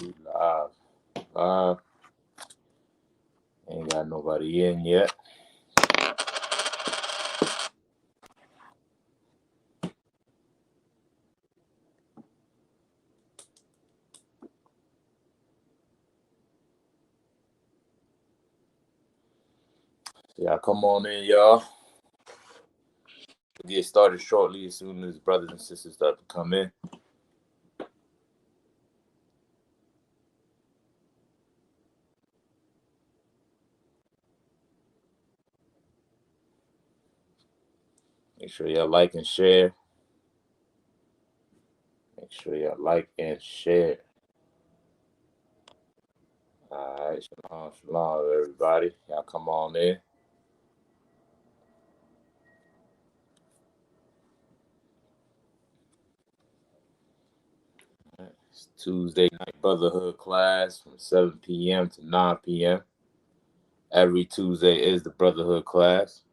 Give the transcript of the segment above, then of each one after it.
We live. Live. Ain't got nobody in yet. Yeah, come on in, y'all. We'll get started shortly as soon as brothers and sisters start to come in. Make sure y'all like and share. Make sure y'all like and share. All right, shalom, everybody. Y'all come on in. It's Tuesday night Brotherhood class from 7 p.m. to 9 p.m. Every Tuesday is the Brotherhood class.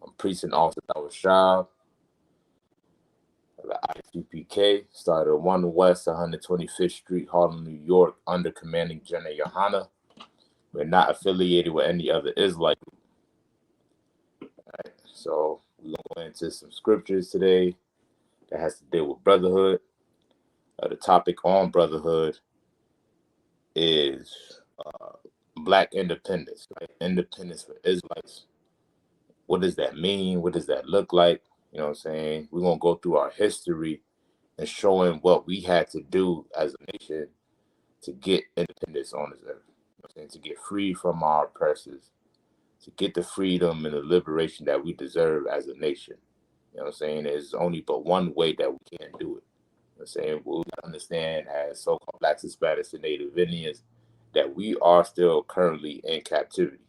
I'm preaching off the Shab. The Isupk started at 1 West 125th Street, Harlem, New York, under commanding General Johanna. We're not affiliated with any other Israelite group. Right, so we're going to go into some scriptures today that has to deal with brotherhood. The topic on brotherhood is Black independence, right? Independence for Israelites. What does that mean? What does that look like? You know what I'm saying? We're going to go through our history and showing what we had to do as a nation to get independence on this earth. You know what I'm saying? To get free from our oppressors, to get the freedom and the liberation that we deserve as a nation. You know what I'm saying? There's only but one way that we can do it. You know what I'm saying? We gotta understand as so-called Blacks, Hispanics, and Native Indians that we are still currently in captivity.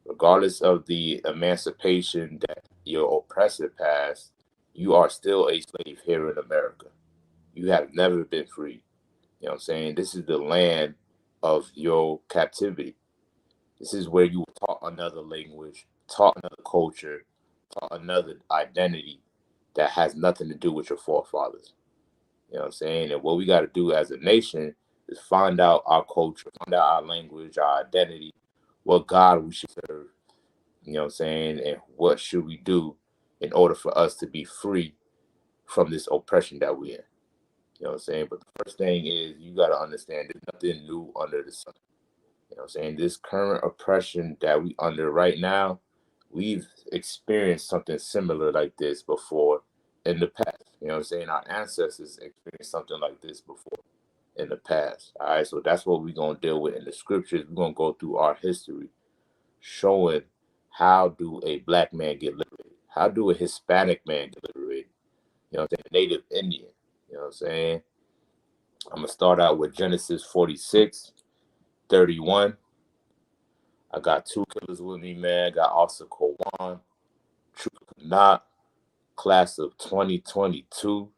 Regardless of the emancipation that your oppressor passed, you are still a slave here in America. You have never been free. You know what I'm saying? This is the land of your captivity. This is where you were taught another language, taught another culture, taught another identity that has nothing to do with your forefathers. You know what I'm saying? And what we got to do as a nation is find out our culture, find out our language, our identity, what God we should serve. You know what I'm saying? And what should we do in order for us to be free from this oppression that we're in? You know what I'm saying? But the first thing is you got to understand there's nothing new under the sun. You know what I'm saying? This current oppression that we under right now, we've experienced something similar like this before in the past. You know what I'm saying? Our ancestors experienced something like this before in the past. All right, so that's what we're going to deal with in the scriptures. We're going to go through our history showing how do a Black man get liberated? How do a Hispanic man get liberated? You know what I'm saying? Native Indian. You know what I'm saying? I'm going to start out with Genesis 46:31. I got two killers with me, man. I got Officer Kowan, Trooper Knott, class of 2022,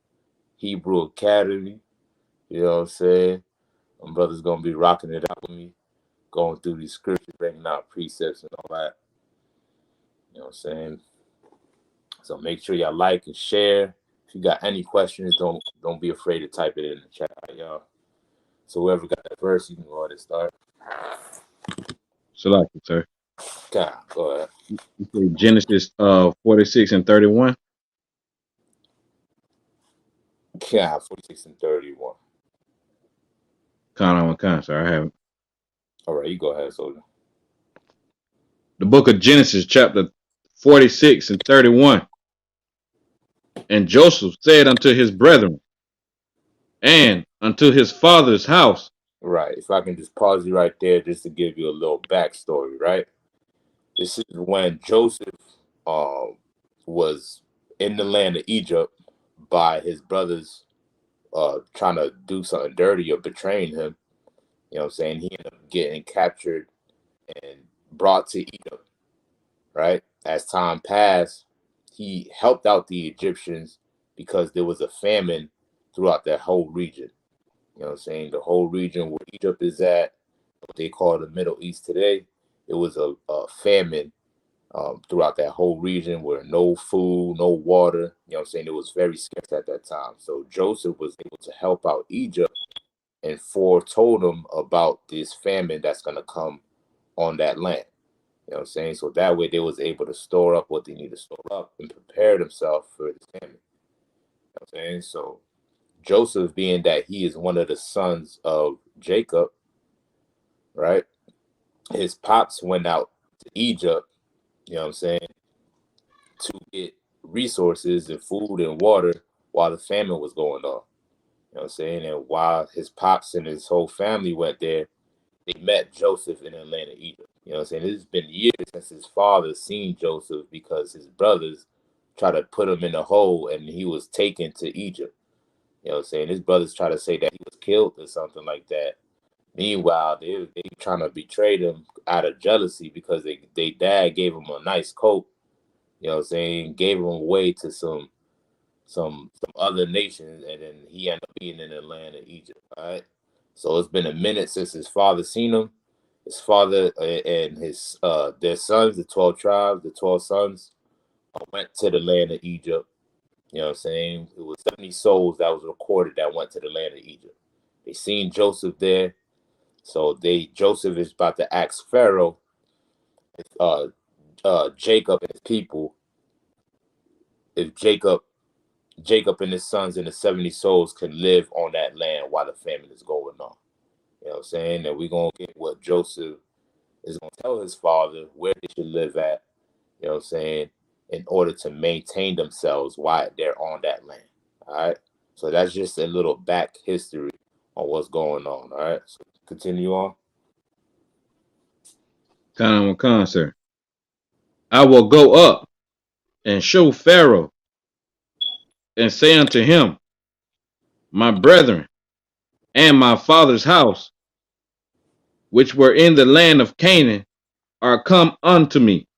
Hebrew Academy. You know what I'm saying? My brother's going to be rocking it out with me, going through these scriptures, bringing out precepts and all that. You know what I'm saying? So make sure y'all like and share. If you got any questions, don't be afraid to type it in the chat, y'all. So whoever got that verse, you can go ahead and start. Select it, sir. God, go ahead. You say Genesis 46:31. God, 46:31. Con, sir. I have it. All right, you go ahead, soldier. The book of Genesis, chapter 46:31. And Joseph said unto his brethren and unto his father's house. Right. If I can just pause you right there just to give you a little backstory, right? This is when Joseph was in the land of Egypt by his brothers trying to do something dirty or betraying him. You know what I'm saying? He ended up getting captured and brought to Egypt, right? As time passed, he helped out the Egyptians because there was a famine throughout that whole region. You know what I'm saying? The whole region where Egypt is at, what they call the Middle East today, it was a famine throughout that whole region where no food, no water, you know what I'm saying? It was very scarce at that time. So Joseph was able to help out Egypt and foretold them about this famine that's gonna come on that land. You know what I'm saying? So that way they was able to store up what they need to store up and prepare themselves for the famine. You know what I'm saying? So Joseph, being that he is one of the sons of Jacob, right? His pops went out to Egypt, you know what I'm saying, to get resources and food and water while the famine was going on. You know what I'm saying? And while his pops and his whole family went there, they met Joseph in the land of Egypt. You know what I'm saying? It's been years since his father seen Joseph because his brothers tried to put him in a hole and he was taken to Egypt. You know what I'm saying? His brothers try to say that he was killed or something like that. Meanwhile, they trying to betray him out of jealousy because they dad gave him a nice coat. You know what I'm saying? Gave him away to some other nations, and then he ended up being in the land of Egypt. All right. So it's been a minute since his father seen him. His father and his their sons, the 12 tribes, the 12 sons, went to the land of Egypt. You know what I'm saying? It was 70 souls that was recorded that went to the land of Egypt. They seen Joseph there. So Joseph is about to ask Pharaoh, uh, Jacob and his people, if Jacob and his sons and the 70 souls can live on that land while the famine is going on. You know what I'm saying? And we're gonna get what Joseph is gonna tell his father where they should live at, you know what I'm saying, in order to maintain themselves while they're on that land. All right. So that's just a little back history on what's going on. All right. So continue on. Con, sir. I will go up and show Pharaoh and say unto him, my brethren and my father's house, which were in the land of Canaan, are come unto me,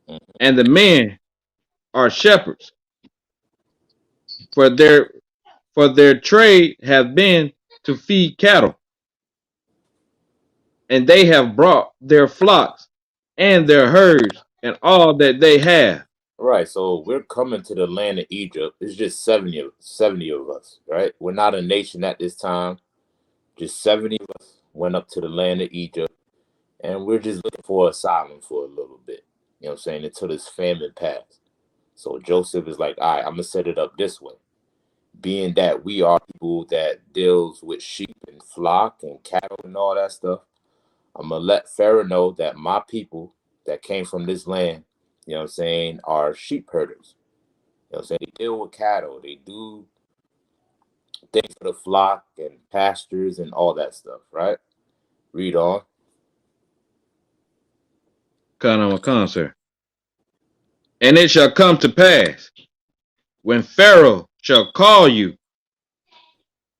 Mhm. and the men are shepherds, for their trade have been to feed cattle, and they have brought their flocks and their herds and all that they have. Right. So we're coming to the land of Egypt. It's just 70 of us, right? We're not a nation at this time. Just 70 of us went up to the land of Egypt, and we're just looking for asylum for a little bit. You know what I'm saying? Until this famine passed. So Joseph is like, all right, I'm gonna set it up this way. Being that we are people that deals with sheep and flock and cattle and all that stuff, I'm gonna let Pharaoh know that my people that came from this land, you know what I'm saying, are sheep herders. You know what I'm saying? They deal with cattle, they do things for the flock and pastures and all that stuff, right? Read on. Con, sir. And it shall come to pass, when Pharaoh shall call you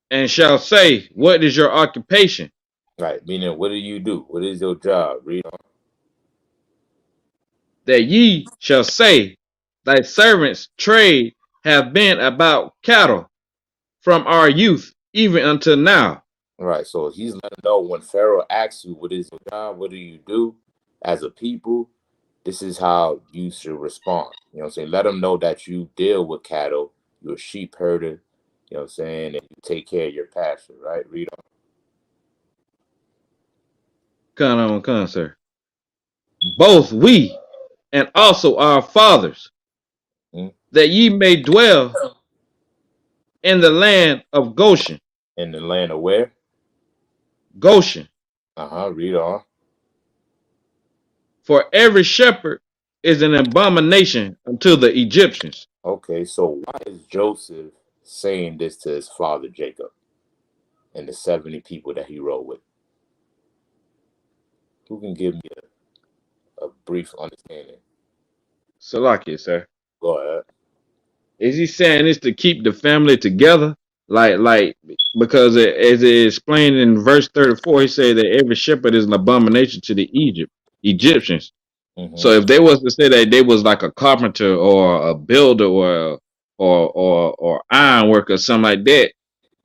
and shall say, what is your occupation? Right. Meaning, what do you do? What is your job? Read on. That ye shall say, thy servants' trade have been about cattle from our youth even until now. Right. So he's letting know when Pharaoh asks you, what is your job? What do you do as a people? This is how you should respond. You know what I'm saying? Let them know that you deal with cattle, you're a sheep herder, you know what I'm saying, and you take care of your pasture, right? Read Con, sir. Both we and also our fathers, on. that ye may dwell in the land of Goshen. In the land of where? Goshen. Uh-huh. Read on. For every shepherd is an abomination unto the Egyptians. Okay, so why is Joseph saying this to his father Jacob and the 70 people that he rode with? Who can give me a brief understanding? Salakia, sir. Go ahead. Is he saying this to keep the family together? Like because as it explained in verse 34, he said that every shepherd is an abomination to the Egyptians. So Mm-hmm. if they was to say that they was like a carpenter or a builder or iron worker or something like that,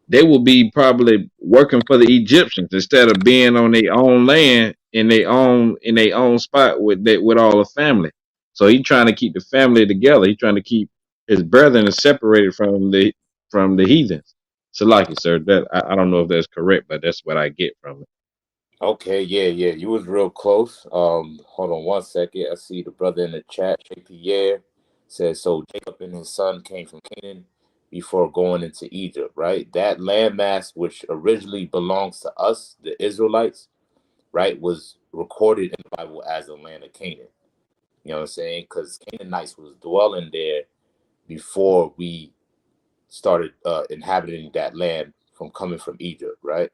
they will be probably working for the Egyptians instead of being on their own land in their own spot with all the family. So he trying to keep the family together. He trying to keep his brethren separated from the heathens. Salaki, sir. That I don't know if that's correct, but that's what I get from it. Okay, yeah, you was real close. Hold on one second. I see the brother in the chat, J. Pierre, says so. Jacob and his son came from Canaan before going into Egypt, right? That landmass, which originally belongs to us, the Israelites, right, was recorded in the Bible as the land of Canaan. You know what I'm saying? Because Canaanites was dwelling there before we started inhabiting that land from coming from Egypt, right?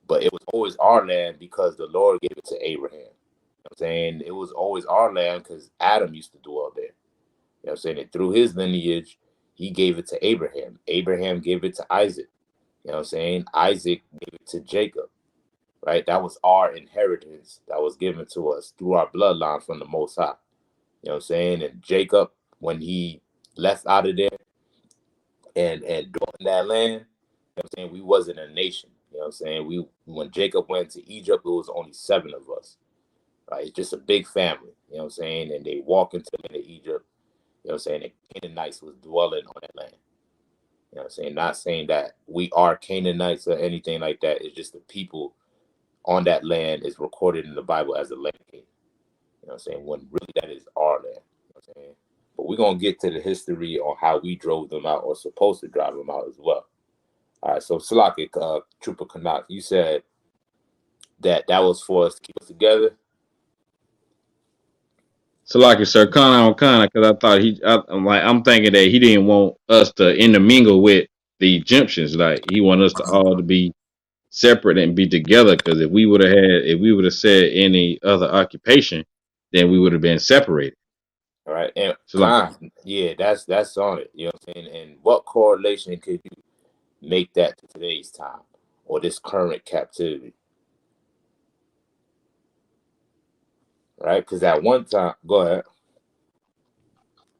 But it was always our land because the Lord gave it to Abraham. You know what I'm saying? It was always our land because Adam used to dwell there. You know what I'm saying? And through his lineage, he gave it to Abraham. Abraham gave it to Isaac. You know what I'm saying? Isaac gave it to Jacob, right? That was our inheritance that was given to us through our bloodline from the Most High. You know what I'm saying? And Jacob, when he left out of there and dwelt in that land, you know what I'm saying, we wasn't a nation. You know what I'm saying? We when Jacob went to Egypt, it was only 7 of us. Right? It's just a big family. You know what I'm saying? And they walk into the land of Egypt. You know what I'm saying? The Canaanites was dwelling on that land. You know what I'm saying? Not saying that we are Canaanites or anything like that. It's just the people on that land is recorded in the Bible as the land of Canaan. You know what I'm saying? When really that is our land. You know what I'm saying? But we're gonna get to the history on how we drove them out or supposed to drive them out as well. All right, so Salaki, Trooper Kanak, you said that was for us to keep us together. Salaki, sir. Kind on kind because I thought I'm thinking that he didn't want us to intermingle with the Egyptians. Like he wanted us to all to be separate and be together. Because if we would have said any other occupation, then we would have been separated. All right, and Salaki. yeah, that's on it. You know what I'm saying? And what correlation could you make that to today's time or this current captivity? Right? Because at one time, go ahead.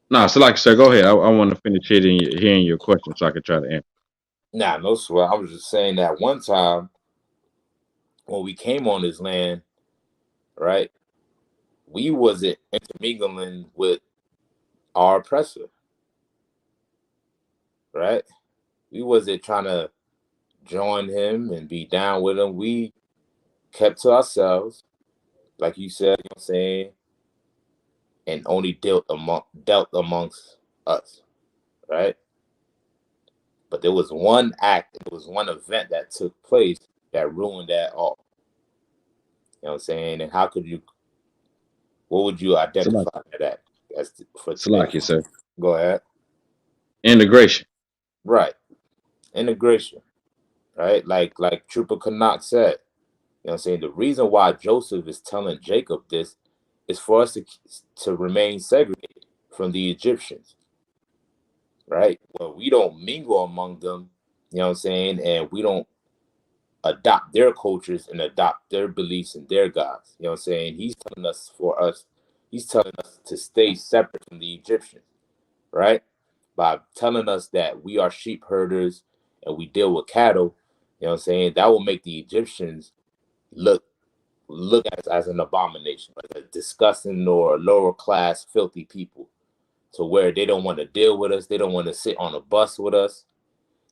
No, Salaki, sir. Go ahead. I want to finish hearing your question so I can try to answer. Nah, no sweat. I was just saying that one time when we came on this land, right? We wasn't intermingling with our oppressor, right? We wasn't trying to join him and be down with him. We kept to ourselves, like you said, you know what I'm saying, and only dealt amongst us, right? But there was one act, there was one event that took place that ruined that all. You know what I'm saying? And how could you, what would you Salaki, identify that as for today? Salaki, sir. Go ahead. Integration. Right. Integration, right? Like Trooper Canuck said, you know what I'm saying? The reason why Joseph is telling Jacob this is for us to remain segregated from the Egyptians, right? Well, we don't mingle among them, you know what I'm saying? And we don't adopt their cultures and adopt their beliefs and their gods. You know what I'm saying? He's telling us to stay separate from the Egyptians, right? By telling us that we are sheep herders and we deal with cattle, you know what I'm saying? That will make the Egyptians look at us as an abomination, like a disgusting or lower class, filthy people, to where they don't want to deal with us. They don't want to sit on a bus with us.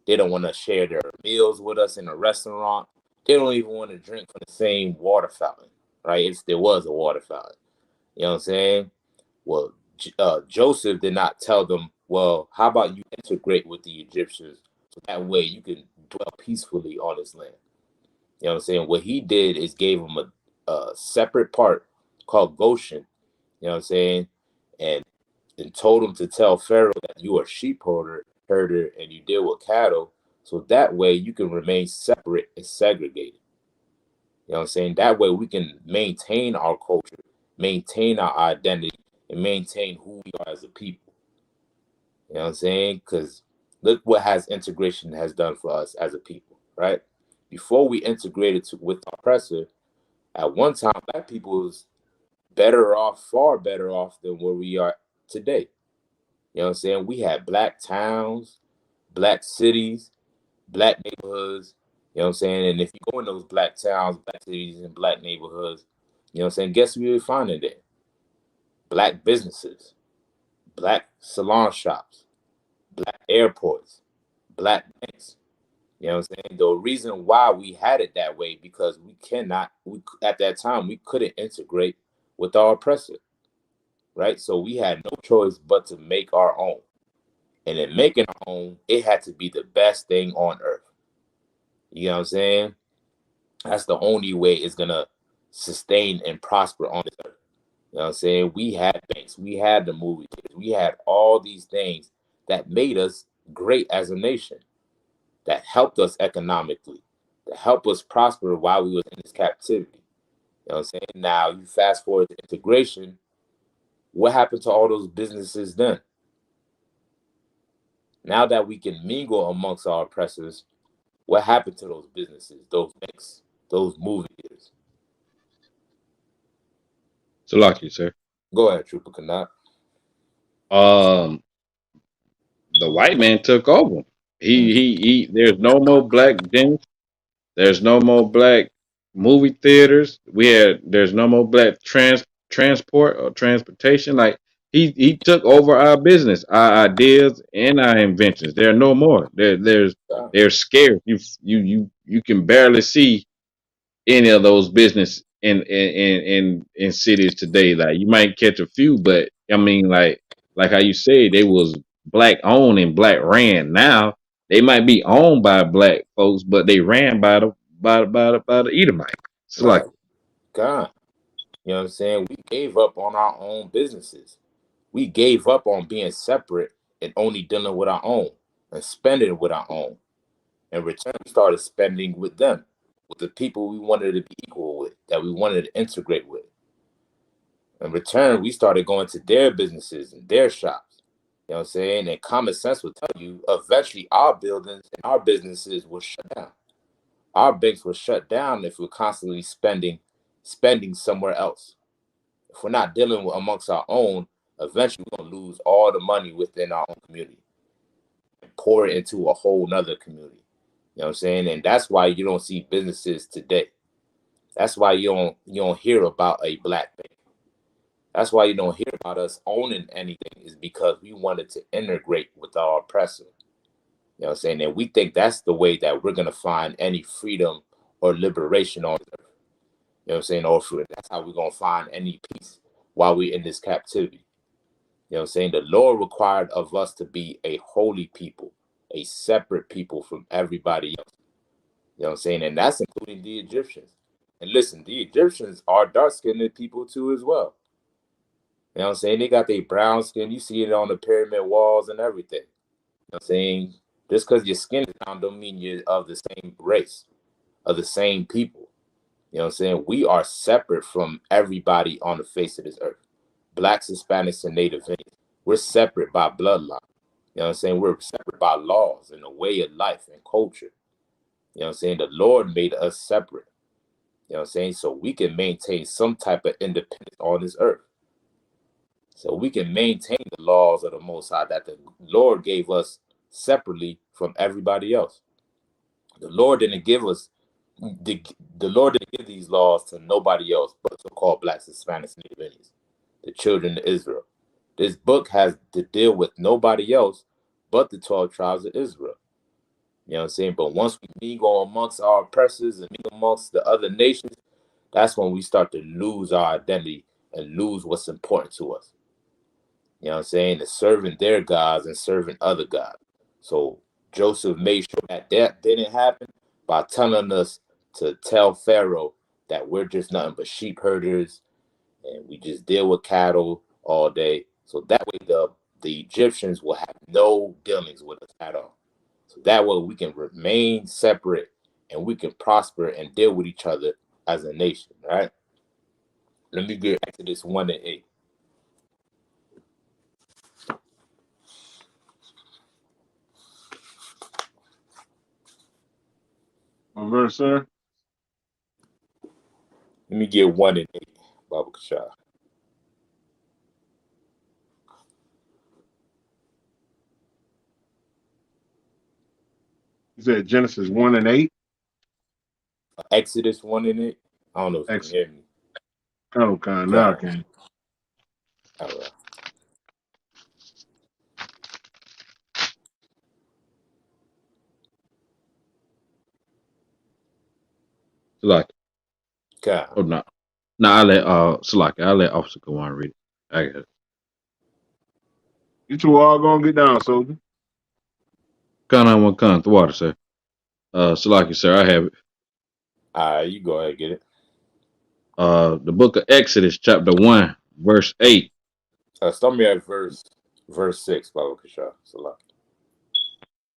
They don't want to share their meals with us in a restaurant. They don't even want to drink from the same water fountain, right? If there was a water fountain. You know what I'm saying? Well, Joseph did not tell them, well, how about you integrate with the Egyptians so that way you can dwell peacefully on this land? You know what I'm saying? What he did is gave them a separate part called Goshen, you know what I'm saying? And told him to tell Pharaoh that you are sheep herder and you deal with cattle, so that way you can remain separate and segregated. You know what I'm saying? That way we can maintain our culture, maintain our identity, and maintain who we are as a people. You know what I'm saying? Because look what has integration has done for us as a people, right? Before we integrated with our oppressor, at one time, black people was better off, far better off than where we are today. You know what I'm saying? We had black towns, black cities, black neighborhoods. You know what I'm saying? And if you go in those black towns, black cities, and black neighborhoods, you know what I'm saying? Guess who you'll find in there? Black businesses, black salon shops, black airports, black banks. You know what I'm saying? The reason why we had it that way because we at that time we couldn't integrate with our oppressor, right? So we had no choice but to make our own. And in making our own, it had to be the best thing on earth. You know what I'm saying? That's the only way it's gonna sustain and prosper on this earth. You know what I'm saying? We had banks, we had the movie theaters, we had all these things that made us great as a nation, that helped us economically, that helped us prosper while we was in this captivity. You know what I'm saying? Now you fast forward to integration. What happened to all those businesses then? Now that we can mingle amongst our oppressors, what happened to those businesses, those banks, those movie theaters? So lucky, sir. Go ahead, Trooper Canot. Um, the white man took over. He. There's no more black dentists. There's no more black movie theaters. There's no more black transport or transportation. Like he took over our business, our ideas, and our inventions. There are no more. They're scarce. You can barely see any of those business in cities today. Like you might catch a few, but I mean, like how you say they was black owned and black ran. Now they might be owned by black folks, but they ran by the Edomite. So like Right. God. You know what I'm saying? We gave up on our own businesses. We gave up on being separate and only dealing with our own and spending with our own. In return, we started spending with them, with the people we wanted to be equal with, that we wanted to integrate with. In return, we started going to their businesses and their shops. You know what I'm saying? And common sense will tell you eventually our buildings and our businesses will shut down. Our banks will shut down if we're constantly spending somewhere else. If we're not dealing with amongst our own, eventually we're gonna lose all the money within our own community and pour it into a whole nother community. You know what I'm saying? And that's why you don't see businesses today. That's why you don't hear about a black bank. That's why you don't hear about us owning anything, is because we wanted to integrate with our oppressor. You know what I'm saying? And we think that's the way that we're gonna find any freedom or liberation on earth. You know what I'm saying? Or that's how we're gonna find any peace while we're in this captivity. You know what I'm saying? The Lord required of us to be a holy people, a separate people from everybody else. You know what I'm saying? And that's including the Egyptians. And listen, the Egyptians are dark skinned people too as well. You know what I'm saying? They got their brown skin. You see it on the pyramid walls and everything. You know what I'm saying? Just because your skin is brown don't mean you're of the same race, of the same people. You know what I'm saying? We are separate from everybody on the face of this earth. Blacks, Hispanics, and Native Indians. We're separate by bloodline. You know what I'm saying? We're separate by laws and a way of life and culture. You know what I'm saying? The Lord made us separate. You know what I'm saying? So we can maintain some type of independence on this earth. So we can maintain the laws of the Most High that the Lord gave us separately from everybody else. The Lord didn't give us the Lord didn't give these laws to nobody else but so-called blacks, Hispanics, and Native Indians, the children of Israel. This book has to deal with nobody else but the 12 tribes of Israel. You know what I'm saying? But once we mingle amongst our oppressors and mingle amongst the other nations, that's when we start to lose our identity and lose what's important to us. You know what I'm saying? And serving their gods and serving other gods. So Joseph made sure that that didn't happen by telling us to tell Pharaoh that we're just nothing but sheep herders and we just deal with cattle all day. So that way the Egyptians will have no dealings with us at all. So that way we can remain separate and we can prosper and deal with each other as a nation, right? Let me get Exodus 1 and 8. What verse, sir? Let me get 1 and 8, Baba Kashah. You said Genesis 1 and 8. Exodus 1 and 8. I don't know if you can Ex hear me. oh, God, now I John. can. All right. Salaki. Okay. Oh no. No, I let Salaki. I let Officer Kawan read it. I got it. You two all gonna get down, soldier. Kana one con the water, sir. Salaki, sir, I have it. All right, you go ahead and get it. The book of Exodus, chapter 1, verse 8. Start me at verse 6, Baba Kasha. Salah.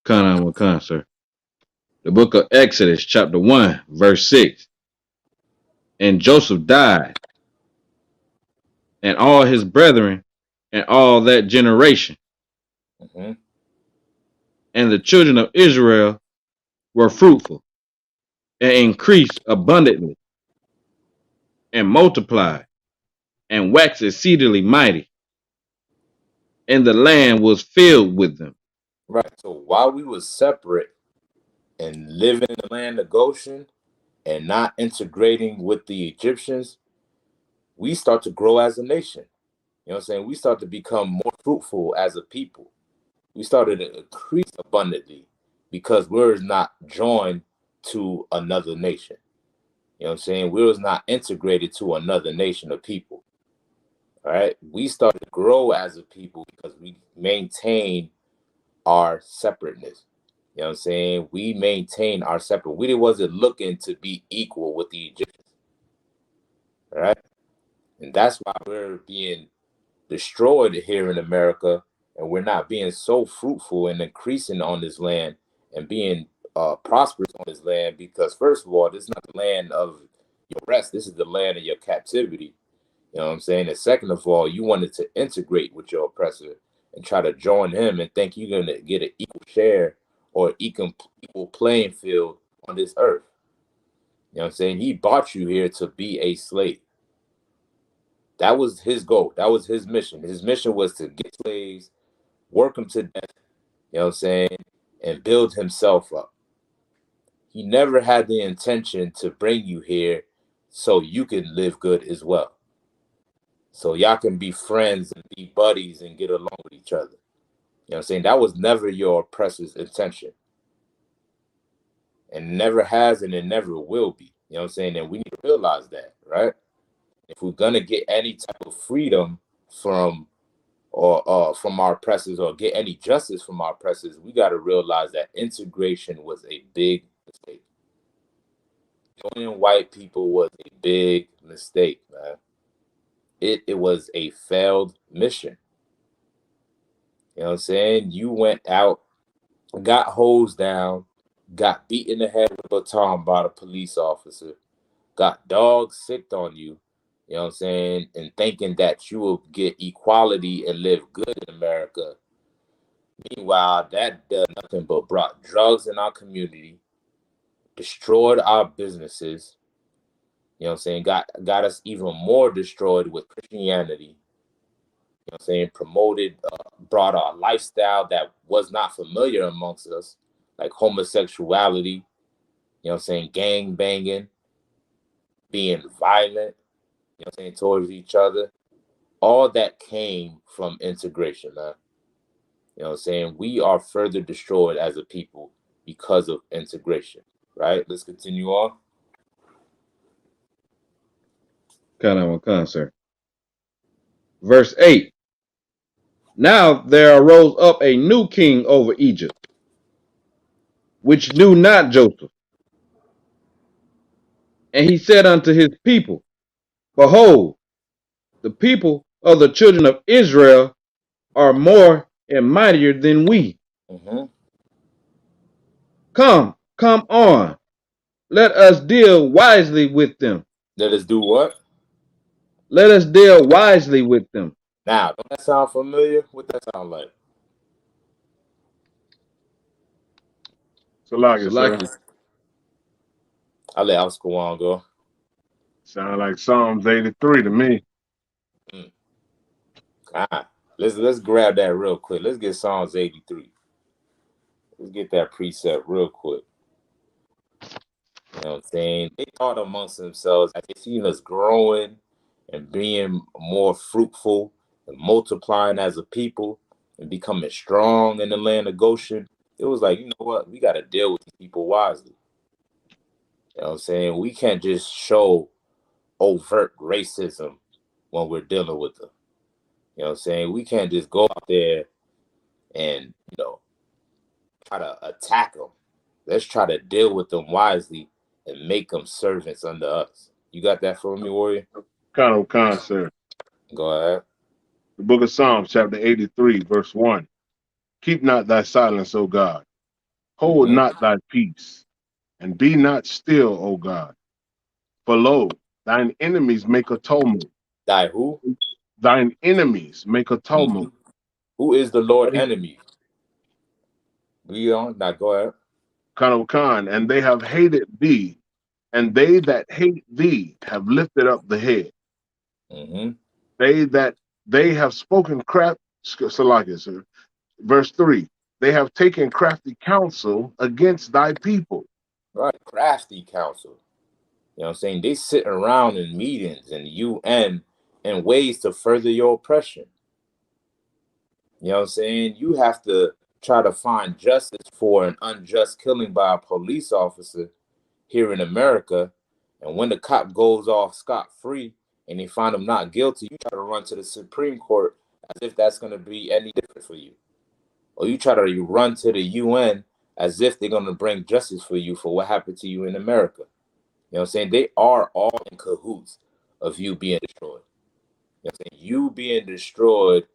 Kana one con, sir. The book of Exodus, chapter 1, verse 6. And Joseph died, and all his brethren, and all that generation. Mm-hmm. And the children of Israel were fruitful, and increased abundantly, and multiplied, and waxed exceedingly mighty, and the land was filled with them. Right. So while we were separate and living in the land of Goshen and not integrating with the Egyptians, we start to grow as a nation. You know what I'm saying? We start to become more fruitful as a people. We started to increase abundantly because we're not joined to another nation. You know what I'm saying? We was not integrated to another nation of people. All right. We started to grow as a people because we maintained our separateness. You know what I'm saying? We maintained our separate. We wasn't looking to be equal with the Egyptians. All right. And that's why we're being destroyed here in America, and we're not being so fruitful and increasing on this land and being prosperous on this land, because first of all, this is not the land of your rest. This is the land of your captivity. You know what I'm saying? And second of all, you wanted to integrate with your oppressor and try to join him and think you're going to get an equal share or equal playing field on this earth. You know what I'm saying? He bought you here to be a slave. That was his goal. That was his mission. His mission was to get slaves, work them to death, you know what I'm saying, and build himself up. He never had the intention to bring you here so you can live good as well. So y'all can be friends and be buddies and get along with each other. You know what I'm saying? That was never your oppressor's intention. And never has and it never will be. You know what I'm saying? And we need to realize that, right? If we're gonna get any type of freedom from or from our oppressors or get any justice from our oppressors, we got to realize that integration was a big mistake. Joining white people was a big mistake, man. It was a failed mission. You know what I'm saying? You went out, got hosed down, got beat in the head with a baton by the police officer, got dogs sicked on you, you know what I'm saying, and thinking that you will get equality and live good in America. Meanwhile, that did nothing but brought drugs in our community, destroyed our businesses, you know what I'm saying, got us even more destroyed with Christianity, you know what I'm saying, promoted, brought a lifestyle that was not familiar amongst us, like homosexuality, you know what I'm saying, gang banging, being violent, you know what I'm saying, towards each other. All that came from integration, man. You know what I'm saying? We are further destroyed as a people because of integration, right? Let's continue on. Kana one con, sir. Verse 8. Now there arose up a new king over Egypt, which knew not Joseph. And he said unto his people, Behold, the people of the children of Israel are more and mightier than we. Mm-hmm. Come on, let us deal wisely with them. Let us do what? Let us deal wisely with them. Now, don't that sound familiar? What that sound like? Salakia, sir. Salaki, I'll let Oscar Wan go. Sound like Psalms 83 to me. Mm. Ah, let's grab that real quick. Let's get Psalms 83. Let's get that precept real quick. You know what I'm saying? They thought amongst themselves as they seen us growing and being more fruitful and multiplying as a people and becoming strong in the land of Goshen. It was like, you know what? We got to deal with these people wisely. You know what I'm saying? We can't just show overt racism when we're dealing with them. You know what I'm saying? We can't just go out there and, try to attack them. Let's try to deal with them wisely and make them servants under us. You got that for me, Warrior? Con, sir. Go ahead. The book of Psalms, chapter 83, verse 1. Keep not thy silence, O God. Hold Mm-hmm. not thy peace, and be not still, O God. For lo, thine enemies make a tumult. Die who? Thine enemies make a Mm-hmm. tumult. Who is the Lord enemy? We on now. Go ahead. Con, and they have hated thee, and they that hate thee have lifted up the head. Mm-hmm. They have spoken craft. Salakia, sir. Verse 3. They have taken crafty counsel against thy people. Right. Crafty counsel. You know what I'm saying? They sit around in meetings in the UN in ways to further your oppression. You know what I'm saying? You have to try to find justice for an unjust killing by a police officer here in America. And when the cop goes off scot-free and they find him not guilty, you try to run to the Supreme Court as if that's going to be any different for you. Or you try to run to the UN as if they're going to bring justice for you for what happened to you in America. You know what I'm saying? They are all in cahoots of you being destroyed. You know what I'm saying? You being destroyed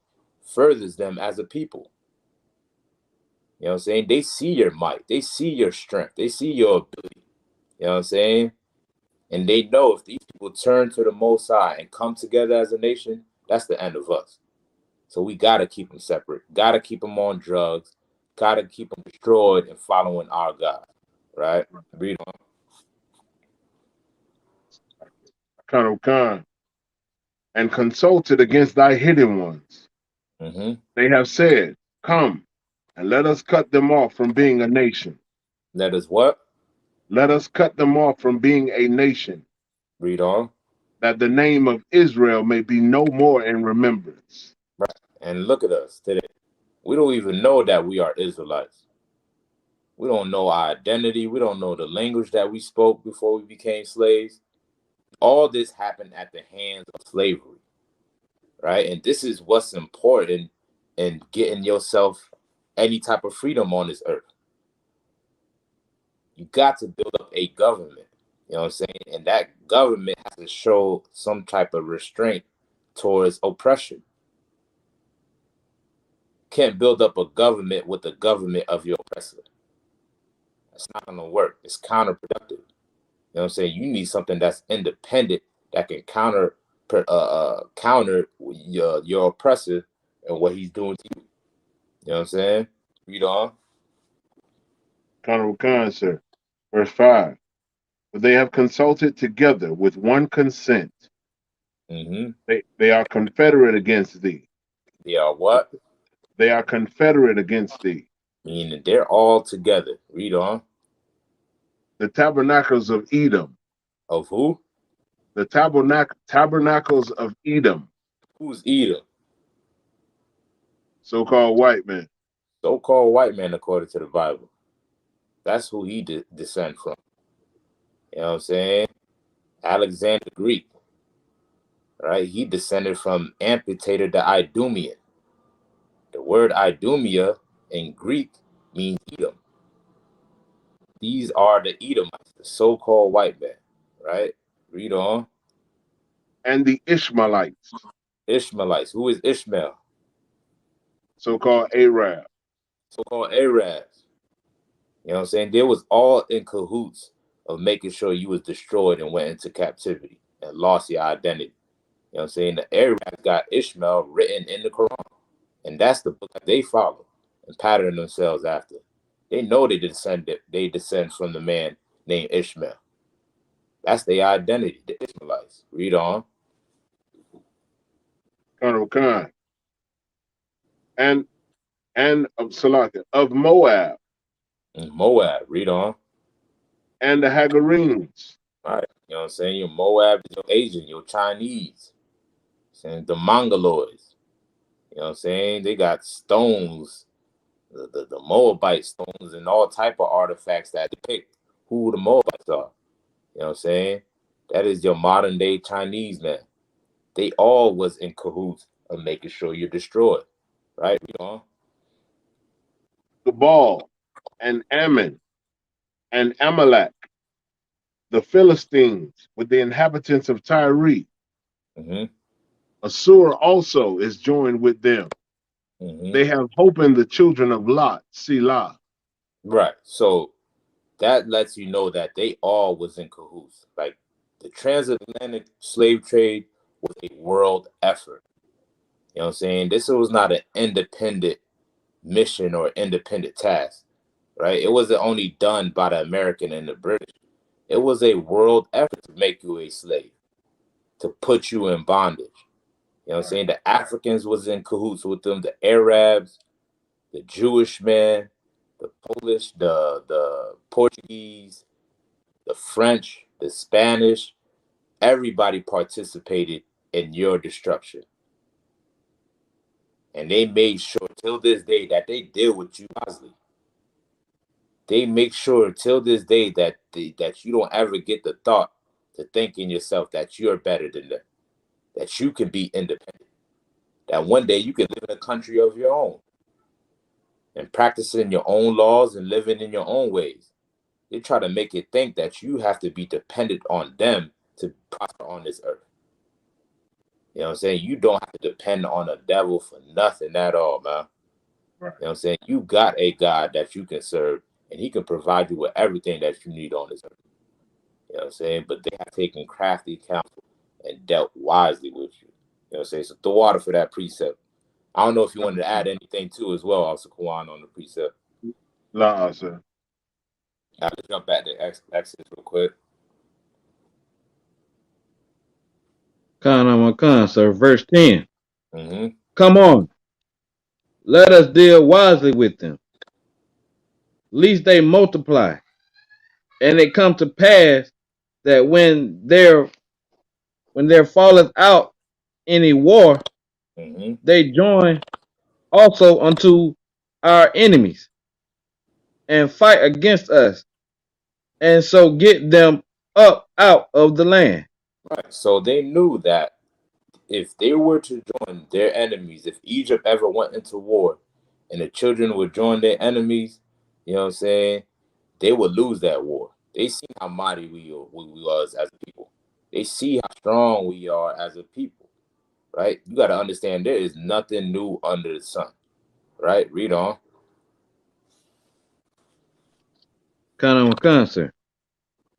furthers them as a people. You know what I'm saying? They see your might. They see your strength. They see your ability. You know what I'm saying? And they know if these people turn to the Most High and come together as a nation, that's the end of us. So we got to keep them separate. Got to keep them on drugs. Got to keep them destroyed and following our God. Right? Read on. Con, and consulted against thy hidden ones. Mm-hmm. They have said, come, and let us cut them off from being a nation. Let us what? Let us cut them off from being a nation, Read on. that the name of Israel may be no more in remembrance. Right. And look at us today. We don't even know that we are Israelites. We don't know our identity. We don't know the language that we spoke before we became slaves. All this happened at the hands of slavery, right? And this is what's important in getting yourself any type of freedom on this earth. You got to build up a government, you know what I'm saying? And that government has to show some type of restraint towards oppression. Can't build up a government with the government of your oppressor. That's not going to work. It's counterproductive. You know what I'm saying? You need something that's independent that can counter your oppressor and what he's doing to you. You know what I'm saying? Read on. Con, sir. Verse 5. But they have consulted together with one consent. Mm-hmm. They are confederate against thee. They are what? They are confederate against thee. Meaning they're all together. Read on. The tabernacles of Edom. Of who? The tabernacles of Edom. Who's Edom? So-called white men. So-called white man, according to the Bible. That's who he descend from. You know what I'm saying? Alexander Greek, right? He descended from amputator the Idumean. The word Idumea in Greek means Edom. These are the Edomites, the so-called white men, right? Read on. And the Ishmaelites. Ishmaelites. Who is Ishmael? So-called Arab. So-called Arabs. You know what I'm saying? They was all in cahoots of making sure you was destroyed and went into captivity and lost your identity. You know what I'm saying? The Arabs got Ishmael written in the Quran. And that's the book that they follow and pattern themselves after. They know they descend from the man named Ishmael. That's their identity, the Ishmaelites. Read on. Khan. And of Salaka, of Moab, Moab, read on. and the Hagarenes. All right. You know what I'm saying? Your Moab is your Asian, your Chinese. Saying the Mongoloids. You know what I'm saying? They got stones, the Moabite stones and all type of artifacts that depict who the Moabites are. You know what I'm saying? That is your modern day Chinese man. They all was in cahoots of making sure you're destroyed. Right? You know? Gebal and Ammon and Amalek, the Philistines with the inhabitants of Tyre. Mm-hmm. Assur also is joined with them. Mm-hmm. They have hope in the children of Lot, Selah. Right. So that lets you know that they all was in cahoots. Like the transatlantic slave trade was a world effort. You know what I'm saying? This was not an independent mission or independent task, right? It wasn't only done by the American and the British. It was a world effort to make you a slave, to put you in bondage. You know what I'm saying? The Africans was in cahoots with them, the Arabs, the Jewish men, the Polish, the Portuguese, the French, the Spanish. Everybody participated in your destruction. And they made sure till this day that they deal with you wisely. They make sure till this day that that you don't ever get the thought to think in yourself that you're better than them, that you can be independent, that one day you can live in a country of your own and practicing your own laws and living in your own ways. They try to make you think that you have to be dependent on them to prosper on this earth. You know what I'm saying? You don't have to depend on a devil for nothing at all, man. Right. You know what I'm saying? You got a God that you can serve, and he can provide you with everything that you need on this earth. You know what I'm saying? But they have taken crafty counsel and dealt wisely with you. You know what I'm saying? So throw water for that precept. I don't know if you wanted to add anything too as well, Officer Kwan, on the precept. La, sir. I'll just jump back to Exodus real quick. Khan, sir. Verse 10. Mm-hmm. Come on, let us deal wisely with them, lest they multiply. And it come to pass that when there falleth out any war, Mm-hmm. they join also unto our enemies and fight against us, and so get them up out of the land. Right. So they knew that if they were to join their enemies, if Egypt ever went into war and the children would join their enemies, you know what I'm saying, they would lose that war. They see how mighty we was as a people. They see how strong we are as a people, right? You got to understand there is nothing new under the sun, right? Read on. Khan, sir.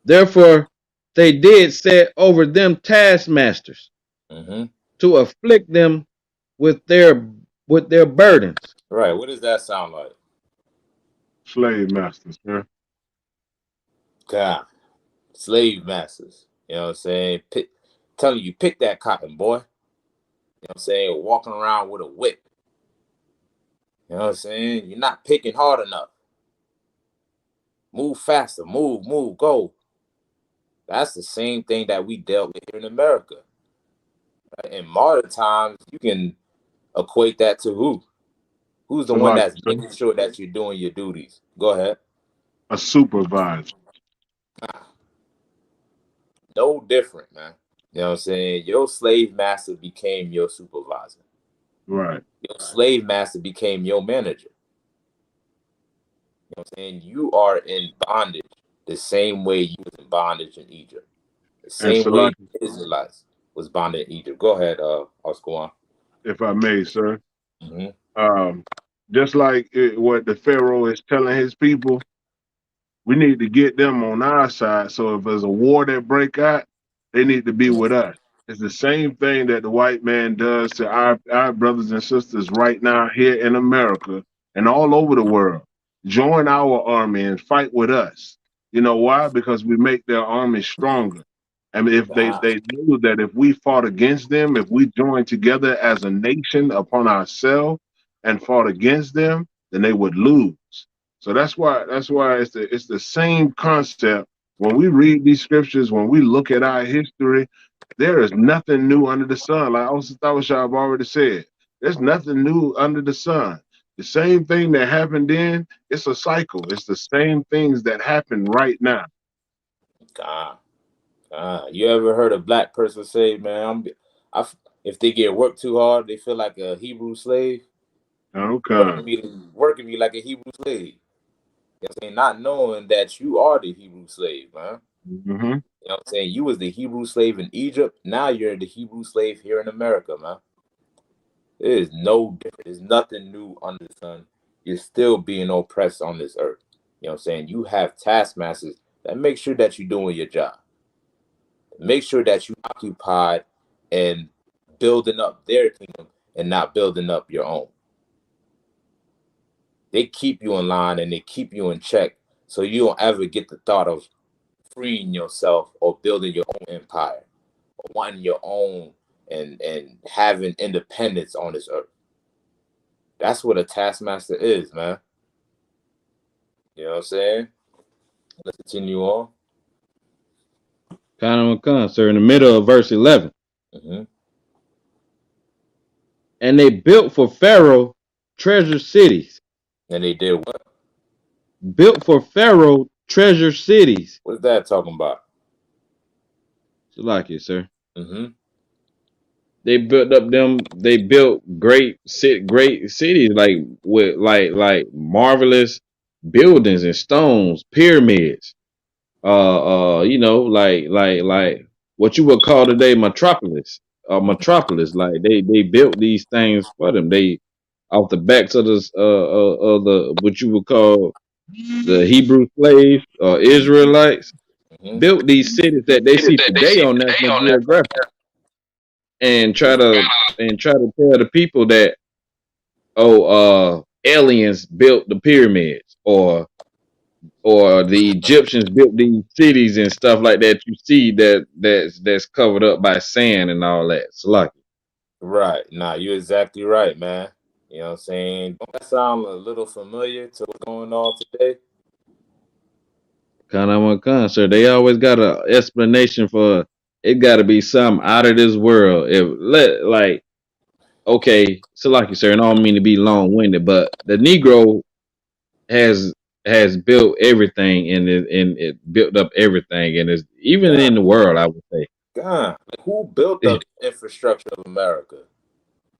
Therefore, they did set over them taskmasters Mm-hmm. to afflict them with their burdens. Right. What does that sound like? Slave masters, sir. God, slave masters. You know what I'm saying? Telling you, pick that cotton, boy. You know what I'm saying? Walking around with a whip. You know what I'm saying? You're not picking hard enough. Move faster. Move, go. That's the same thing that we dealt with here in America. Right? In modern times, you can equate that to who? Who's the one Salaki, that's sir. making sure that you're doing your duties? Go ahead. A supervisor. No different, man. You know what I'm saying? Your slave master became your supervisor. Right. Your slave master became your manager. You know what I'm saying? You are in bondage the same way you was in bondage in Egypt. The And same way Salaki, the Israelites was bonded in Egypt. Go ahead, Oscar. if I may, sir. Mm-hmm. Um, just like what the Pharaoh is telling his people, we need to get them on our side. So if there's a war that break out, they need to be with us. It's the same thing that the white man does to our brothers and sisters right now here in America and all over the world. Join our army and fight with us. You know why? Because we make their army stronger. I mean, if Ah, they knew that if we fought against them, if we joined together as a nation upon ourselves and fought against them, then they would lose. So that's why it's the same concept. When we read these scriptures, when we look at our history, there is nothing new under the sun. Like I've already said, there's nothing new under the sun. The same thing that happened then, it's a cycle. It's the same things that happen right now. God. You ever heard a black person say, "Man, I, if they get worked too hard, they feel like a Hebrew slave, Okay. working me like a Hebrew slave." You know what I'm saying? Not knowing that you are the Hebrew slave, man. Mm-hmm. You know what I'm saying? You was the Hebrew slave in Egypt. Now you're the Hebrew slave here in America, man. It is no different. There's nothing new under the sun. You're still being oppressed on this earth. You know what I'm saying? You have taskmasters that make sure that you're doing your job. Make sure that you occupied and building up their kingdom and not building up your own. They keep you in line and they keep you in check so you don't ever get the thought of freeing yourself or building your own empire or wanting your own and having independence on this earth. That's what a taskmaster is, man. You know what I'm saying? Let's continue on. Sir, in the middle of verse 11. Mm-hmm. And they built for Pharaoh treasure cities. And they did what? Built for Pharaoh treasure cities. What's that talking about? You like it, sir. Mm-hmm. They built great cities like with like marvelous buildings and stones, pyramids. Like what you would call today metropolis. Metropolis. Like they built these things for them. They off the backs of the what you would call the Hebrew slaves or Israelites Mm-hmm. built these cities that they see today on National Geographic and try to tell the people that aliens built the pyramids or the Egyptians built these cities and stuff like that. You see that's covered up by sand and all that. So like Right. Nah, you're exactly right, man. You know what I'm saying? Don't that sound a little familiar to what's going on today? kind of one concert, they always got a explanation for it. Got to be something out of this world. If let like okay, so like you said, and I don't mean to be long winded, but the Negro has has built everything and it built up everything and is even in God, the world, I would say. God. Like, who built the infrastructure of America?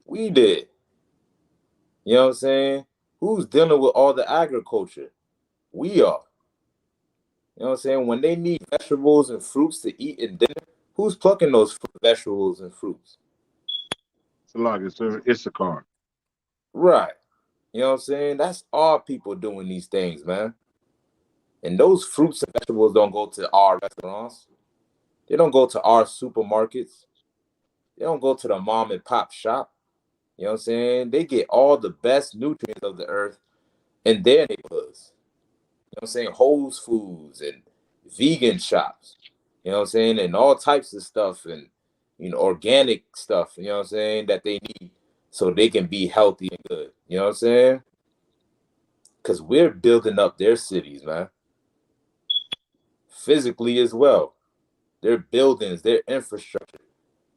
We did. You know what I'm saying? Who's dealing with all the agriculture? We are. You know what I'm saying? When they need vegetables and fruits to eat in dinner, who's plucking those vegetables and fruits? Salaga, sir. Issachar. Right. You know what I'm saying? That's our people doing these things, man. And those fruits and vegetables don't go to our restaurants. They don't go to our supermarkets. They don't go to the mom and pop shop. You know what I'm saying? They get all the best nutrients of the earth in their neighborhoods. You know what I'm saying? Whole Foods and vegan shops. You know what I'm saying? And all types of stuff and organic stuff, you know what I'm saying, that they need so they can be healthy and good. You know what I'm saying? Because we're building up their cities, man. Physically as well. Their buildings, their infrastructure,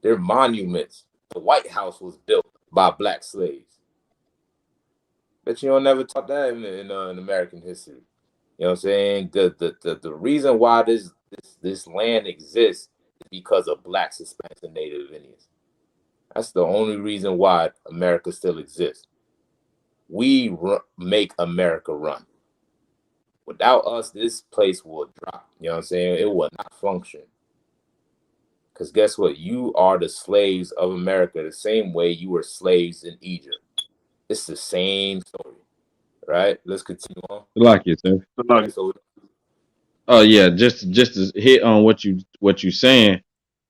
their monuments. The White House was built by black slaves. Bet you don't never taught that in American history. You know what I'm saying? The reason why this land exists is because of blacks, Hispanics, and Native Indians. That's the only reason why America still exists. We make America run. Without us, this place will drop. You know what I'm saying? It will not function. Because guess what? You are the slaves of America the same way you were slaves in Egypt. It's the same story, right? Let's continue on. Like it, sir. Right. Salaga. So, Oh yeah, just to hit on what you saying,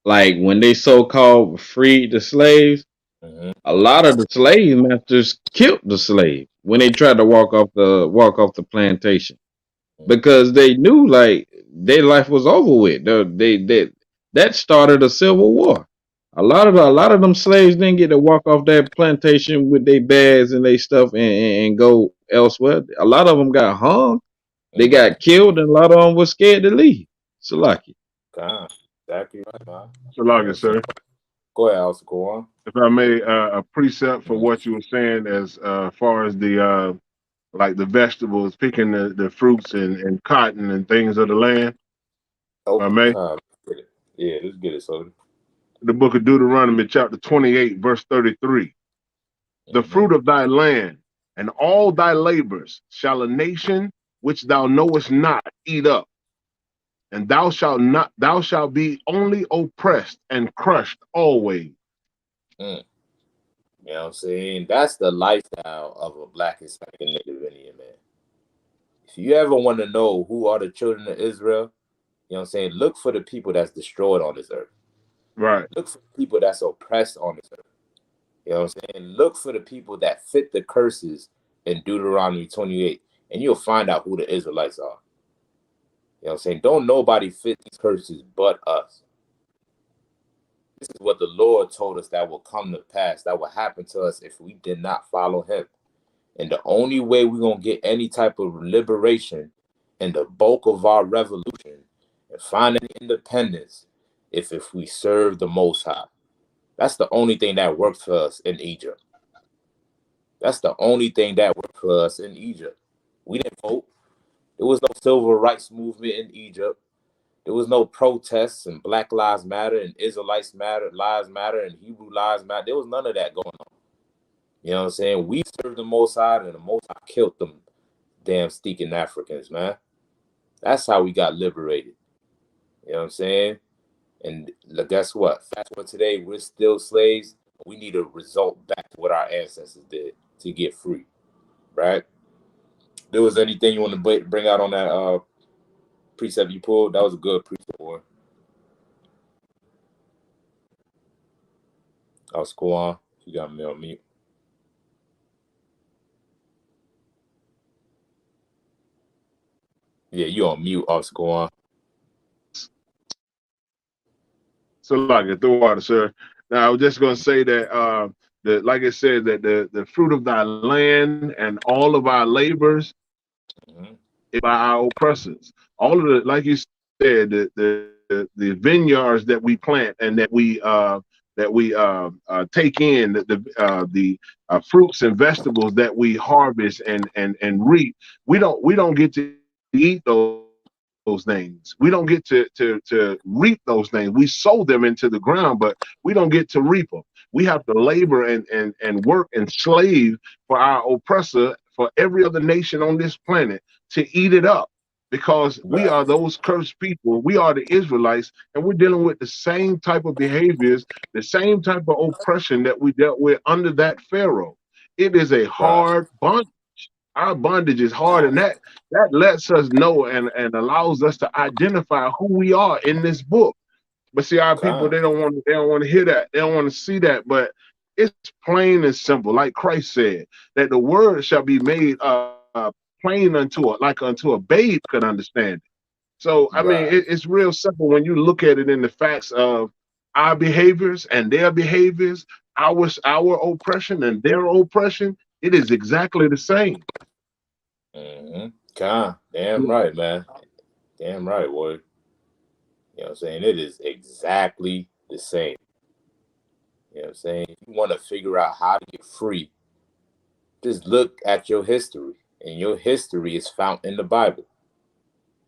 like when they so called freed the slaves, mhm. a lot of the slave masters killed the slave when they tried to walk off the plantation because they knew like their life was over with. That started a civil war. A lot of them slaves didn't get to walk off that plantation with their bags and their stuff and go elsewhere. A lot of them got hung. They Right. got killed, and a lot of them was scared to leave. So lucky. God, exactly right, man. You know what Salaga, I'm saying? sir. Go ahead, Alice, go on. If I may, a precept for Mhm. what you were saying as far as the like the vegetables, picking the fruits and cotton and things of the land. If I Oh, may. God. Yeah, let's get it, so. The book of Deuteronomy, chapter 28, verse 33. The Mm-hmm. fruit of thy land and all thy labors shall a nation which thou knowest not eat up, and thou shalt be only oppressed and crushed always. Mm. You know what I'm saying? That's the lifestyle of a black Hispanic and Native Indian man. If you ever want to know who are the children of Israel, you know what I'm saying? Look for the people that's destroyed on this earth. Right. Look for the people that's oppressed on this earth. You know what I'm saying? Look for the people that fit the curses in Deuteronomy 28, and you'll find out who the Israelites are. You know what I'm saying? Don't nobody fit these curses but us. This is what the Lord told us that will come to pass, that will happen to us if we did not follow him. And the only way we're going to get any type of liberation and the bulk of our revolution and find any independence if we serve the Most High. That's the only thing that worked for us in Egypt. That's the only thing that worked for us in Egypt. We didn't vote. There was no civil rights movement in Egypt. There was no protests and Black Lives Matter and Israelites Matter, Lives Matter and Hebrew Lives Matter. There was none of that going on. You know what I'm saying? We served the Most High, and the Most High killed them damn stinking Africans, man. That's how we got liberated. You know what I'm saying? And guess what? Fast forward today, we're still slaves. We need a result back to what our ancestors did to get free, right? There was anything you want to bring out on that precept you pulled? That was a good precept, boy. I'll go on. You got me on mute. Yeah, you on mute. I'll go on. So like a throw water, sir. Now I was just gonna say that like I said, that the fruit of thy land and all of our labors Mm-hmm. is by our oppressors. All of the, like you said, the vineyards that we plant and that we take in the fruits and vegetables that we harvest and reap. We don't get to eat those things. We don't get to reap those things. We sow them into the ground, but we don't get to reap them. We have to labor and work and slave for our oppressor, for every other nation on this planet to eat it up, because we Right. are those cursed people. We are the Israelites, and we're dealing with the same type of behaviors, the same type of oppression that we dealt with under that Pharaoh. It is a Right. hard bondage. Our bondage is hard, Nah. and that lets us know and allows us to identify who we are in this book. But see, our people, Con. they don't want to hear that. They don't want to see that. But it's plain and simple, like Christ said, that the word shall be made plain unto a babe could understand it. So I mean, Right. it's real simple when you look at it in the facts of our behaviors and their behaviors, our oppression and their oppression. It is exactly the same. Mm-hmm. Con. Damn right, man. Damn right, boy. You know what I'm saying? It is exactly the same. You know what I'm saying? If you want to figure out how to get free, just look at your history. And your history is found in the Bible.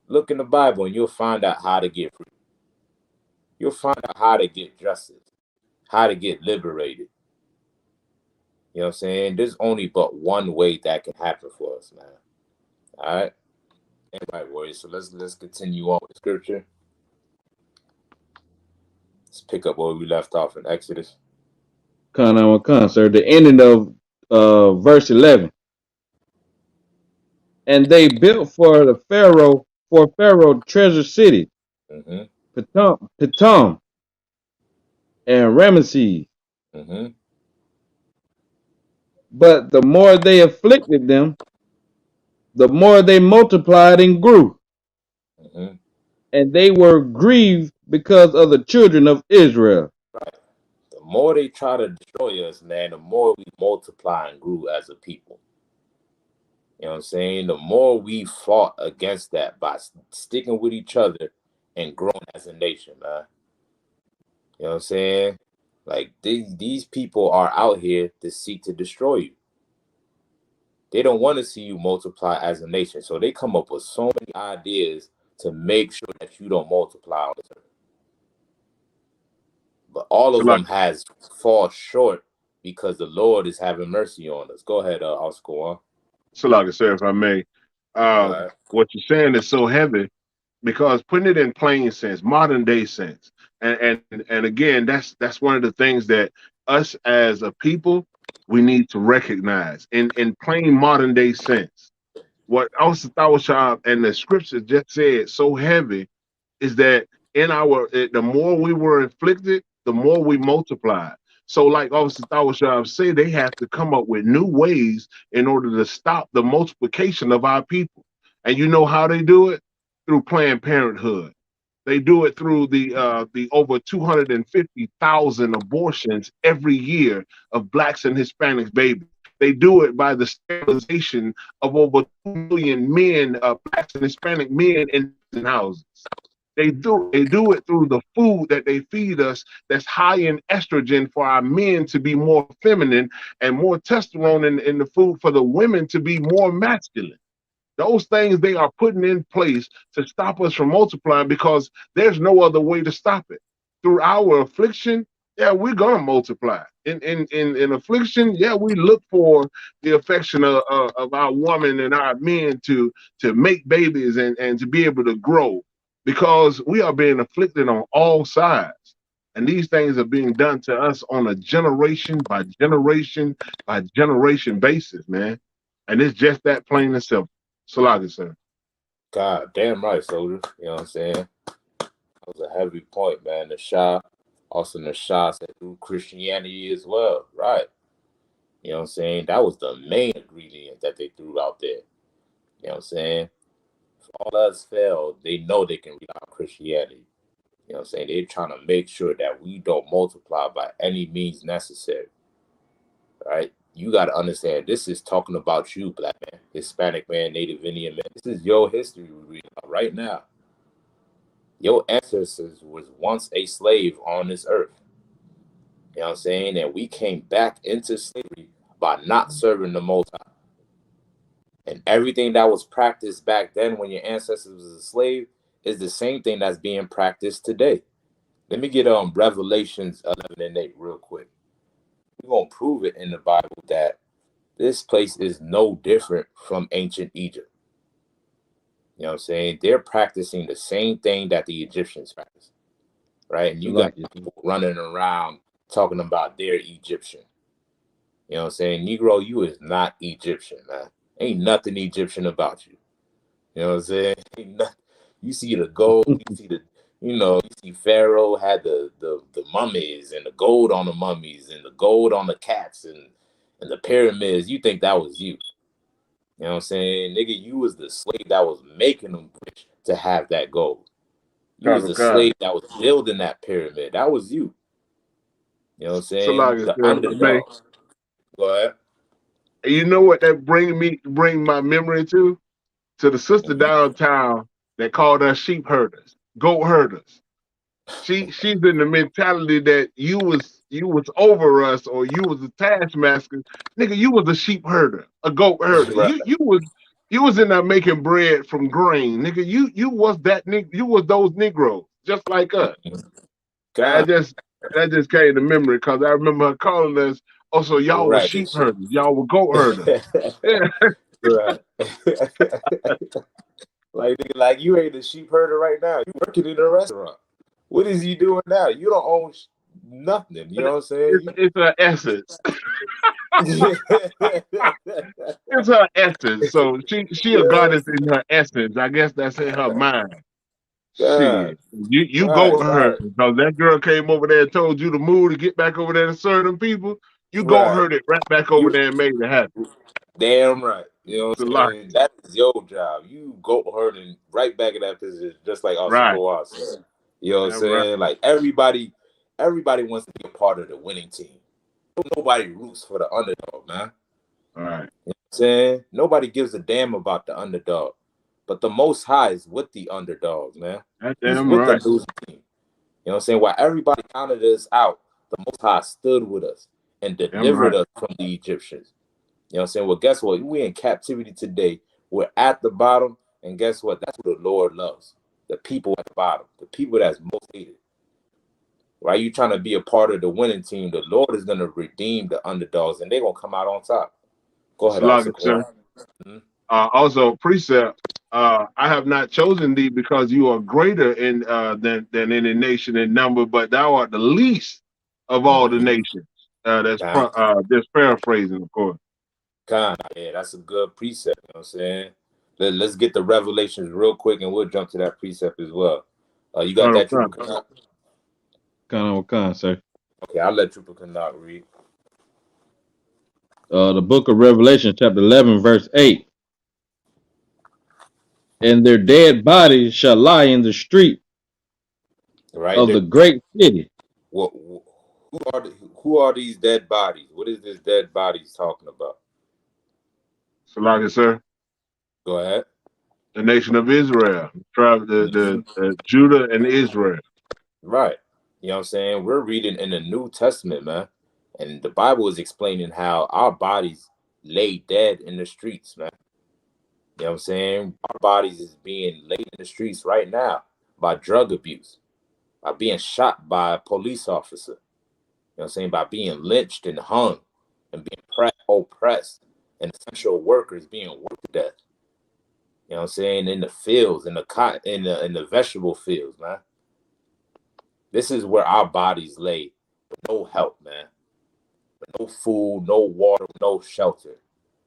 Look in the Bible and you'll find out how to get free. You'll find out how to get justice, how to get liberated. You know what I'm saying? There's only but one way that can happen for us, man. All right? Everybody worries. So let's continue on with scripture. Let's pick up where we left off in Exodus. Sir. The ending of verse 11. And they built for Pharaoh treasure city, Mm-hmm. Pitom and Ramesses. Mm-hmm. But the more they afflicted them, the more they multiplied and grew, Mm-hmm. and they were grieved because of the children of Israel. Right. The more they try to destroy us, man, the more we multiply and grew as a people. You know what I'm saying? The more we fought against that by sticking with each other and growing as a nation, man. You know what I'm saying? Like these people are out here to seek to destroy you. They don't want to see you multiply as a nation. So they come up with so many ideas to make sure that you don't multiply on this earth. But all So of like them has fall short because the Lord is having mercy on us. Go ahead, Oscar. so like I said, if I may, Go ahead. what you're saying is so heavy because putting it in plain sense, modern day sense, and again, that's one of the things that us as a people we need to recognize in plain modern day sense. What also Thawashab and the scripture just said so heavy is that in our the more we were inflicted, the more we multiplied. So, like Officer Thawashab say, they have to come up with new ways in order to stop the multiplication of our people. And you know how they do it? Through Planned Parenthood. They do it through the over 250,000 abortions every year of blacks and Hispanics babies. They do it by the sterilization of over 2 million men, blacks and Hispanic men in houses. They do it through the food that they feed us that's high in estrogen for our men to be more feminine and more testosterone in the food for the women to be more masculine. Those things they are putting in place to stop us from multiplying because there's no other way to stop it. Through our affliction, yeah, we're gonna multiply. In affliction, yeah, we look for the affection of our woman and our men to make babies and to be able to grow because we are being afflicted on all sides. And these things are being done to us on a generation by generation by generation basis, man. And it's just that plain and simple. Salaga, sir. God damn right, soldier. You know what I'm saying? That was a heavy point, man. The Shah, also the Shah said through Christianity as well, right? You know what I'm saying? That was the main ingredient that they threw out there. You know what I'm saying? If all else failed, they know they can read out Christianity. You know what I'm saying? They're trying to make sure that we don't multiply by any means necessary, right? You got to understand, this is talking about you, black man, Hispanic man, Native Indian man. This is your history we're reading about right now. Your ancestors was once a slave on this earth. You know what I'm saying? And we came back into slavery by not serving the Most High. And everything that was practiced back then when your ancestors was a slave is the same thing that's being practiced today. Let me get Revelations 11 and 8 real quick. We're going to prove it in the Bible that this place is no different from ancient Egypt. You know what I'm saying? They're practicing the same thing that the Egyptians practiced, right? And you got Salakia. people running around talking about they're Egyptian. You know what I'm saying? Negro, you is not Egyptian, man. Ain't nothing Egyptian about you. You know what I'm saying? You see the gold, you see you see Pharaoh had the mummies and the gold on the mummies and the gold on the cats and the pyramids. You think that was you. You know what I'm saying? Nigga, you was the slave that was making them rich to have that gold. You was the God. slave that was building that pyramid. That was you. You know what I'm saying? Salaga, The sir. If I may. underdog. Go ahead. And you know what that bring my memory to? To the sister Mhm. downtown that called us sheep herders, goat herders. She's in the mentality that you was over us or you was a taskmaster. Nigga, you was a sheep herder, a goat herder. Right. You was in there making bread from grain. Nigga, you was you was those Negroes, just like us. I God. just that just came to memory because I remember her calling us, oh, so y'all were Right. sheep herders, y'all were goat herders. Yeah, Right. like you ain't a sheep herder right now. You working in a restaurant. What is you doing now? You don't own nothing. You know what I'm saying? it's her essence. You... It's her essence. So she a yes. goddess in her essence. I guess that's in her mind. God. Shit. You Right. go her Right. because that girl came over there and told you to move to get back over there to certain people. You go Right. herd it right back over You there and made it happen. damn right. You know It's what a I'm lot. saying? That is your job. You go herding right back in that position, just like Oscar Right. Boas said. You know what I'm That's right. saying? Like everybody wants to be a part of the winning team. Nobody roots for the underdog, man. All right. You know what I'm saying? Nobody gives a damn about the underdog. But the Most High is with the underdogs, man. That's He's damn with the right. losing team. You know what I'm saying? While everybody counted us out, the Most High stood with us and Damn delivered right. us from the Egyptians. You know what I'm saying? Well, guess what? We in captivity today. We're at the bottom. And guess what? That's what the Lord loves. The people at the bottom. The people that's most hated. right? You trying to be a part of the winning team. The Lord is going to redeem the underdogs, and they're going to come out on top. Go ahead, Salaki, Isaac. sir. Mhm. Also, precept. I have not chosen thee because you are greater in than any nation in number, but thou art the least of all the nations. Con, That's paraphrasing, of course. yeah, that's a good precept. You know what I'm saying? Let's get the revelations real quick, and we'll jump to that precept as well. You got Kind that, of, Trooper kind Canuck? Con, sir. Okay, I'll let Trooper Canuck read. The book of Revelation, chapter 11, verse 8. And their dead bodies shall lie in the street Right of there. the great city. What? Who are these dead bodies? What is this dead bodies talking about? Salaki, sir. Go ahead. The nation of Israel, tribe, Mhm. the Judah and Israel. Right. You know what I'm saying? We're reading in the New Testament, man. And the Bible is explaining how our bodies lay dead in the streets, man. You know what I'm saying? Our bodies is being laid in the streets right now by drug abuse, by being shot by a police officer. You know what I'm saying? By being lynched and hung and being oppressed and essential workers being worked to death. You know what I'm saying? In the fields, in the cotton, in the vegetable fields, man. This is where our bodies lay with no help, man. With no food, no water, no shelter.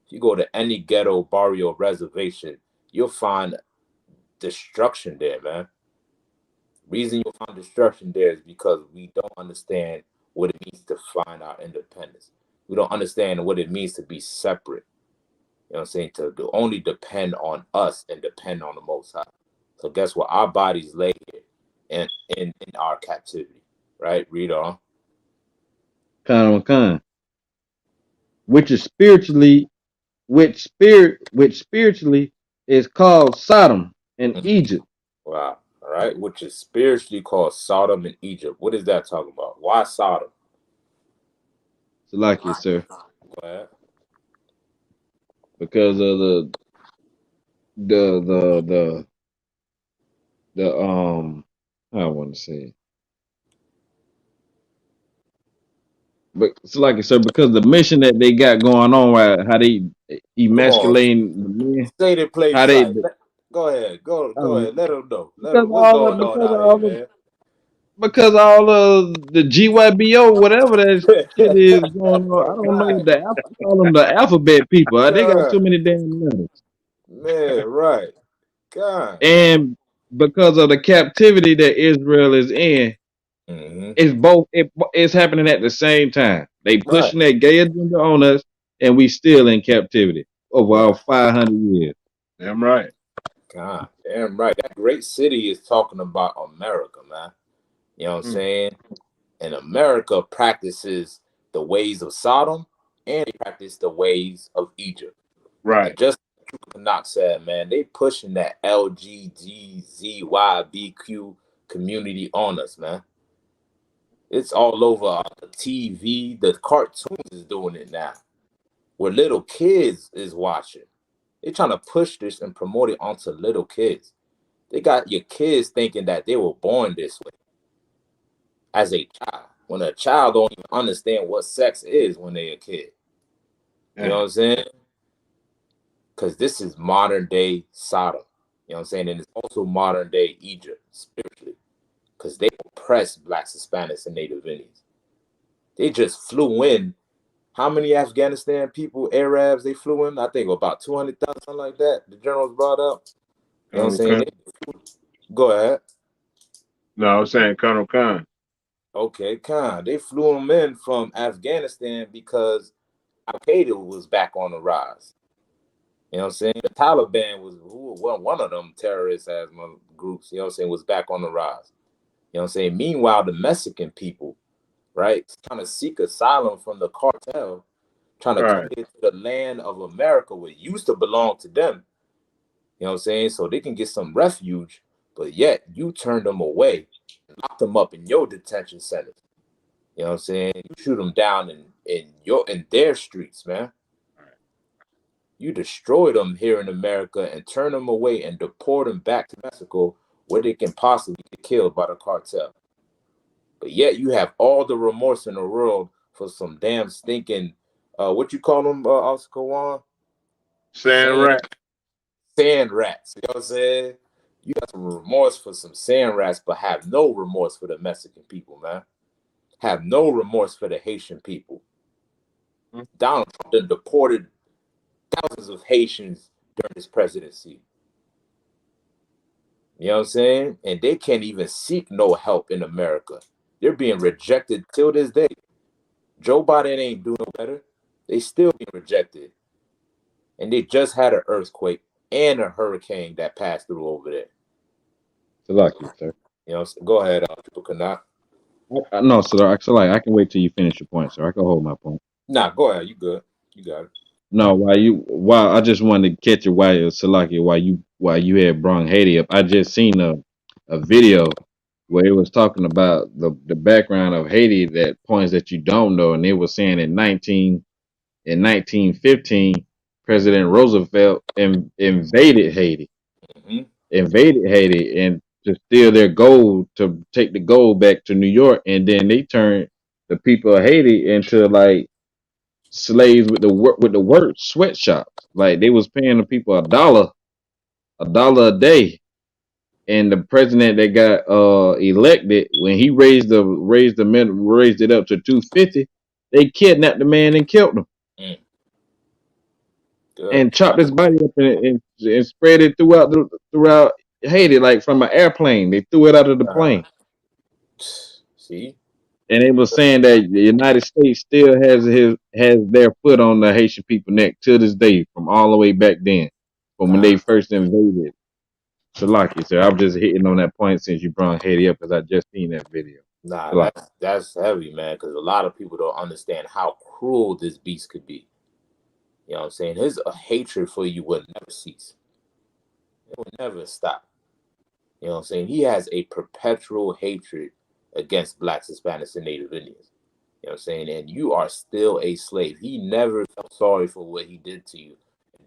If you go to any ghetto, barrio, reservation, you'll find destruction there, man. Reason you'll find destruction there is because we don't understand what it means to find our independence. We don't understand what it means to be separate. You know what I'm saying? To only depend on us and depend on the Most High. So guess what? Our bodies lay here in our captivity, right? Read on. Con, which is which spiritually is called Sodom and Egypt. Wow. All right. Which is spiritually called Sodom and Egypt. What is that talking about? Why Sodom? Salakia, sir. Go ahead. Because of the the the the how I want to say it. But Salakia, sir, because the mission that they got going on, right, how they Come on. emasculating the men, Say the place how they site. Go ahead. Go um, ahead. Let them know. Let because them. What's all of going on because out here, all of man? because all of the GYBO, whatever that shit is going on. I don't know God. what I call them the alphabet people. They got too God. many damn letters. Man, right. God. And because of the captivity that Israel is in, Mm-hmm. it's happening at the same time. They Right. pushing that gay agenda on us, and we still in captivity over Right. our 500 years. Damn right. God. Damn right. That great city is talking about America, man. You know what I'm Mm, saying? And America practices the ways of Sodom and they practice the ways of Egypt. right. And just like Knox said, man, they pushing that LGBTQIBQ community on us, man. It's all over the TV. The cartoons is doing it now, where little kids is watching. They're trying to push this and promote it onto little kids. They got your kids thinking that they were born this way as a child. When a child don't even understand what sex is when they're a kid. You know Yeah. what I'm saying? Because this is modern day Sodom. You know what I'm saying? And it's also modern day Egypt spiritually. Because they oppress blacks, Hispanics, and Native Indians. They just flew in. How many Afghanistan people, Arabs, they flew in? I think about 200,000, something like that. The generals brought up. You know what I'm Colonel saying? Khan. Go ahead. No, I was saying Colonel Khan. Okay, Khan. They flew them in from Afghanistan because Al Qaeda was back on the rise. You know what I'm saying? The Taliban was one of them terrorist ass groups, you know what I'm saying, was back on the rise. You know what I'm saying? Meanwhile, the Mexican people, right, trying to seek asylum from the cartel, trying to come Right. into the land of America, what used to belong to them. You know what I'm saying? So they can get some refuge, but yet you turn them away, lock them up in your detention centers. You know what I'm saying? You shoot them down in their streets, man. You destroy them here in America and turn them away and deport them back to Mexico where they can possibly get killed by the cartel. But yet you have all the remorse in the world for some damn stinking, what you call them, Oscar Wan? Sand rat. Sand rats. You know what I'm saying? You got some remorse for some sand rats, but have no remorse for the Mexican people, man. Have no remorse for the Haitian people. Donald Trump deported thousands of Haitians during his presidency. You know what I'm saying? And they can't even seek no help in America. They're being rejected till this day. Joe Biden ain't doing no better. They still being rejected. And they just had an earthquake and a hurricane that passed through over there. Salaki, sir. You know, go ahead, people cannot. No, sir. I can wait till you finish your point, sir. I can hold my point. Nah, go ahead. You good. You got it. No, while I just wanted to catch it while Salaki, while you had brung Haiti up. I just seen a video where it was talking about the background of Haiti that points that you don't know, and it was saying in 1915, President Roosevelt invaded Haiti, Mm-hmm. and to steal their gold, to take the gold back to New York, and then they turned the people of Haiti into like slaves with the work sweatshops. Like they was paying the people a dollar a day. And the president that got elected, when he raised it up to 250, they kidnapped the man and killed him Mm. Good. and chopped his body up and spread it throughout Haiti, like from an airplane. They threw it out of the plane. See? And they was saying that the United States still has their foot on the Haitian people neck to this day, from all the way back then, from when they first invaded. So, like you said, I'm just hitting on that point since you brought Haiti up because I just seen that video. Nah, So, like, that's heavy, man, because a lot of people don't understand how cruel this beast could be. You know what I'm saying? His hatred for you will never cease. It will never stop. You know what I'm saying? He has a perpetual hatred against blacks, Hispanics, and Native Indians. You know what I'm saying? And you are still a slave. He never felt sorry for what he did to you,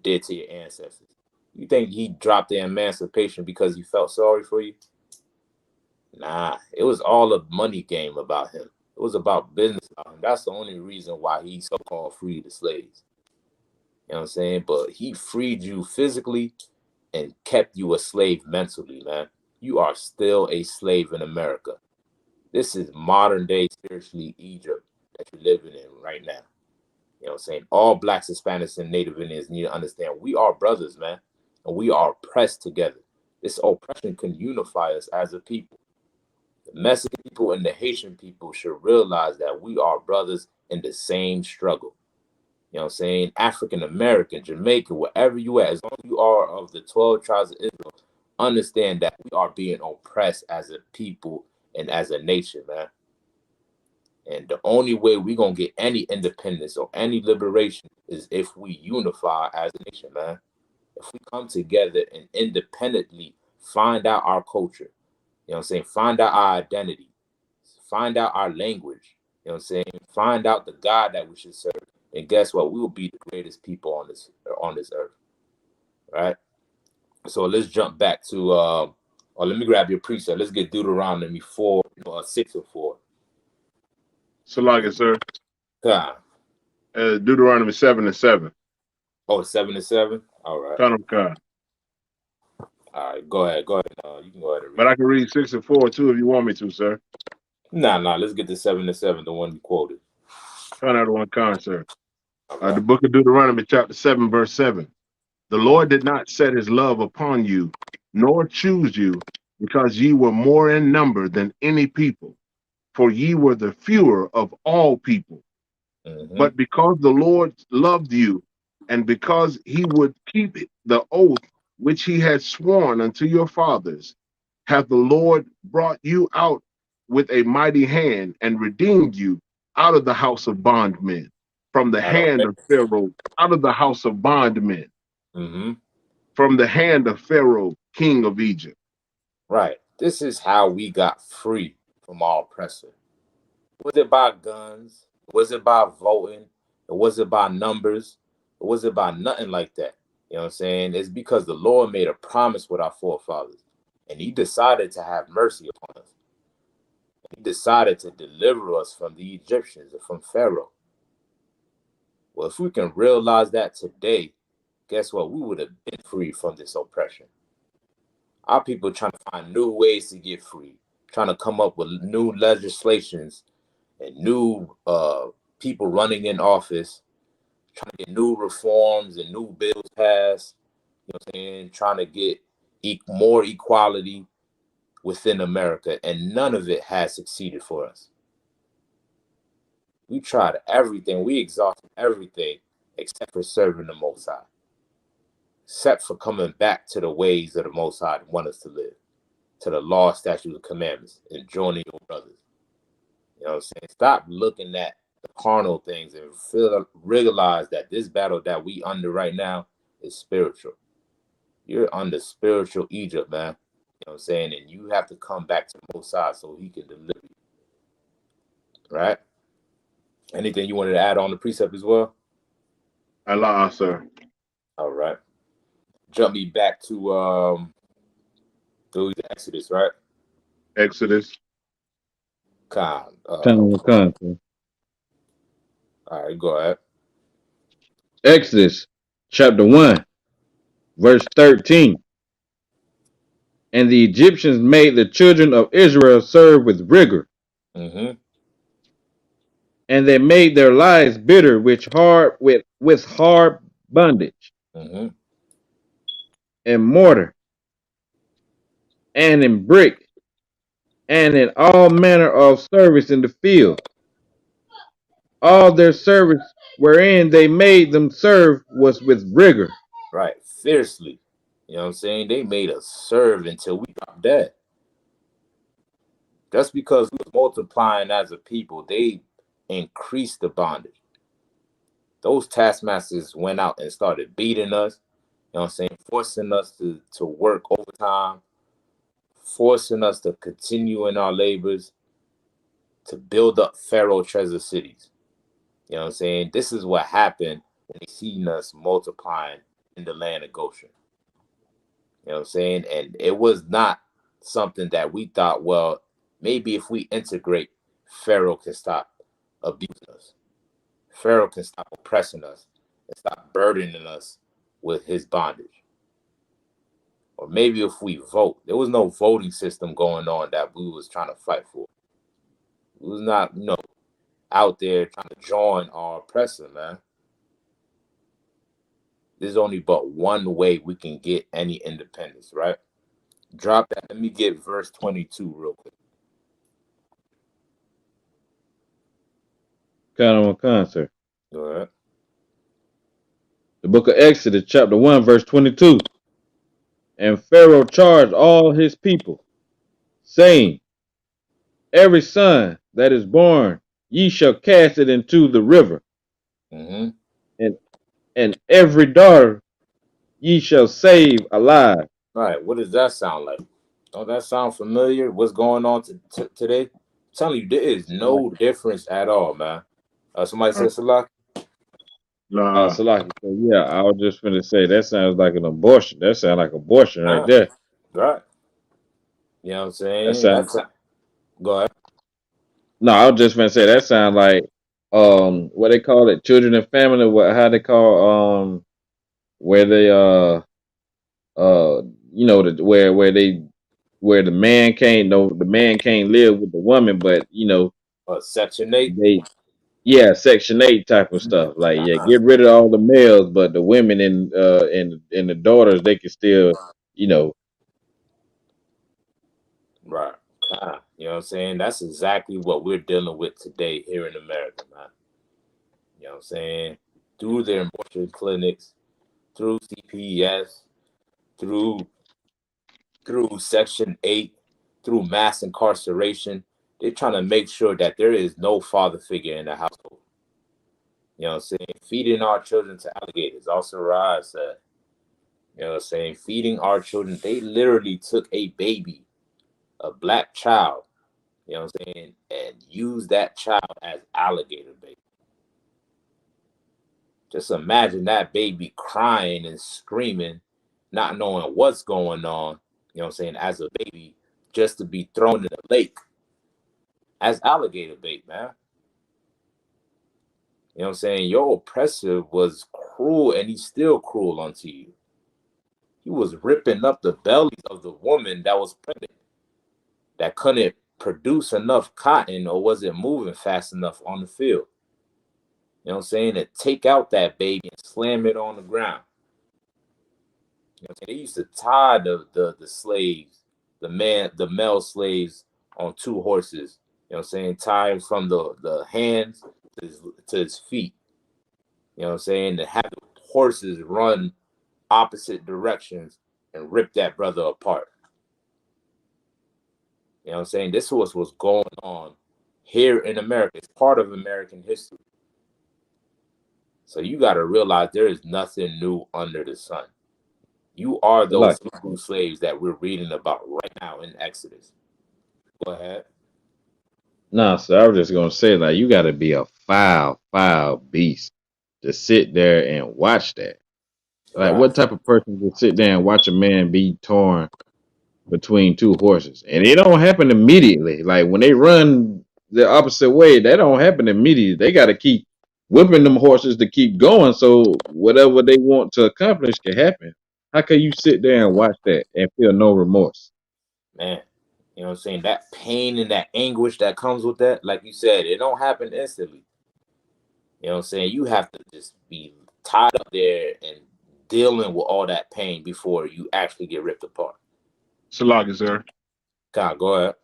did to your ancestors. You think he dropped the emancipation because he felt sorry for you? Nah, it was all a money game about him. It was about business about him. That's the only reason why he so-called freed the slaves. You know what I'm saying? But he freed you physically and kept you a slave mentally, man. You are still a slave in America. This is modern day, spiritually, Egypt that you're living in right now. You know what I'm saying? All blacks, Hispanics, and Native Indians need to understand we are brothers, man. And we are oppressed together. This oppression can unify us as a people. The Mexican people and the Haitian people should realize that we are brothers in the same struggle. You know what I'm saying? African American, Jamaican, wherever you at, as long as you are of the 12 tribes of Israel, understand that we are being oppressed as a people and as a nation, man. And the only way we're going to get any independence or any liberation is if we unify as a nation, man. If we come together and independently find out our culture, you know what I'm saying? Find out our identity, find out our language, you know what I'm saying? Find out the God that we should serve. And guess what? We will be the greatest people on this earth. Right? So let's jump back to or let me grab your precept. Let's get Deuteronomy 4, 6 or 4. So, like it, sir. God. Deuteronomy 7:7. Oh, 7 and 7? All right. Son of God. All right, go ahead. Go ahead. You can go ahead and read. But I can read 6 and 4 too if you want me to, sir. Nah. Let's get to 7 and 7, the one you quoted. Turn out one con, sir. The book of Deuteronomy, chapter 7, verse 7. The Lord did not set his love upon you, nor choose you, because ye were more in number than any people, for ye were the fewer of all people. Mm-hmm. But because the Lord loved you, and because he would keep the oath which he had sworn unto your fathers, hath the Lord brought you out with a mighty hand and redeemed you out of the house of bondmen, from the hand of Pharaoh, out of the house of bondmen, from the hand of Pharaoh, king of Egypt. Right. This is how we got free from our oppressor. Was it by guns? Was it by voting? Or was it by numbers? Or was it by nothing like that? You know what I'm saying? It's because the Lord made a promise with our forefathers, and he decided to have mercy upon us. He decided to deliver us from the Egyptians or from Pharaoh. Well, if we can realize that today, guess what? We would have been free from this oppression. Our people trying to find new ways to get free, trying to come up with new legislations and new people running in office, trying to get new reforms and new bills passed. You know what I'm saying? Trying to get more equality within America, and none of it has succeeded for us. We tried everything. We exhausted everything except for serving the Most High, except for coming back to the ways of the Most High and want us to live, to the law, statutes, and commandments, and joining your brothers. You know what I'm saying? Stop looking at the carnal things and realize that this battle that we under right now is spiritual. You're under spiritual Egypt, man. You know what I'm saying? And you have to come back to the Most High so he can deliver you. Right? Anything you wanted to add on the precept as well? Allah, sir. All right. Jump me back to the Exodus, right? Exodus. Time will come, sir. All right, go ahead. Exodus chapter 1, verse 13. And the Egyptians made the children of Israel serve with rigor, Mm-hmm. and they made their lives bitter with hard bondage Mm-hmm. and mortar and in brick and in all manner of service in the field. All their service wherein they made them serve was with rigor. Right. Fiercely. You know what I'm saying? They made us serve until we dropped dead. Just because we was multiplying as a people, they increased the bondage. Those taskmasters went out and started beating us, you know what I'm saying, forcing us to work overtime, forcing us to continue in our labors, to build up Pharaoh treasure cities. You know what I'm saying? This is what happened when they seen us multiplying in the land of Goshen. You know what I'm saying? And it was not something that we thought, well, maybe if we integrate, Pharaoh can stop abusing us. Pharaoh can stop oppressing us and stop burdening us with his bondage. Or maybe if we vote, there was no voting system going on that we was trying to fight for. We was not, out there trying to join our oppressor, man. There's only but one way we can get any independence, right? Drop that. Let me get verse 22 real quick. Kind of concert. All right. The book of Exodus, chapter 1, verse 22. And Pharaoh charged all his people, saying, every son that is born, ye shall cast it into the river, Mm-hmm. and every daughter ye shall save alive. All right. What does that sound like? Don't that sound familiar? What's going on today? I'm telling you, there is no difference at all, man. Somebody said Salak? Nah. Salaki, so yeah, I was just going to say that sounds like an abortion. That sounds like abortion right there. Right. You know what I'm saying? Sounds, go ahead. no, I was just going to say that sounds like what they call it, children and family. How they call where they where the man can't live with the woman, but Section 8. Section 8 type of stuff. Like, get rid of all the males, but the women and the daughters, they can still, Right. You know what I'm saying? That's exactly what we're dealing with today here in America, man. You know what I'm saying? Through their abortion clinics, through CPS, through Section 8, through mass incarceration, they're trying to make sure that there is no father figure in the household. You know what I'm saying? Feeding our children to alligators. Also, Rise said, you know what I'm saying? Feeding our children. They literally took a baby, a black child, you know what I'm saying, and used that child as alligator bait. Just imagine that baby crying and screaming, not knowing what's going on, you know what I'm saying, as a baby, just to be thrown in a lake. as alligator bait, man. You know what I'm saying? Your oppressor was cruel, and he's still cruel unto you. He was ripping up the bellies of the woman that was pregnant, that couldn't produce enough cotton or wasn't moving fast enough on the field. You know what I'm saying? To take out that baby and slam it on the ground. You know what I'm saying? They used to tie the slaves, the male slaves on two horses. You know what I'm saying? Tie him from the hands to his feet. You know what I'm saying? To have the horses run opposite directions and rip that brother apart. You know what I'm saying? This was what's going on here in America. It's part of American history. So you got to realize there is nothing new under the sun. You are those Like, Hebrew slaves that we're reading about right now in Exodus. Go ahead. nah, sir, I was just gonna say, like, you gotta be a foul beast to sit there and watch that. Like, Right. what type of person would sit there and watch a man be torn between two horses? And it don't happen immediately. Like when they run the opposite way, that don't happen immediately. They gotta keep whipping them horses to keep going so whatever they want to accomplish can happen. How can you sit there and watch that and feel no remorse? Man. You know what I'm saying? That pain and that anguish that comes with that, like you said, it don't happen instantly. You know what I'm saying? You have to just be tied up there and dealing with all that pain before you actually get ripped apart. Salagi, sir. God, go ahead.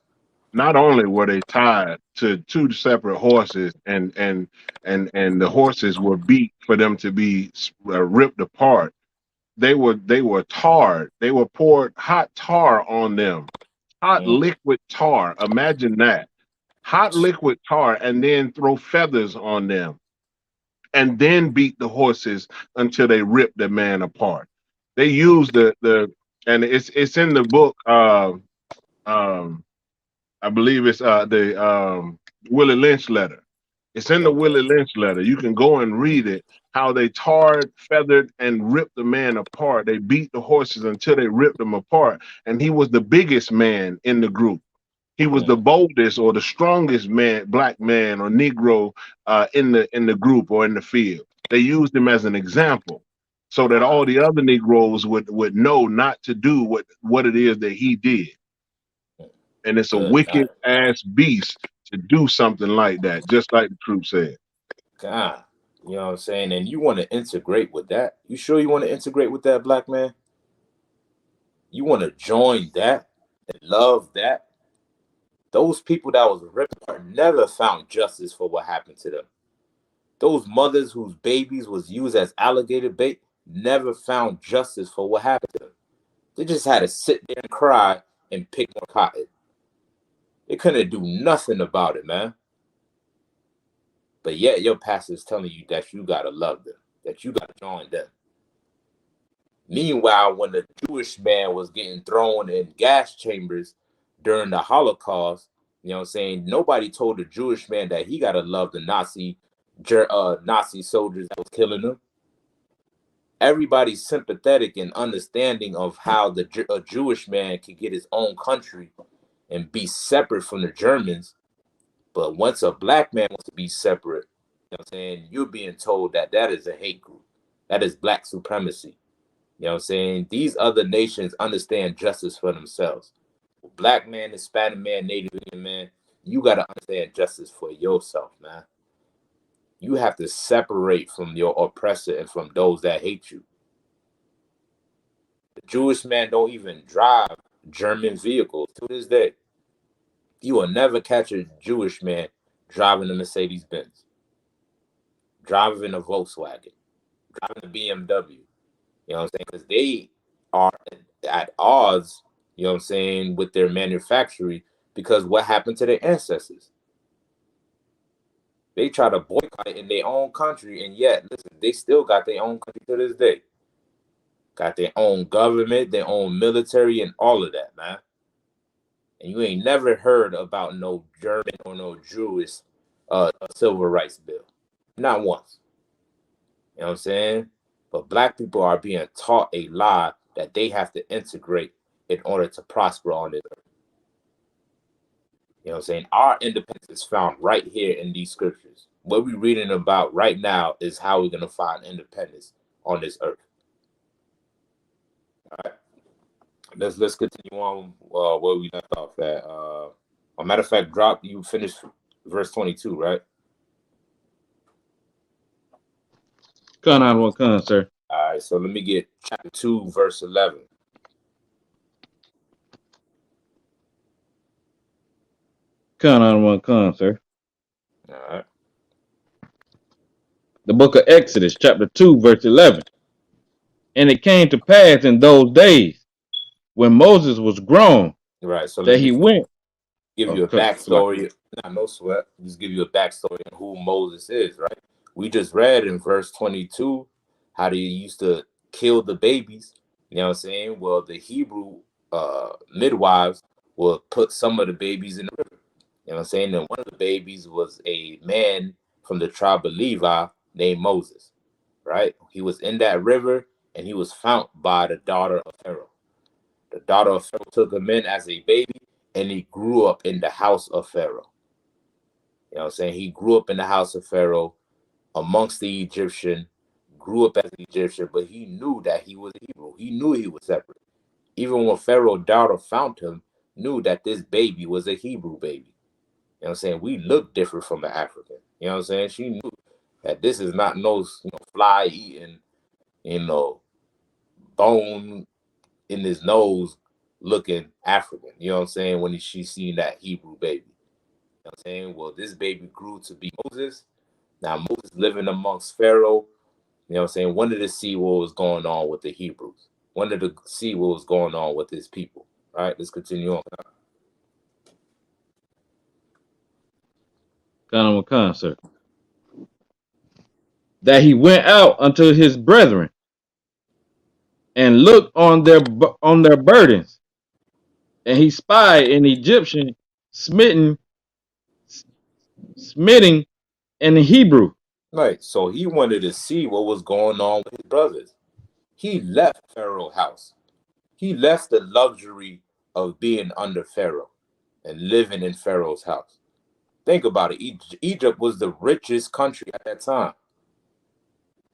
Not only were they tied to two separate horses, and the horses were beat for them to be ripped apart. They were tarred. They were poured hot tar on them, hot Mm, liquid tar. Imagine that, hot liquid tar, and then throw feathers on them, and then beat the horses until they ripped the man apart. They used the and it's in the book. Um, I believe it's the Willie Lynch letter. It's in the okay. Willie Lynch letter. You can go and read it. How they tarred, feathered, and ripped the man apart. They beat the horses until they ripped them apart. And he was the biggest man in the group. He was the Mm, boldest or the strongest man, black man or Negro in the group or in the field. They used him as an example, so that wow. all the other Negroes would know not to do what it is that he did. And it's a Good wicked God. ass beast to do something like that, just like the troop said. God. You know what I'm saying? And you want to integrate with that? You sure you want to integrate with that, black man? You want to join that and love that? Those people that was ripped apart never found justice for what happened to them. Those mothers whose babies was used as alligator bait never found justice for what happened to them. They just had to sit there and cry and pick more cotton. They couldn't do nothing about it, man. But yet your pastor is telling you that you gotta love them, that you gotta join them. Meanwhile, when the Jewish man was getting thrown in gas chambers during the Holocaust, you know what I'm saying? Nobody told the Jewish man that he gotta love the Nazi soldiers that was killing him. Everybody's sympathetic and understanding of how a Jewish man can get his own country and be separate from the Germans. But once a black man wants to be separate, you know what I'm saying, you're being told that that is a hate group. That is black supremacy. You know what I'm saying? These other nations understand justice for themselves. Black man, Hispanic man, Native Indian man, you got to understand justice for yourself, man. You have to separate from your oppressor and from those that hate you. The Jewish man don't even drive German vehicles to this day. You will never catch a Jewish man driving a Mercedes Benz, driving a Volkswagen, driving a BMW. You know what I'm saying? Because they are at odds, you know what I'm saying, with their manufacturing because what happened to their ancestors? They try to boycott it in their own country, and yet, listen, they still got their own country to this day. Got their own government, their own military, and all of that, man. And you ain't never heard about no German or no Jewish civil rights bill. Not once. You know what I'm saying? But black people are being taught a lie that they have to integrate in order to prosper on it. You know You know what I'm saying? Our independence is found right here in these scriptures. What we're reading about right now is how we're going to find independence on this earth. All right. Let's continue on where we left off at. A matter of fact, drop, you finished verse 22, right? Con out one con, sir. All right, so let me get chapter 2, verse 11. Con out one con, sir. All right. The book of Exodus, chapter 2, verse 11. And it came to pass in those days when Moses was grown Right. So that let me he went. give Oh, you a like, backstory. Nah, no sweat. Just give you a backstory on who Moses is, right? We just read in verse 22 how they used to kill the babies. You know what I'm saying? Well, the Hebrew midwives would put some of the babies in the river. You know what I'm saying? And one of the babies was a man from the tribe of Levi named Moses, right? He was in that river and he was found by the daughter of Pharaoh. The daughter of Pharaoh took him in as a baby and he grew up in the house of Pharaoh. You know what I'm saying? He grew up in the house of Pharaoh amongst the Egyptian, grew up as an Egyptian, but he knew that he was a Hebrew. He knew he was separate. Even when Pharaoh's daughter found him, knew that this baby was a Hebrew baby. You know what I'm saying? We look different from an African. You know what I'm saying? She knew that this is not no fly eating, bone in his nose looking African. You know what I'm saying? When she seen that Hebrew baby. You know what I'm saying? Well, this baby grew to be Moses. Now Moses living amongst Pharaoh. You know what I'm saying? Wanted to see what was going on with the Hebrews. Wanted to see what was going on with his people. All right, let's continue on. con out one con, sir. That he went out unto his brethren and looked on their burdens, and he spied an Egyptian smitting in Hebrew. Right. So he wanted to see what was going on with his brothers. He left Pharaoh's house. He left the luxury of being under Pharaoh and living in Pharaoh's house. Think about it. Egypt was the richest country at that time.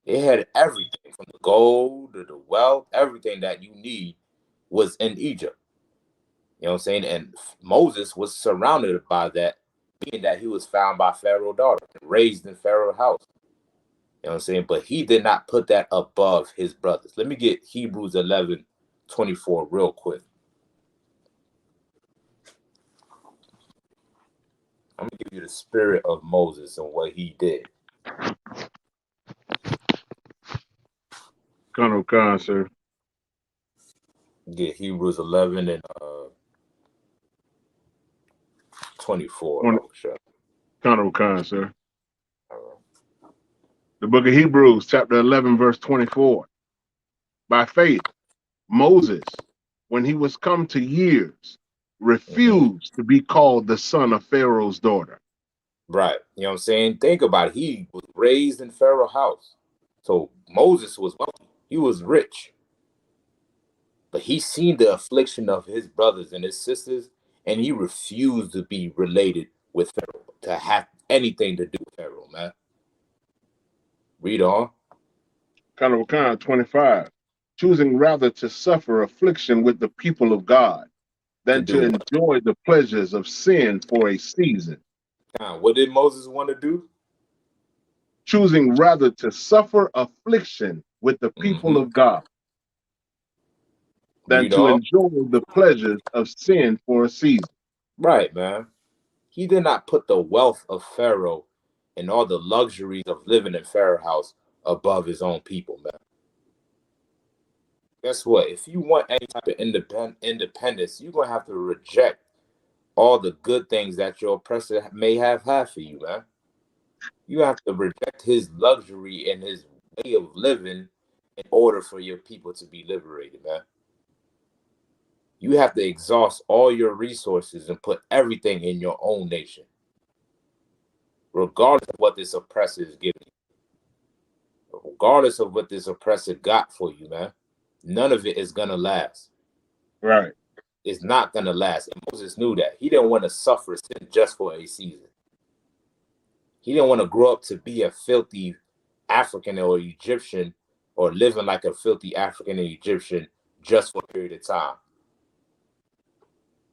It had everything from the gold to the wealth, everything that you need was in Egypt. You know what I'm saying? And Moses was surrounded by that, being that he was found by Pharaoh's daughter, raised in Pharaoh's house. You know what I'm saying? But he did not put that above his brothers. Let me get Hebrews 11:24 real quick. I'm gonna give you the spirit of Moses and what he did. Colonel Khan, sir. Get Hebrews 11 and 24. One, Oh, sure. Colonel Khan, sir. All right. The book of Hebrews, chapter 11, verse 24. By faith, Moses, when he was come to years, refused to be called the son of Pharaoh's daughter. Right. You know what I'm saying? Think about it. He was raised in Pharaoh's house. So Moses was wealthy. He was rich. But he seen the affliction of his brothers and his sisters, and he refused to be related with Pharaoh, to have anything to do with Pharaoh, man. Read on. Colonel Khan, 25. Choosing rather to suffer affliction with the people of God To than do to what? enjoy the pleasures of sin for a season. What did Moses want to do? Choosing rather to suffer affliction with the people Mm-hmm. of God than Read to on. enjoy the pleasures of sin for a season. Right, man. He did not put the wealth of Pharaoh and all the luxuries of living in Pharaoh's house above his own people, man. Guess what? If you want any type of independence, you're going to have to reject all the good things that your oppressor may have had for you, man. You have to reject his luxury and his way of living in order for your people to be liberated, man. You have to exhaust all your resources and put everything in your own nation, regardless of what this oppressor is giving you, regardless of what this oppressor got for you, man. None of it is gonna last. Right. is not going to last. And Moses knew that. He didn't want to suffer sin just for a season. He didn't want to grow up to be a filthy African or Egyptian, or living like a filthy African and Egyptian just for a period of time.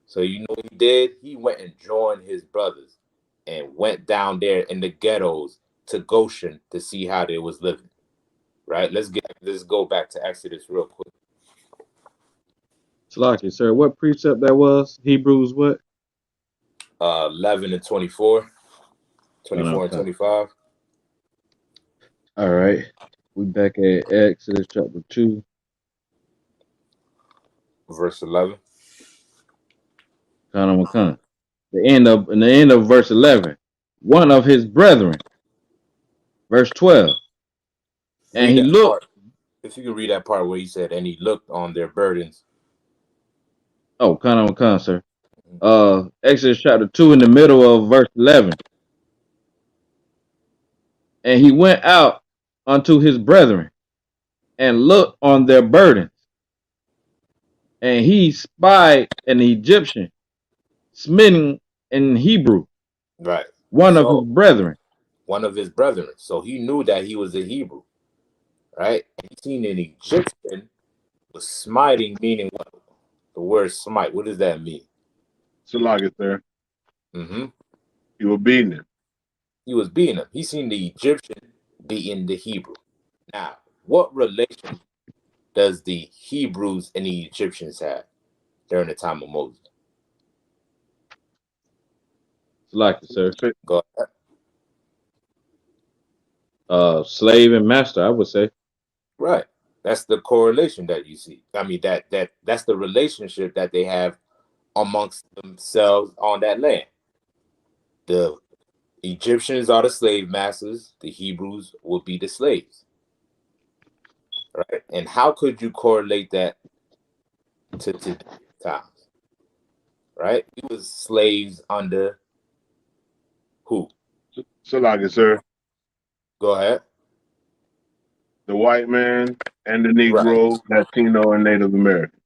So you know what he did? He went and joined his brothers and went down there in the ghettos to Goshen to see how they was living. Right? Let's go back to Exodus real quick. Salaki, sir, what precept that was? Hebrews what? 11 and 24. No, no, 24 and come. 25. All right. We back at Exodus chapter 2. Verse 11. Come. In the end of verse 11. One of his brethren, verse 12. And Read he that looked. part. If you can read that part where he said, and he looked on their burdens. Oh, come, sir. Exodus chapter 2 in the middle of verse 11. And he went out unto his brethren and looked on their burdens. And he spied an Egyptian smitten in Hebrew, Right. one of his So brethren. one of his brethren. So he knew that he was a Hebrew. Right? And he seen an Egyptian was smiting, meaning what? The word smite. What does that mean? Salaki, sir. Mm-hmm. You were beating him. He was beating him. He seen the Egyptian beating the Hebrew. Now, what relation does the Hebrews and the Egyptians have during the time of Moses? Salaki, sir. Go ahead. Slave and master, I would say. Right. That's the correlation that you see. I mean, that's the relationship that they have amongst themselves on that land. The Egyptians are the slave masters. The Hebrews will be the slaves. Right. And how could you correlate that to today's times? Right. He was slaves under who? Salaki, sir. Go ahead. The white man and the Right. Negro, Latino, and Native American.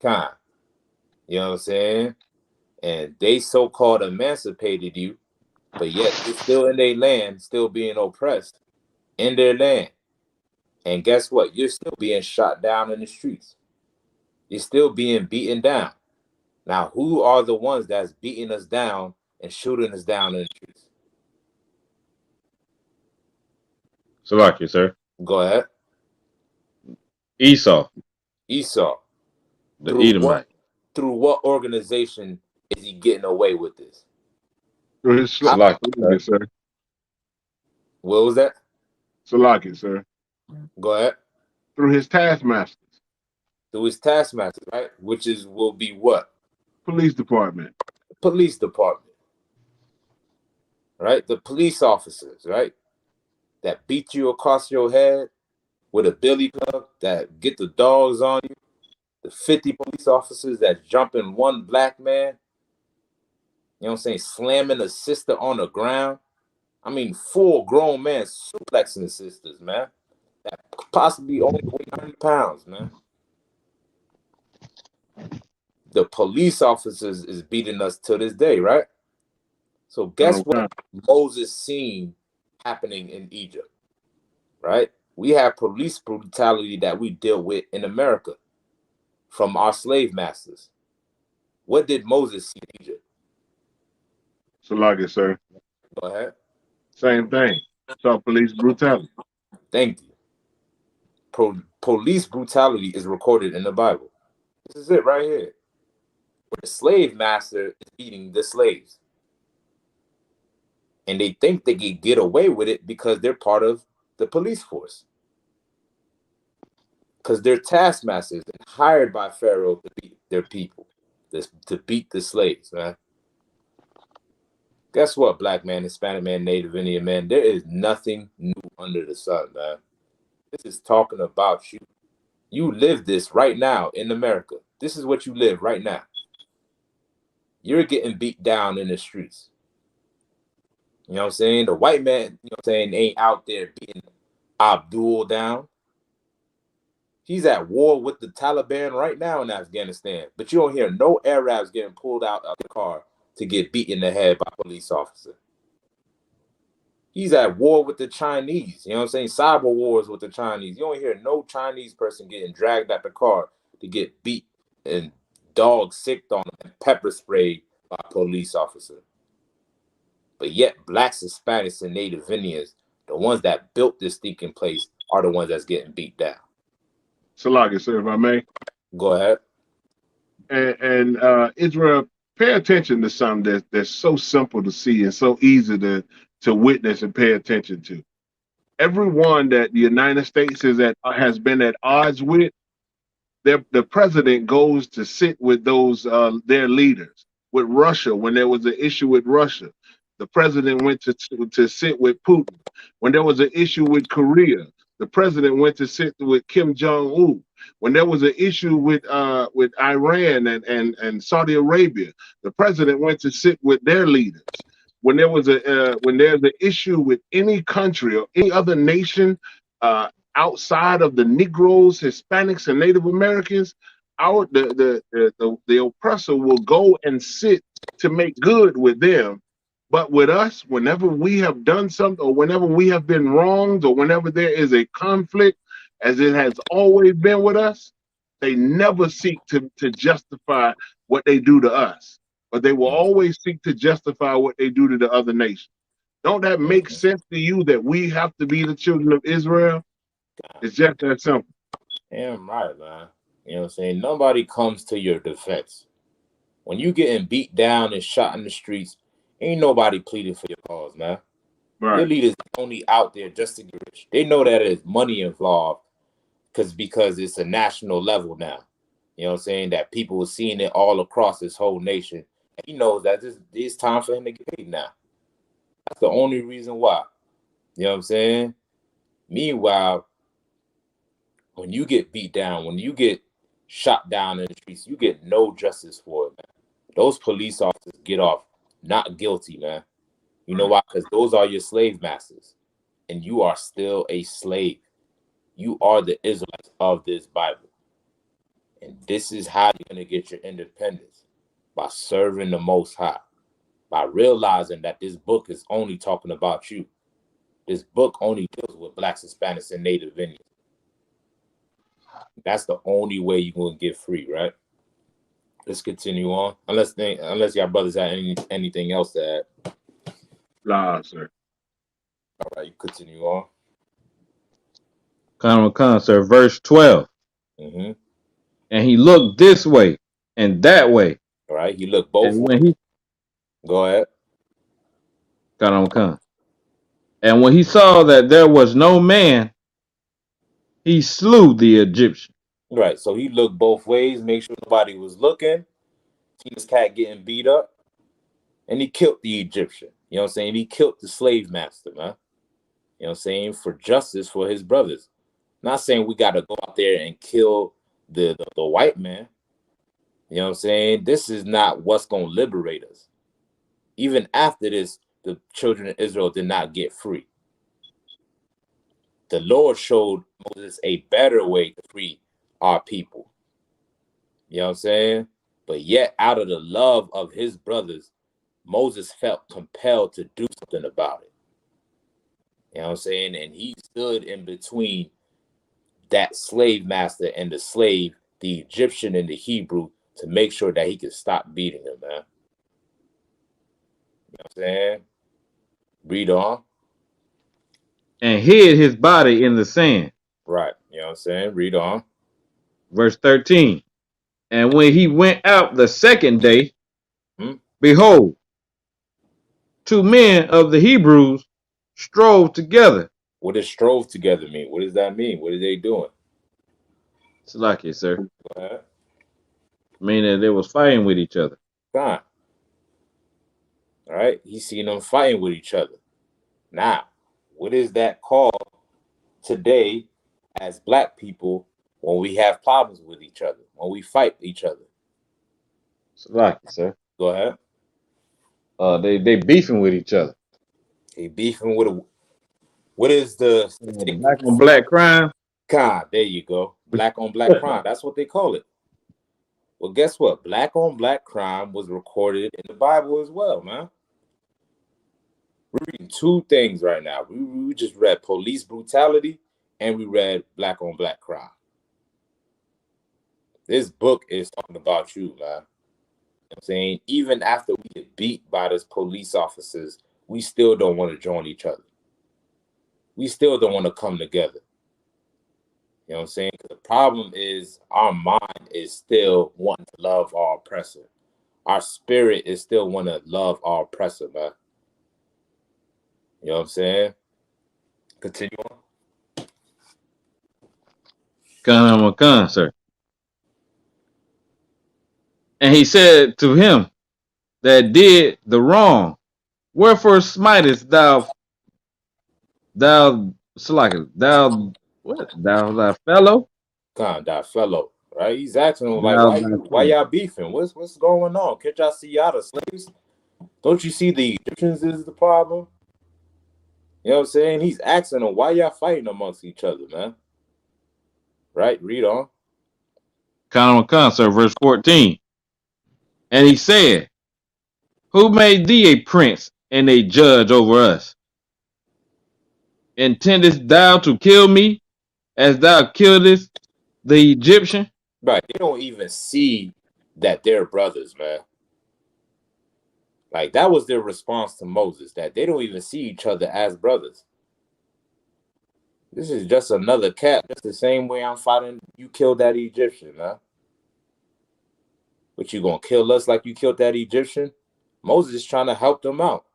Kind. You know what I'm saying? And they so-called emancipated you, but yet you're still in their land, still being oppressed in their land. And guess what? You're still being shot down in the streets. You're still being beaten down. Now, who are the ones that's beating us down and shooting us down in the streets? Salaki, sir. Go ahead. Esau, Esau. the Through what? Edomite. Through what organization is he getting away with this? Through his How, Salaki, sir. Salaki, sir. what was that? Salaki, sir. Go ahead. Through his taskmasters. Through his taskmaster, right? Which will be what? Police department. Police department. Right? The police officers, right? That beat you across your head with a billy club, that get the dogs on you. The 50 police officers that jumping one black man, you know what I'm saying, slamming a sister on the ground. I mean, full grown men suplexing sisters, man. That possibly only weigh 100 pounds, man. The police officers is beating us to this day, right? So guess what Moses seen happening in Egypt, right? We have police brutality that we deal with in America from our slave masters. What did Moses see in Egypt? Salaki, sir. Go ahead. Same thing. Saw police brutality. Thank you. Police brutality is recorded in the Bible. This is it right here. Where the slave master is beating the slaves. And they think they can get away with it because they're part of the police force. Because they're taskmasters and hired by Pharaoh to beat their people, to beat the slaves, man. Guess what, black man, Hispanic man, Native Indian man? There is nothing new under the sun, man. This is talking about you. You live this right now in America. This is what you live right now. You're getting beat down in the streets. You know what I'm saying? The white man, you know what I'm saying, ain't out there beating Abdul down. He's at war with the Taliban right now in Afghanistan, but you don't hear no Arabs getting pulled out of the car to get beat in the head by a police officer. He's at war with the Chinese. You know what I'm saying? Cyber wars with the Chinese. You don't hear no Chinese person getting dragged out the car to get beat and dog sicked on and pepper sprayed by a police officer. But yet, blacks, Hispanics, and Native Indians, the ones that built this stinking place, are the ones that's getting beat down. Salagi, sir, if I may. Go ahead. And Israel, pay attention to something that's so simple to see and so easy to witness and pay attention to. Everyone that the United States has been at odds with, the president goes to sit with those their leaders. With Russia, when there was an issue with Russia, the president went to sit with Putin. When there was an issue with Korea, the president went to sit with Kim Jong-un. When there was an issue with Iran and Saudi Arabia, the president went to sit with their leaders. When there's an issue with any country or any other nation outside of the Negroes, Hispanics, and Native Americans, the oppressor will go and sit to make good with them. But with us, whenever we have done something, or whenever we have been wronged, or whenever there is a conflict, as it has always been with us, they never seek to justify what they do to us, but they will always seek to justify what they do to the other nations. Don't that make sense to you that we have to be the children of Israel? It's just that simple. Damn right, man. You know what I'm saying? Nobody comes to your defense. When you getting beat down and shot in the streets, ain't nobody pleading for your cause, man. Right. Your leaders only out there just to get rich. They know that there's money involved because it's a national level now. You know what I'm saying? That people are seeing it all across this whole nation. And he knows that it's time for him to get paid now. That's the only reason why. You know what I'm saying? Meanwhile, when you get beat down, when you get shot down in the streets, you get no justice for it, man. Those police officers get off not guilty, man. You know why? Because those are your slave masters. And you are still a slave. You are the Israelites of this Bible. And this is how you're going to get your independence. By serving the Most High. By realizing that this book is only talking about you. This book only deals with blacks, Hispanics, and Native Indians. That's the only way you're going to get free, right? Let's continue on. Unless y'all brothers have anything else to add. Nah, sir. All right, you continue on. Come, sir. Verse 12. Mm-hmm. And he looked this way and that way. All right, he looked both ways. Go ahead. Come. And when he saw that there was no man, he slew the Egyptian. Right, so he looked both ways, make sure nobody was looking. See this cat getting beat up, and he killed the Egyptian. You know what I'm saying? He killed the slave master, man. You know what I'm saying? For justice for his brothers. Not saying we got to go out there and kill the white man. You know what I'm saying? This is not what's going to liberate us. Even after this, the children of Israel did not get free. The Lord showed Moses a better way to free our people. You know what I'm saying? But yet, out of the love of his brothers, Moses felt compelled to do something about it. You know what I'm saying? And he stood in between that slave master and the slave, the Egyptian and the Hebrew, to make sure that he could stop beating him, man. You know what I'm saying? Read on. And hid his body in the sand. Right. You know what I'm saying? Read on. Verse 13. And when he went out the second day, behold, 2 men of the Hebrews strove together. What does strove together mean? What does that mean? What are they doing? It's like it, sir. Go ahead. Meaning they was fighting with each other. Fine. All right. He's seen them fighting with each other. Now, what is that called today as black people when we have problems with each other, when we fight each other? It's like it, sir. Go ahead. They beefing with each other. They beefing with what is the black on black crime? God, there you go. Black on black crime. That's what they call it. Well, guess what? Black on black crime was recorded in the Bible as well, man. We're reading two things right now. We just read police brutality and we read black on black crime. This book is talking about you, man. You know what I'm saying? Even after we get beat by those police officers, we still don't want to join each other. We still don't want to come together. You know what I'm saying? The problem is our mind is still wanting to love our oppressor. Our spirit is still want to love our oppressor, man. You know what I'm saying? Continue on. Khan, sir. And he said to him that did the wrong, wherefore smitest thou Salaka, thou fellow? Con, that fellow, right? He's asking him like, Thou why thy why friend. y'all beefing? What's going on? Can't y'all see y'all the slaves? Don't you see the Egyptians is the problem? You know what I'm saying? He's asking them, why y'all fighting amongst each other, man? Right? Read on. Khan, sir, verse 14. And he said, who made thee a prince and a judge over us? Intendest thou to kill me as thou killedest the Egyptian? Right. They don't even see that they're brothers, man. Like that was their response to Moses, that they don't even see each other as brothers. This is just another cat. That's the same way I'm fighting. You killed that Egyptian, man. But you gonna kill us like you killed that Egyptian? Moses is trying to help them out.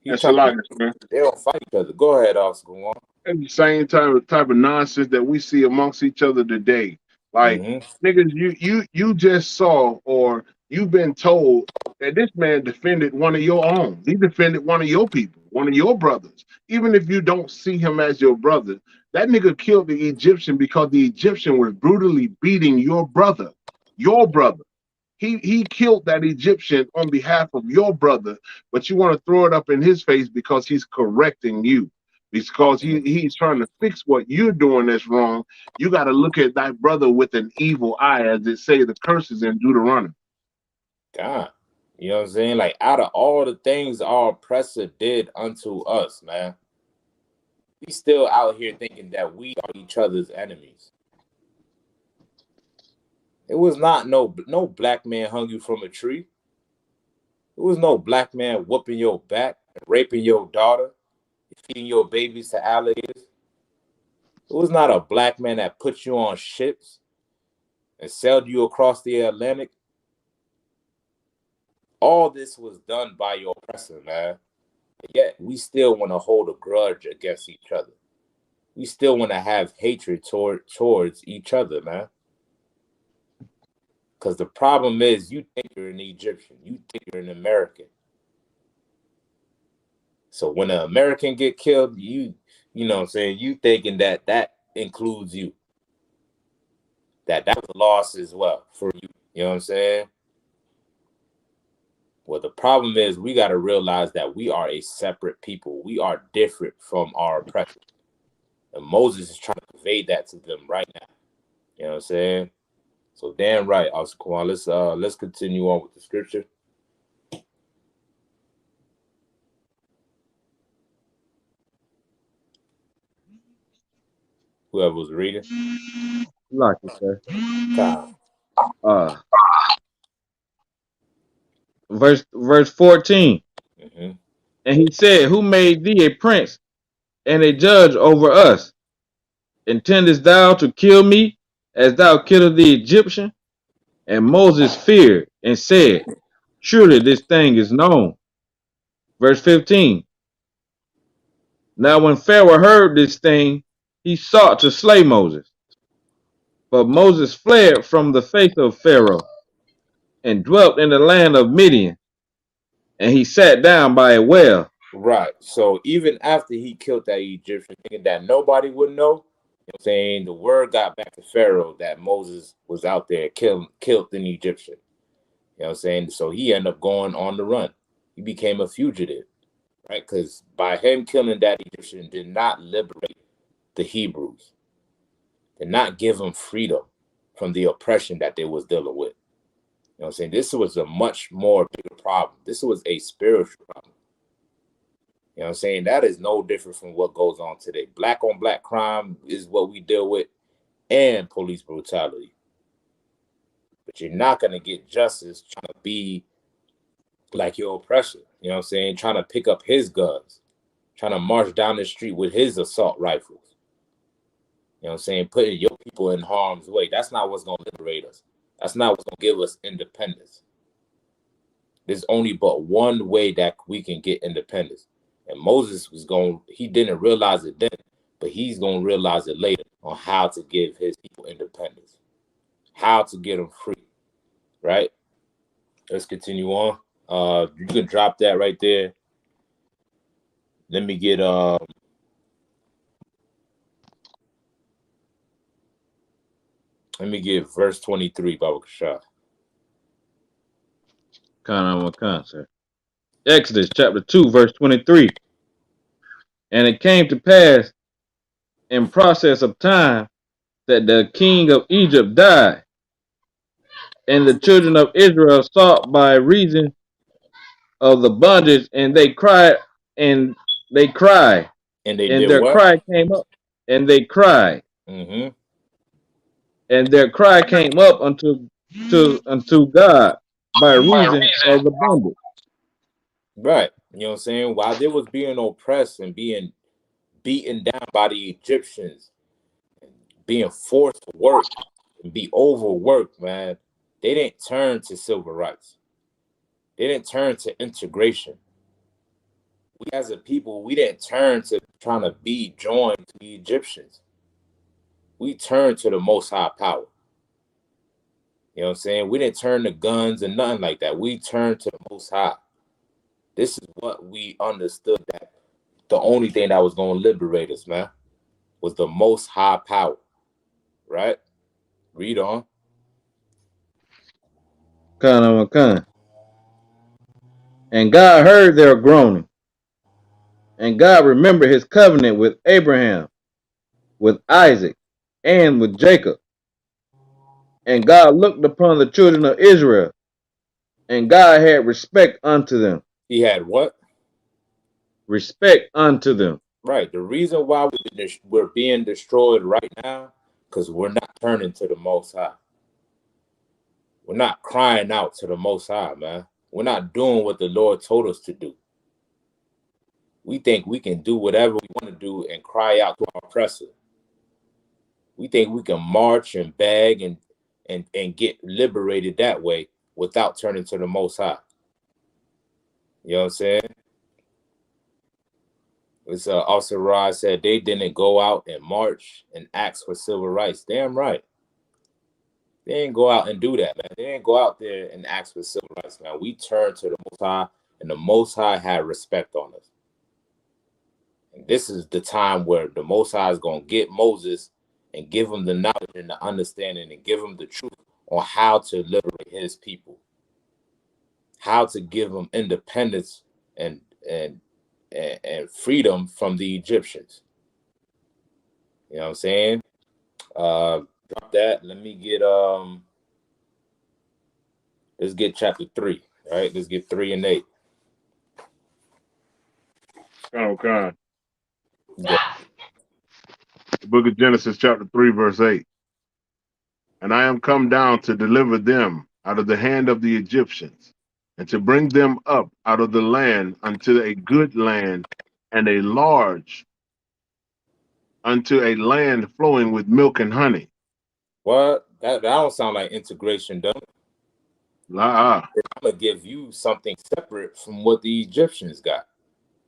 He's That's a trying lot, to. man. They don't fight each other. Go ahead, Oscar. Go on. It's the same type of nonsense that we see amongst each other today. Like Mm-hmm. niggas, you just saw or you've been told that this man defended one of your own. He defended one of your people, one of your brothers. Even if you don't see him as your brother, that nigga killed the Egyptian because the Egyptian was brutally beating your brother. Your brother. He killed that Egyptian on behalf of your brother, but you want to throw it up in his face because he's correcting you. Because he's trying to fix what you're doing that's wrong. You got to look at that brother with an evil eye, as it say the curses in Deuteronomy. God. You know what I'm saying? Like out of all the things our oppressor did unto us, man, we still out here thinking that we are each other's enemies. It was not no black man hung you from a tree. It was no black man whooping your back, raping your daughter, feeding your babies to alligators. It was not a black man that put you on ships and sailed you across the Atlantic. All this was done by your oppressor, man. Yet we still want to hold a grudge against each other. We still want to have hatred towards each other, man. Because the problem is you think you're an Egyptian. You think you're an American. So when an American get killed, you know what I'm saying, you thinking that includes you. That was a loss as well for you. You know what I'm saying? Well, the problem is we got to realize that we are a separate people. We are different from our oppressors. And Moses is trying to convey that to them right now. You know what I'm saying? So damn right, Oscar Kwan. Let's continue on with the scripture. Whoever was reading. Lucky, sir. God. Uh, verse 14. Mm-hmm. And he said, who made thee a prince and a judge over us? Intendest thou to kill me as thou killed the Egyptian? And Moses feared and said, surely this thing is known. Verse 15. Now when Pharaoh heard this thing, he sought to slay Moses. But Moses fled from the face of Pharaoh and dwelt in the land of Midian. And he sat down by a well. Right. So even after he killed that Egyptian, thinking that nobody would know, you know what I'm saying, the word got back to Pharaoh that Moses was out there killed an Egyptian. You know what I'm saying? So he ended up going on the run. He became a fugitive, right? Because by him killing that Egyptian did not liberate the Hebrews. to not give them freedom from the oppression that they was dealing with. You know what I'm saying? This was a much more bigger problem. This was a spiritual problem. You know what I'm saying? That is no different from what goes on today. Black on black crime is what we deal with, and police brutality. But you're not going to get justice trying to be like your oppressor. You know what I'm saying? Trying to pick up his guns, trying to march down the street with his assault rifles. You know what I'm saying? Putting your people in harm's way. That's not what's going to liberate us. That's not what's going to give us independence. There's only but one way that we can get independence. And Moses he didn't realize it then, but he's going to realize it later on how to give his people independence, how to get them free, right? Let's continue on. You can drop that right there. Let me get verse 23, Baba Kashah. Sir. Exodus chapter 2, verse 23. And it came to pass in process of time that the king of Egypt died, and the children of Israel sought by reason of the bondage, and they cried, and they cried, And they and did their what? cry came up, and they cried, Mm-hmm. and their cry came up unto God by reason of the bondage. Right. You know what I'm saying? While they was being oppressed and being beaten down by the Egyptians, being forced to work and be overworked, man, they didn't turn to civil rights. They didn't turn to integration. We as a people, we didn't turn to trying to be joined to the Egyptians. We turned to the Most High Power. You know what I'm saying? We didn't turn to guns and nothing like that. We turned to the Most High. This is what we understood, that the only thing that was going to liberate us, man, was the Most High Power. Right? Read on. And God heard their groaning, and God remembered his covenant with Abraham, with Isaac, and with Jacob. And God looked upon the children of Israel, and God had respect unto them. He had what? Respect unto them. Right. The reason why we're being destroyed right now, because we're not turning to the Most High. We're not crying out to the Most High, man. We're not doing what the Lord told us to do. We think we can do whatever we want to do and cry out to our oppressor. We think we can march and beg and get liberated that way without turning to the Most High. You know what I'm saying? It's Officer Rod said they didn't go out and march and ask for civil rights. Damn right. They didn't go out and do that, man. They didn't go out there and ask for civil rights, man. We turned to the Most High, and the Most High had respect on us. And this is the time where the Most High is going to get Moses and give him the knowledge and the understanding and give him the truth on how to liberate his people, how to give them independence and freedom from the Egyptians. You know what I'm saying? Drop that. Let me get let's get chapter 3. All right, let's get 3 and 8. Oh God. Yeah. The book of Genesis, chapter 3, verse 8. And I am come down to deliver them out of the hand of the Egyptians, and to bring them up out of the land unto a good land, and a large, unto a land flowing with milk and honey. What? That don't sound like integration, though. La. I'm gonna give you something separate from what the Egyptians got,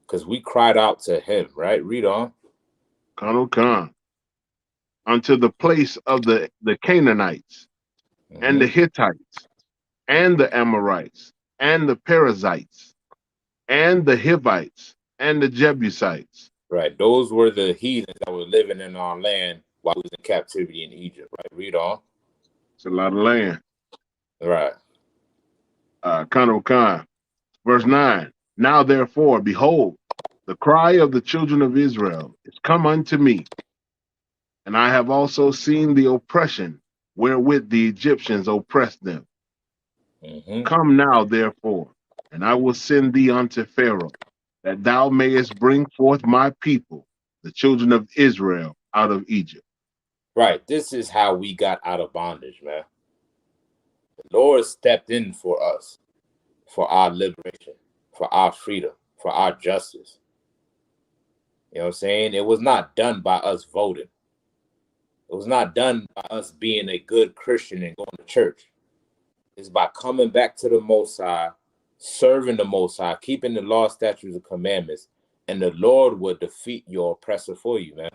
because we cried out to him. Right? Read on. Khan. Unto the place of the Canaanites, and the Hittites, and the Amorites, and the Perizzites, and the Hivites, and the Jebusites. Right. Those were the heathens that were living in our land while we was in captivity in Egypt. Right. Read on. It's a lot of land. Right. Khan. Verse 9. Now therefore, behold, the cry of the children of Israel is come unto me, And I have also seen the oppression wherewith the Egyptians oppressed them. Mm-hmm. Come now, therefore, and I will send thee unto Pharaoh, that thou mayest bring forth my people, the children of Israel, out of Egypt. Right. This is how we got out of bondage, man. The Lord stepped in for us, for our liberation, for our freedom, for our justice. You know what I'm saying? It was not done by us voting. It was not done by us being a good Christian and going to church. It's by coming back to the Most High, serving the Most High, keeping the law, statutes, and commandments, and the Lord will defeat your oppressor for you, man.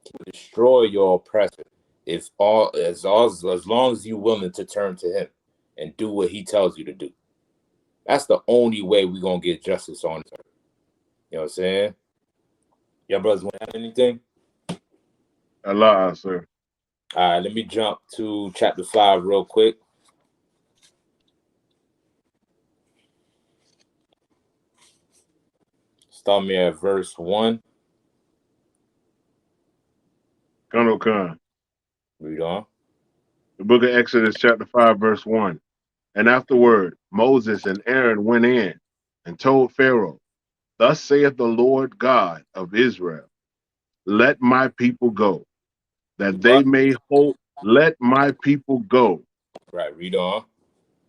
He will destroy your oppressor as long as you're willing to turn to Him and do what He tells you to do. That's the only way we're gonna get justice on earth. You know what I'm saying? Your brothers want to add anything? Allah, sir. All right, let me jump to chapter 5 real quick. Start me at verse 1. Colonel Khan. Read on. The book of Exodus, chapter 5, verse 1. And afterward, Moses and Aaron went in and told Pharaoh, Thus saith the Lord God of Israel, Let my people go, that they What? may hold, let my people go, Right, read on.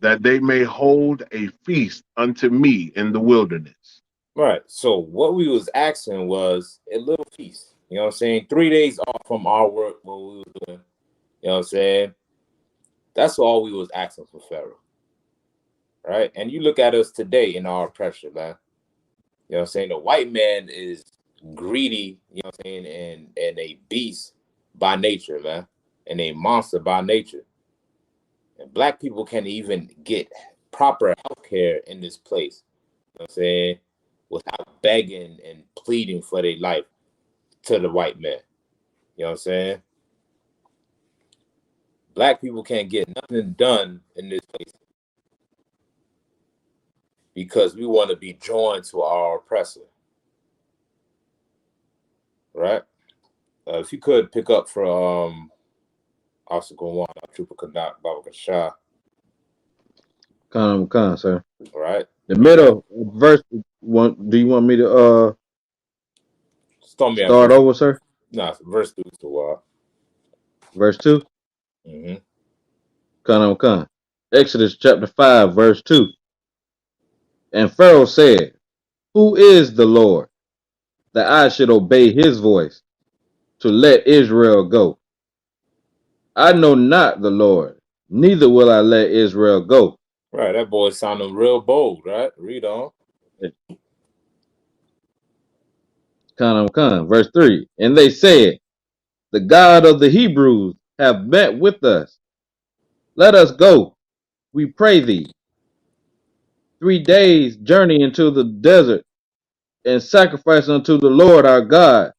that they may hold a feast unto me in the wilderness. Right. So what we was asking was a little feast. You know what I'm saying? 3 days off from our work, what we was doing. You know what I'm saying? That's all we was asking for Pharaoh. Right? And you look at us today in our oppression, man. You know what I'm saying? The white man is greedy, you know what I'm saying, and a beast by nature, man. And a monster by nature. And black people can't even get proper health care in this place. You know what I'm saying? Without begging and pleading for their life to the white man. You know what I'm saying? Black people can't get nothing done in this place because we want to be joined to our oppressor. Right? If you could pick up for Officer Gowon, Trooper Kanak, Baba Shah. Khan, sir. All right. The middle verse one. Do you want me to Start me at start verse. over, sir? Nah, verse 2 is too wild. Verse 2. Mm-hmm. Khan. Exodus chapter 5, verse 2. And Pharaoh said, Who is the Lord, that I should obey his voice, to let Israel go? I know not the Lord, neither will I let Israel go. Right, that boy sounding real bold, right? Read on. Khan. Verse 3. And they said, The God of the Hebrews have met with us. Let us go, we pray thee, 3 days' journey into the desert, and sacrifice unto the Lord our God,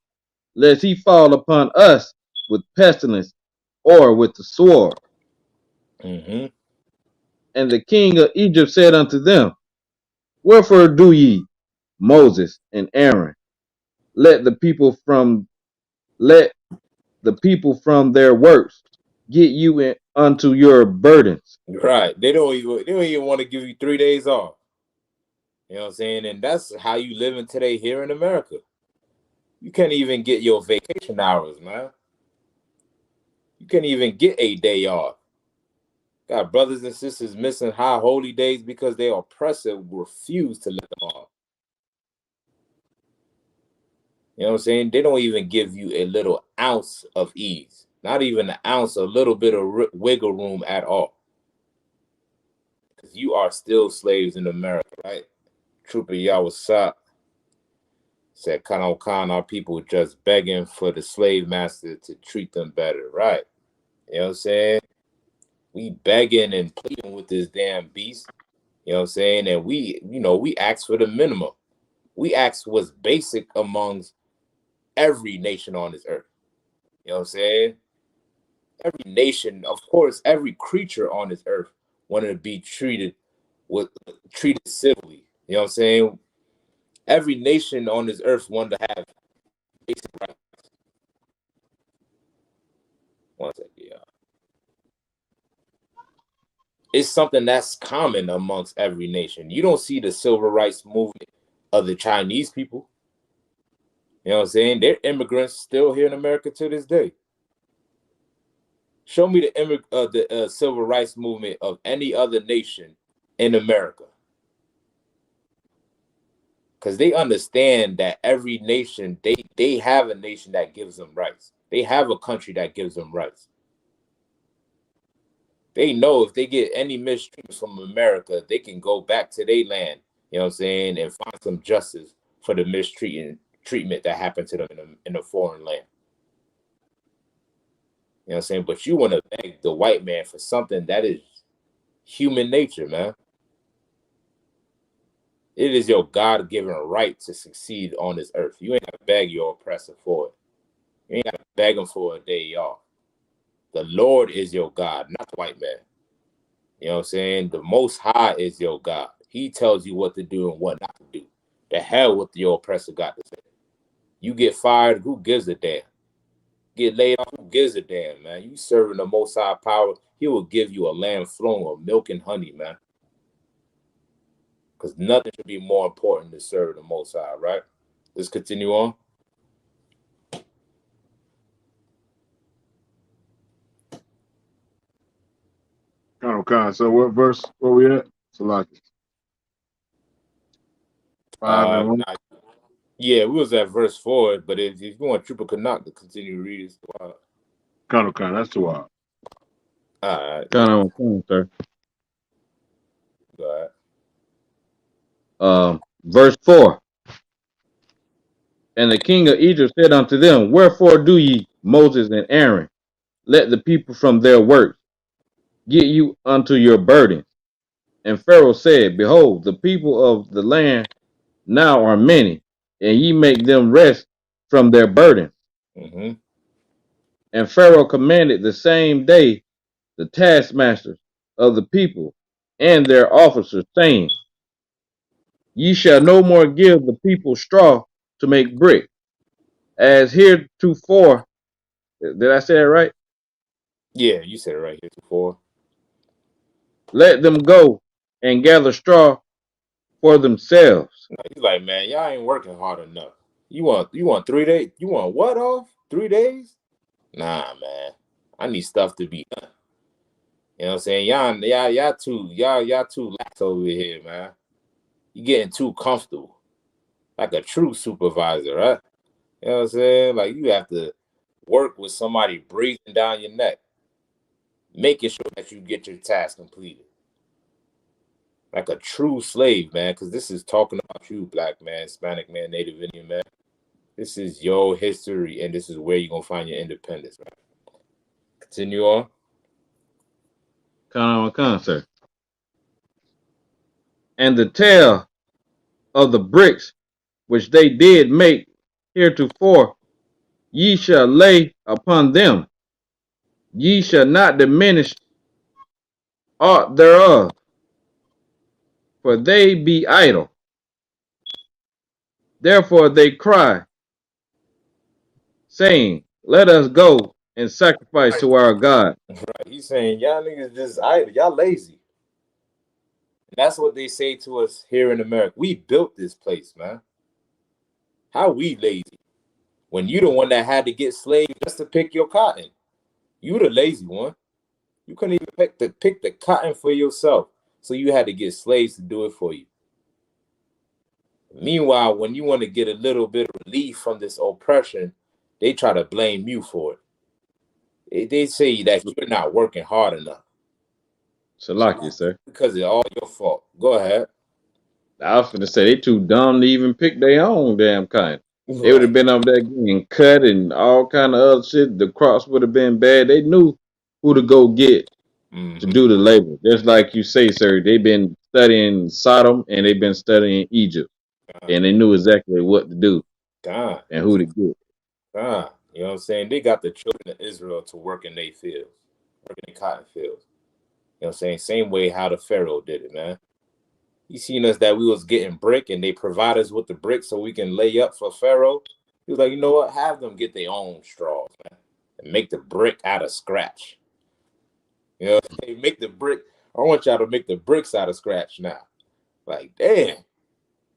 lest he fall upon us with pestilence or with the sword. Mm-hmm. And the king of Egypt said unto them, Wherefore do ye, Moses and Aaron, let the people from their works get you unto your burdens? Right. They don't even want to give you 3 days off. You know what I'm saying? And that's how you living today here in America. You can't even get your vacation hours, man. You can't even get a day off. Got brothers and sisters missing high holy days because their oppressor refuse to let them off. You know what I'm saying? They don't even give you a little ounce of ease. Not even an ounce, a little bit of wiggle room at all. Because you are still slaves in America, right? Trooper Yawasap said, Khan, our people just begging for the slave master to treat them better, right? You know what I'm saying? We begging and pleading with this damn beast. You know what I'm saying? And we ask for the minimum. We ask what's basic amongst every nation on this earth. You know what I'm saying? Every nation, of course, every creature on this earth wanted to be treated civilly. You know what I'm saying? Every nation on this earth wanted to have basic rights. One second, yeah. It's something that's common amongst every nation. You don't see the civil rights movement of the Chinese people. You know what I'm saying? They're immigrants still here in America to this day. Show me the civil rights movement of any other nation in America. Because they understand that every nation, they have a nation that gives them rights. They have a country that gives them rights. They know if they get any mistreatment from America, they can go back to their land, you know what I'm saying, and find some justice for the treatment that happened to them in a foreign land. You know what I'm saying? But you want to beg the white man for something that is human nature, man. It is your God-given right to succeed on this earth. You ain't got to beg your oppressor for it. You ain't got to beg him for a day off. The Lord is your God, not the white man. You know what I'm saying? The Most High is your God. He tells you what to do and what not to do. The hell with your oppressor got to say. You get fired, who gives a damn? Get laid off, who gives a damn, man? You serving the Most High power, he will give you a land flowing with milk and honey, man. Because nothing should be more important than serving the Most High, right? Let's continue on. Okay, so what verse where we at? Salaki. 5 and 1. Nah, yeah, we was at verse 4, but if you want triple Canuck to continue reading, Okay, that's too hard. all right, Kind of on point, sir. go Verse 4. And the king of Egypt said unto them, wherefore do ye, Moses and Aaron, let the people from their works get you unto your burden? And Pharaoh said, behold, the people of the land now are many, and ye make them rest from their burden. Mm-hmm. And Pharaoh commanded the same day the taskmasters of the people and their officers, saying, ye shall no more give the people straw to make brick, as heretofore. Did I say it right? Yeah, you said it right here before. Let them go and gather straw for themselves. He's like, man, y'all ain't working hard enough. You want 3 days? You want what off? 3 days? Nah, man. I need stuff to be done. You know what I'm saying? Y'all too lax over here, man. You getting too comfortable. Like a true supervisor, right? You know what I'm saying? Like you have to work with somebody breathing down your neck, making sure that you get your task completed. Like a true slave, man, because this is talking about you, black man, Hispanic man, Native Indian man. This is your history, and this is where you're going to find your independence, right? Continue on. Sir. And the tale of the bricks which they did make heretofore, ye shall lay upon them. Ye shall not diminish aught thereof, for they be idle. Therefore they cry, saying, let us go and sacrifice to our God. Right. He's saying, y'all niggas just idle. Y'all lazy. And that's what they say to us here in America. We built this place, man. How we lazy? When you the one that had to get slaves just to pick your cotton. You the lazy one. You couldn't even pick the cotton for yourself. So you had to get slaves to do it for you. Meanwhile, when you want to get a little bit of relief from this oppression, they try to blame you for it. They say that you're not working hard enough. Salakia, sir. Because it's all your fault. Go ahead. I was finna say they too dumb to even pick their own damn kind. They would have Right. been up there getting cut and all kind of other shit. The crops would have been bad. They knew who to go get to do the labor. Just like you say, sir, they've been studying Sodom and they've been studying Egypt. And they knew exactly what to do God. and who to get. God. You know what I'm saying? They got the children of Israel to work in their fields, working in cotton fields. You know what I'm saying? Same way how the Pharaoh did it, man. He seen us that we was getting brick and they provide us with the brick so we can lay up for Pharaoh. He was like, you know what? Have them get their own straws, man. and make the brick out of scratch. You know, they make the brick. I want y'all to make the bricks out of scratch now. Like, damn,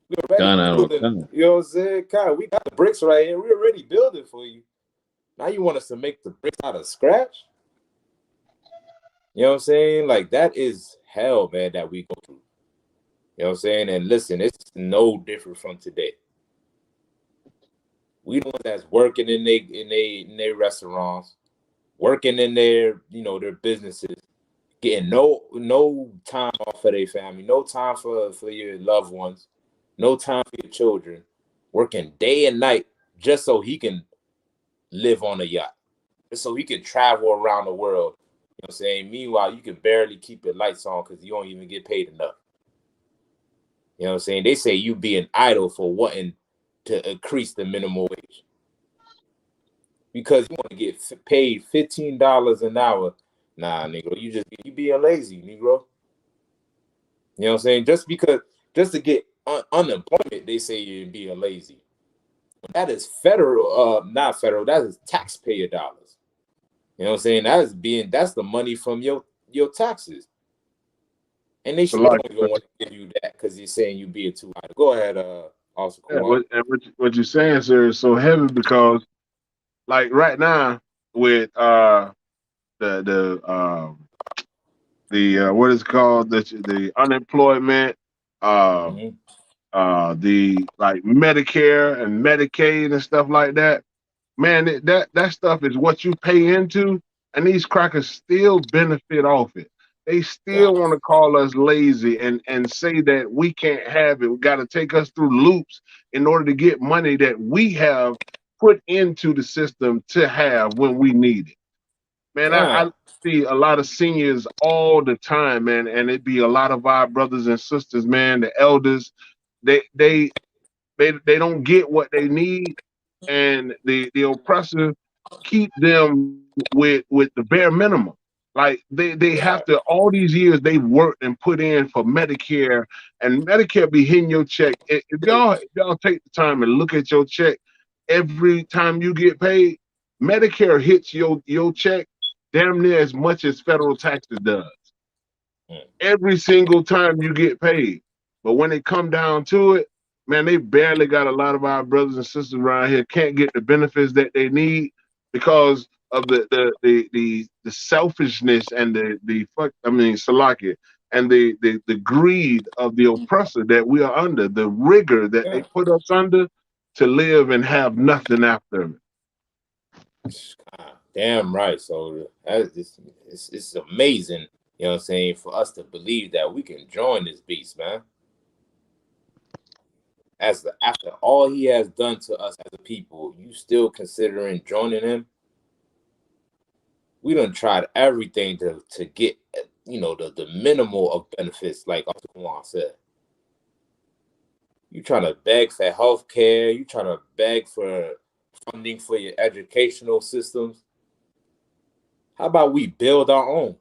we already Kind of building. kind. You know what I'm saying? God, we got the bricks right here. We already building for you. Now you want us to make the bricks out of scratch? You know what I'm saying? Like that is hell, man, that we go through. You know what I'm saying? And listen, it's no different from today. We the ones that's working in their restaurants, working in their their businesses, getting no time off for their family, no time for your loved ones, no time for your children, working day and night just so he can live on a yacht, just so he can travel around the world. You know what I'm saying? Meanwhile, you can barely keep your lights on because you don't even get paid enough. You know what I'm saying? They say you being idle for wanting to increase the minimum wage because you want to get paid $15 an hour. Nah, nigga, you being lazy, Negro. You know what I'm saying? Just to get unemployment, they say you're being lazy. That is federal, not federal. That is taxpayer dollars. You know what I'm saying? That's the money from your taxes, and they So still like, don't even want to give you that because you're saying you being too high. Go ahead, also yeah, Kwan. what you're saying, sir, is so heavy because like right now with the the um what is it called, the unemployment, uh Mm-hmm. the like Medicare and Medicaid and stuff like that, man, that stuff is what you pay into, and these crackers still benefit off it. They still God, want to call us lazy and say that we can't have it. We got to take us through loops in order to get money that we have put into the system to have when we need it. Man, I God, see a lot of seniors all the time, man, and it be a lot of our brothers and sisters, man, the elders. They they they don't get what they need, and the oppressor keep them with the bare minimum. Like they have God, to, all these years they've worked and put in for Medicare, and Medicare be hitting your check. If y'all take the time and look at your check every time you get paid, Medicare hits your check damn near as much as federal taxes does mm, every single time you get paid. But when it come down to it, man, they barely got, a lot of our brothers and sisters around here can't get the benefits that they need because of the selfishness and the fuck, I mean, Salakia, and the greed of the oppressor that we are under, the rigor that they God. put us under to live and have nothing after it. Damn right. So it's amazing. You know what I'm saying? For us to believe that we can join this beast, man. After all he has done to us as a people, you still considering joining him? We done tried everything to get the minimal of benefits, like Uncle Kwan said. You trying to beg for health care, you trying to beg for funding for your educational systems. How about we build our own?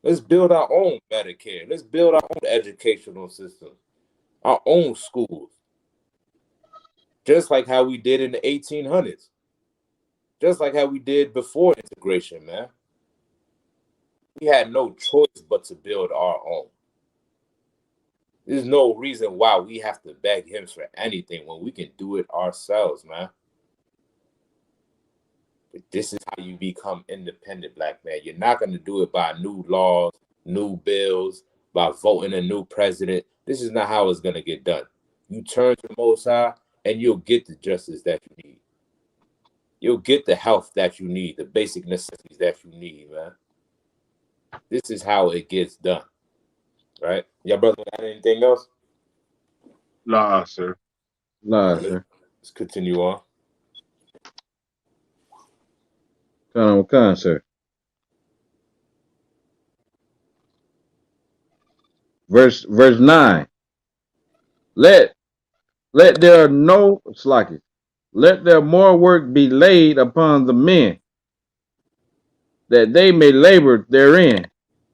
Let's build our own Medicare. Let's build our own educational system, our own schools, just like how we did in the 1800s, just like how we did before integration, man. We had no choice but to build our own. There's no reason why we have to beg him for anything when we can do it ourselves, man. But this is how you become independent, black man. You're not going to do it by new laws, new bills, by voting a new president. This is not how it's going to get done. You turn to the Most High, and you'll get the justice that you need. You'll get the health that you need, the basic necessities that you need, man. This is how it gets done, right? Y'all brother got anything else? Nah, sir. Nah, Let's sir. continue on. Kind, sir. Verse 9. Let let there no slacky. Let there more work be laid upon the men, that they may labor therein,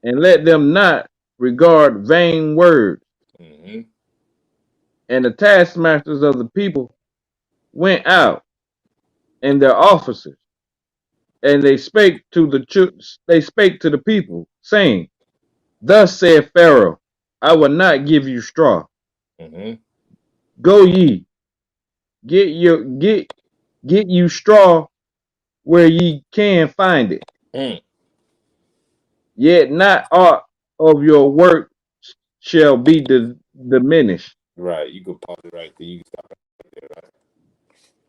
and let them not regard vain words. Mm-hmm. And the taskmasters of the people went out, and their officers, And they spake to the people, saying, Thus saith Pharaoh, I will not give you straw. Mm-hmm. Go ye, get your get you straw where ye can find it. Mm. Yet not aught of your work shall be diminished. Right. You can pause it right there. You can stop right there, right?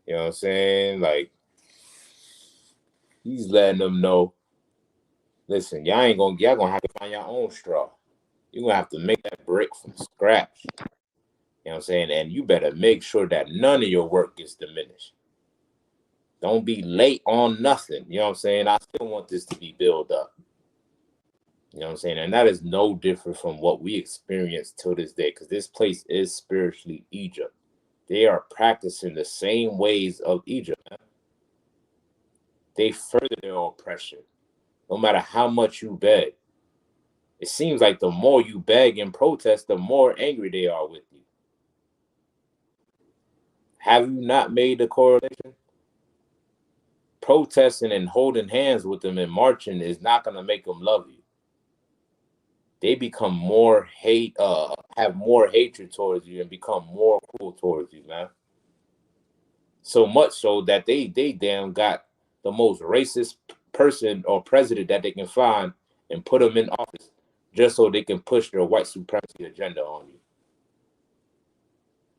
You know what I'm saying? Like, he's letting them know, listen, y'all gonna have to find your own straw. You're gonna have to make that brick from scratch. You know what I'm saying? And you better make sure that none of your work gets diminished. Don't be late on nothing. You know what I'm saying? I still want this to be built up. You know what I'm saying? And that is no different from what we experience till this day, because this place is spiritually Egypt. They are practicing the same ways of Egypt, man. They further their oppression, no matter how much you beg. It seems like the more you beg and protest, the more angry they are with you. Have you not made the correlation? Protesting and holding hands with them and marching is not going to make them love you. They become more have more hatred towards you and become more cruel towards you, man. So much so that they damn got the most racist person or president that they can find and put them in office just so they can push their white supremacy agenda on you.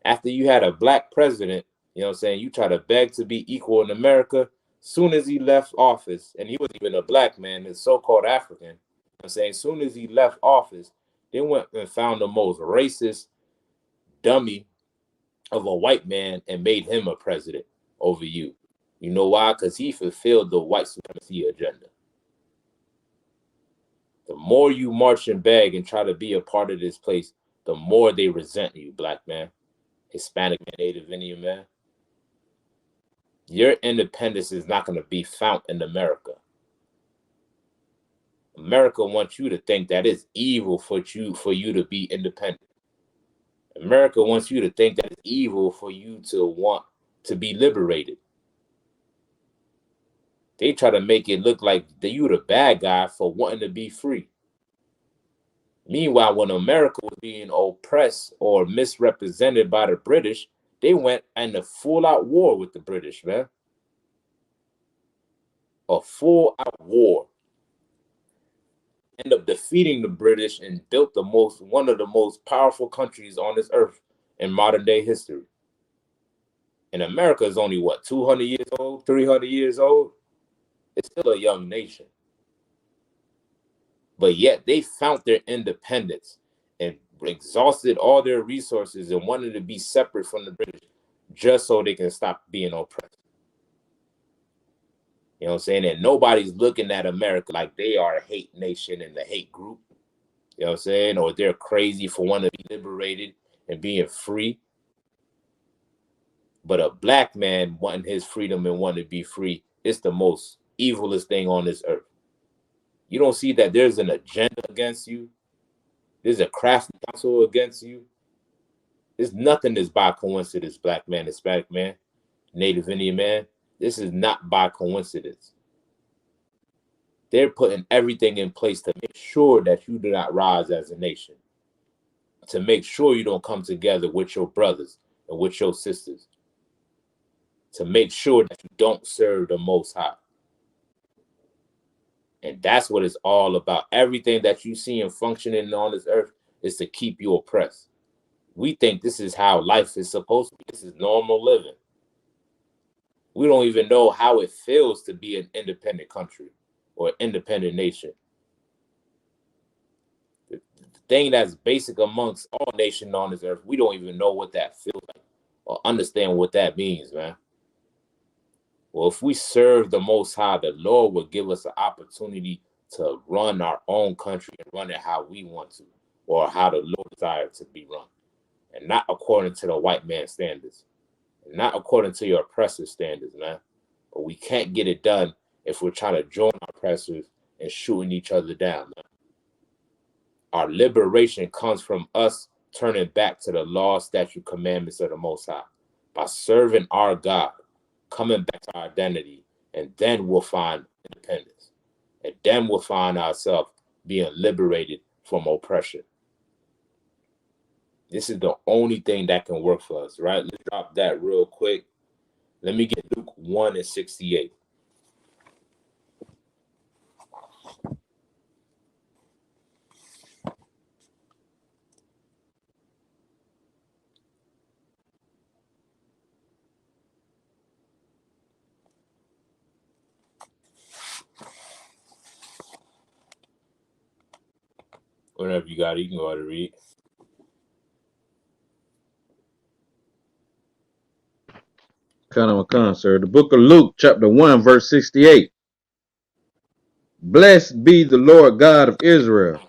After you had a black president, you know what I'm saying, you try to beg to be equal in America. Soon as he left office, and he wasn't even a black man, he's so-called African, you know what I'm saying, soon as he left office, they went and found the most racist dummy of a white man and made him a president over you. You know why? Because he fulfilled the white supremacy agenda. The more you march and beg and try to be a part of this place, the more they resent you, black man, Hispanic man, Native Indian man. Your independence is not going to be found in America. America wants you to think that it's evil for you to be independent. America wants you to think that it's evil for you to want to be liberated. They try to make it look like you the bad guy for wanting to be free. Meanwhile, when America was being oppressed or misrepresented by the British, they went in a full-out war with the British, man. A full-out war. End up defeating the British and built one of the most powerful countries on this earth in modern day history. And America is only what, 200 years old, 300 years old? It's still a young nation. But yet they found their independence and exhausted all their resources and wanted to be separate from the British just so they can stop being oppressed. You know what I'm saying? And nobody's looking at America like they are a hate nation and the hate group. You know what I'm saying? Or they're crazy for wanting to be liberated and being free. But a black man wanting his freedom and wanting to be free is the most evilest thing on this earth. You don't see that there's an agenda against you. There's a crafty council against you. There's nothing that's by coincidence, black man, Hispanic man, Native Indian man. This is not by coincidence. They're putting everything in place to make sure that you do not rise as a nation, to make sure you don't come together with your brothers and with your sisters, to make sure that you don't serve the Most High. And that's what it's all about. Everything that you see and functioning on this earth is to keep you oppressed. We think this is how life is supposed to be. This is normal living. We don't even know how it feels to be an independent country or an independent nation. The thing that's basic amongst all nations on this earth, we don't even know what that feels like or understand what that means, man. Well, if we serve the Most High, the Lord will give us an opportunity to run our own country and run it how we want to, or how the Lord desired to be run, and not according to the white man's standards, and not according to your oppressor standards, man. But we can't get it done if we're trying to join our oppressors and shooting each other down, man. Our liberation comes from us turning back to the law, statute, commandments of the Most High, by serving our God, coming back to our identity, And then we'll find independence. And then we'll find ourselves being liberated from oppression. This is the only thing that can work for us, right? Let's drop that real quick. Let me get Luke 1:68. Whenever you got it, you can go ahead and read. Sir. The book of Luke, chapter 1, verse 68. Blessed be the Lord God of Israel,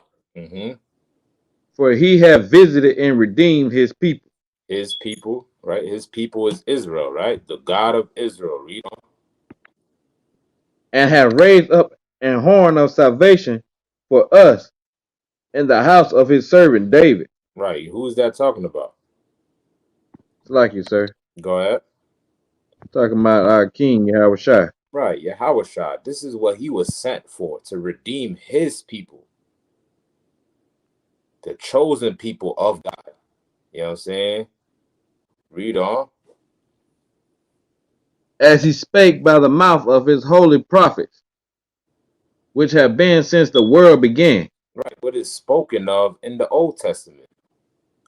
for he hath visited and redeemed his people. His people, right? His people is Israel, right? The God of Israel. Read on. And hath raised up an horn of salvation for us in the house of his servant David. Right. Who is that talking about? It's like you, sir. Go ahead. Talking about our King Yahushua. Right. Yahushua. This is what he was sent for, to redeem his people, the chosen people of God. You know what I'm saying? Read on. As he spake by the mouth of his holy prophets, which have been since the world began. Right. What is spoken of in the Old Testament,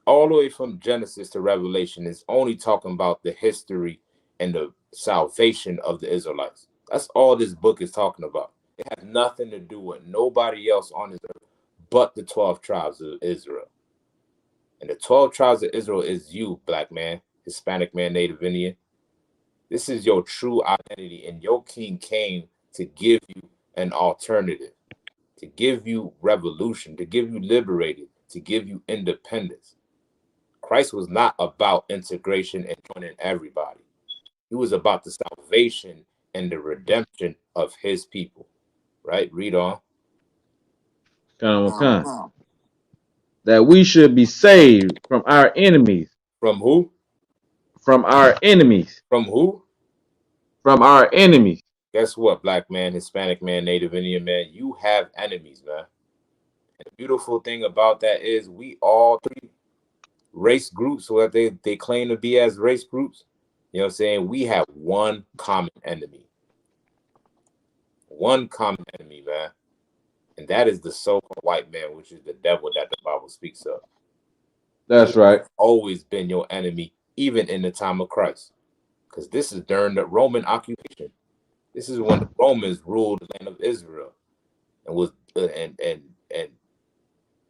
all the way from Genesis to Revelation, is only talking about the history and the salvation of the Israelites. That's all this book is talking about. It has nothing to do with nobody else on this earth but the 12 tribes of Israel. And the 12 tribes of Israel is you, black man, Hispanic man, Native Indian. This is your true identity, and your king came to give you an alternative, to give you revolution, to give you liberated, to give you independence. Christ was not about integration and joining everybody. He was about the salvation and the redemption of his people. Right? Read on. That we should be saved from our enemies. From who? From our enemies. From who? From our enemies. Guess what, black man, Hispanic man, Native Indian man? You have enemies, man. And the beautiful thing about that is we all three race groups, so that they claim to be as race groups, you know what I'm saying? We have one common enemy. One common enemy, man. And that is the so-called white man, which is the devil that the Bible speaks of. That's right. Always been your enemy, even in the time of Christ. Because this is during the Roman occupation. This is when the Romans ruled the land of Israel and was and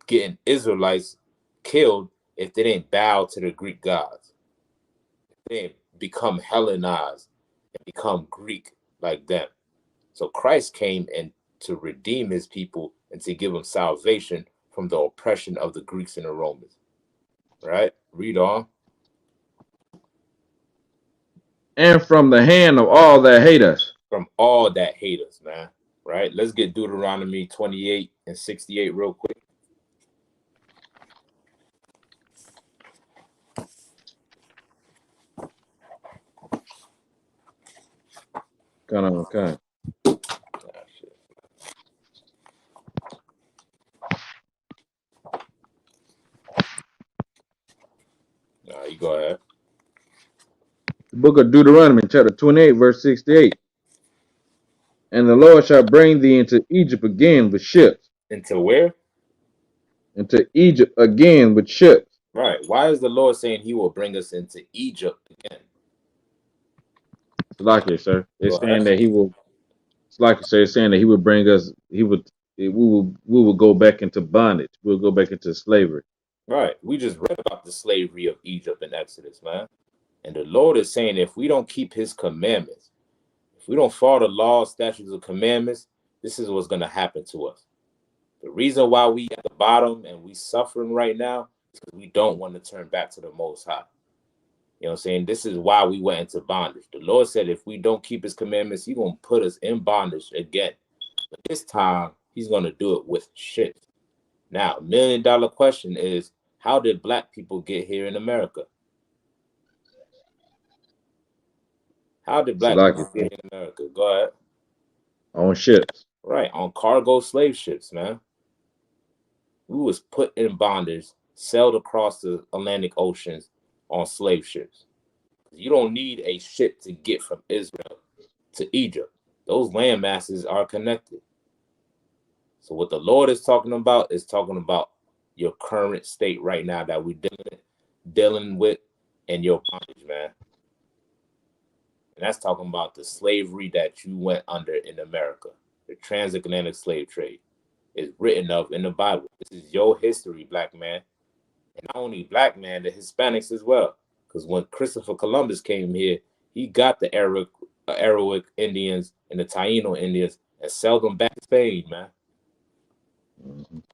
getting Israelites killed if they didn't bow to the Greek gods. If they didn't become Hellenized and become Greek like them. So Christ came in to redeem his people and to give them salvation from the oppression of the Greeks and the Romans. Right? Read on. And from the hand of all that hate us. From all that hate us, man. Right? Let's get Deuteronomy 28:68 real quick. Okay. You go ahead. The book of Deuteronomy, chapter 28, verse 68. And the Lord shall bring thee into Egypt again with ships. Into where? Into Egypt again with ships. Right. Why is the Lord saying he will bring us into Egypt again? It's like it, sir. It's saying that he will. It's like you say. It's saying that he would bring us. We will go back into bondage. We'll go back into slavery. Right. We just read about the slavery of Egypt in Exodus, man. And the Lord is saying if we don't keep his commandments, if we don't follow the laws, statutes, and commandments, this is what's going to happen to us. The reason why we at the bottom and we suffering right now is because we don't want to turn back to the Most High. You know what I'm saying? This is why we went into bondage. The Lord said if we don't keep his commandments, he's going to put us in bondage again. But this time, he's going to do it with shit. Now, $1 million question is, how did black people get here in America? How did black Salaki, people get in America? Go ahead. on ships. Right, on cargo slave ships, man. We was put in bondage, sailed across the Atlantic Oceans on slave ships. You don't need a ship to get from Israel to Egypt. Those land masses are connected. So what the Lord is talking about your current state right now that we're dealing with in your bondage, man. And that's talking about the slavery that you went under in America. The transatlantic slave trade is written of in the Bible. This is your history, black man. And not only black man, the Hispanics as well. Because when Christopher Columbus came here, he got the Arawak Indians and the Taino Indians and sailed them back to Spain, man.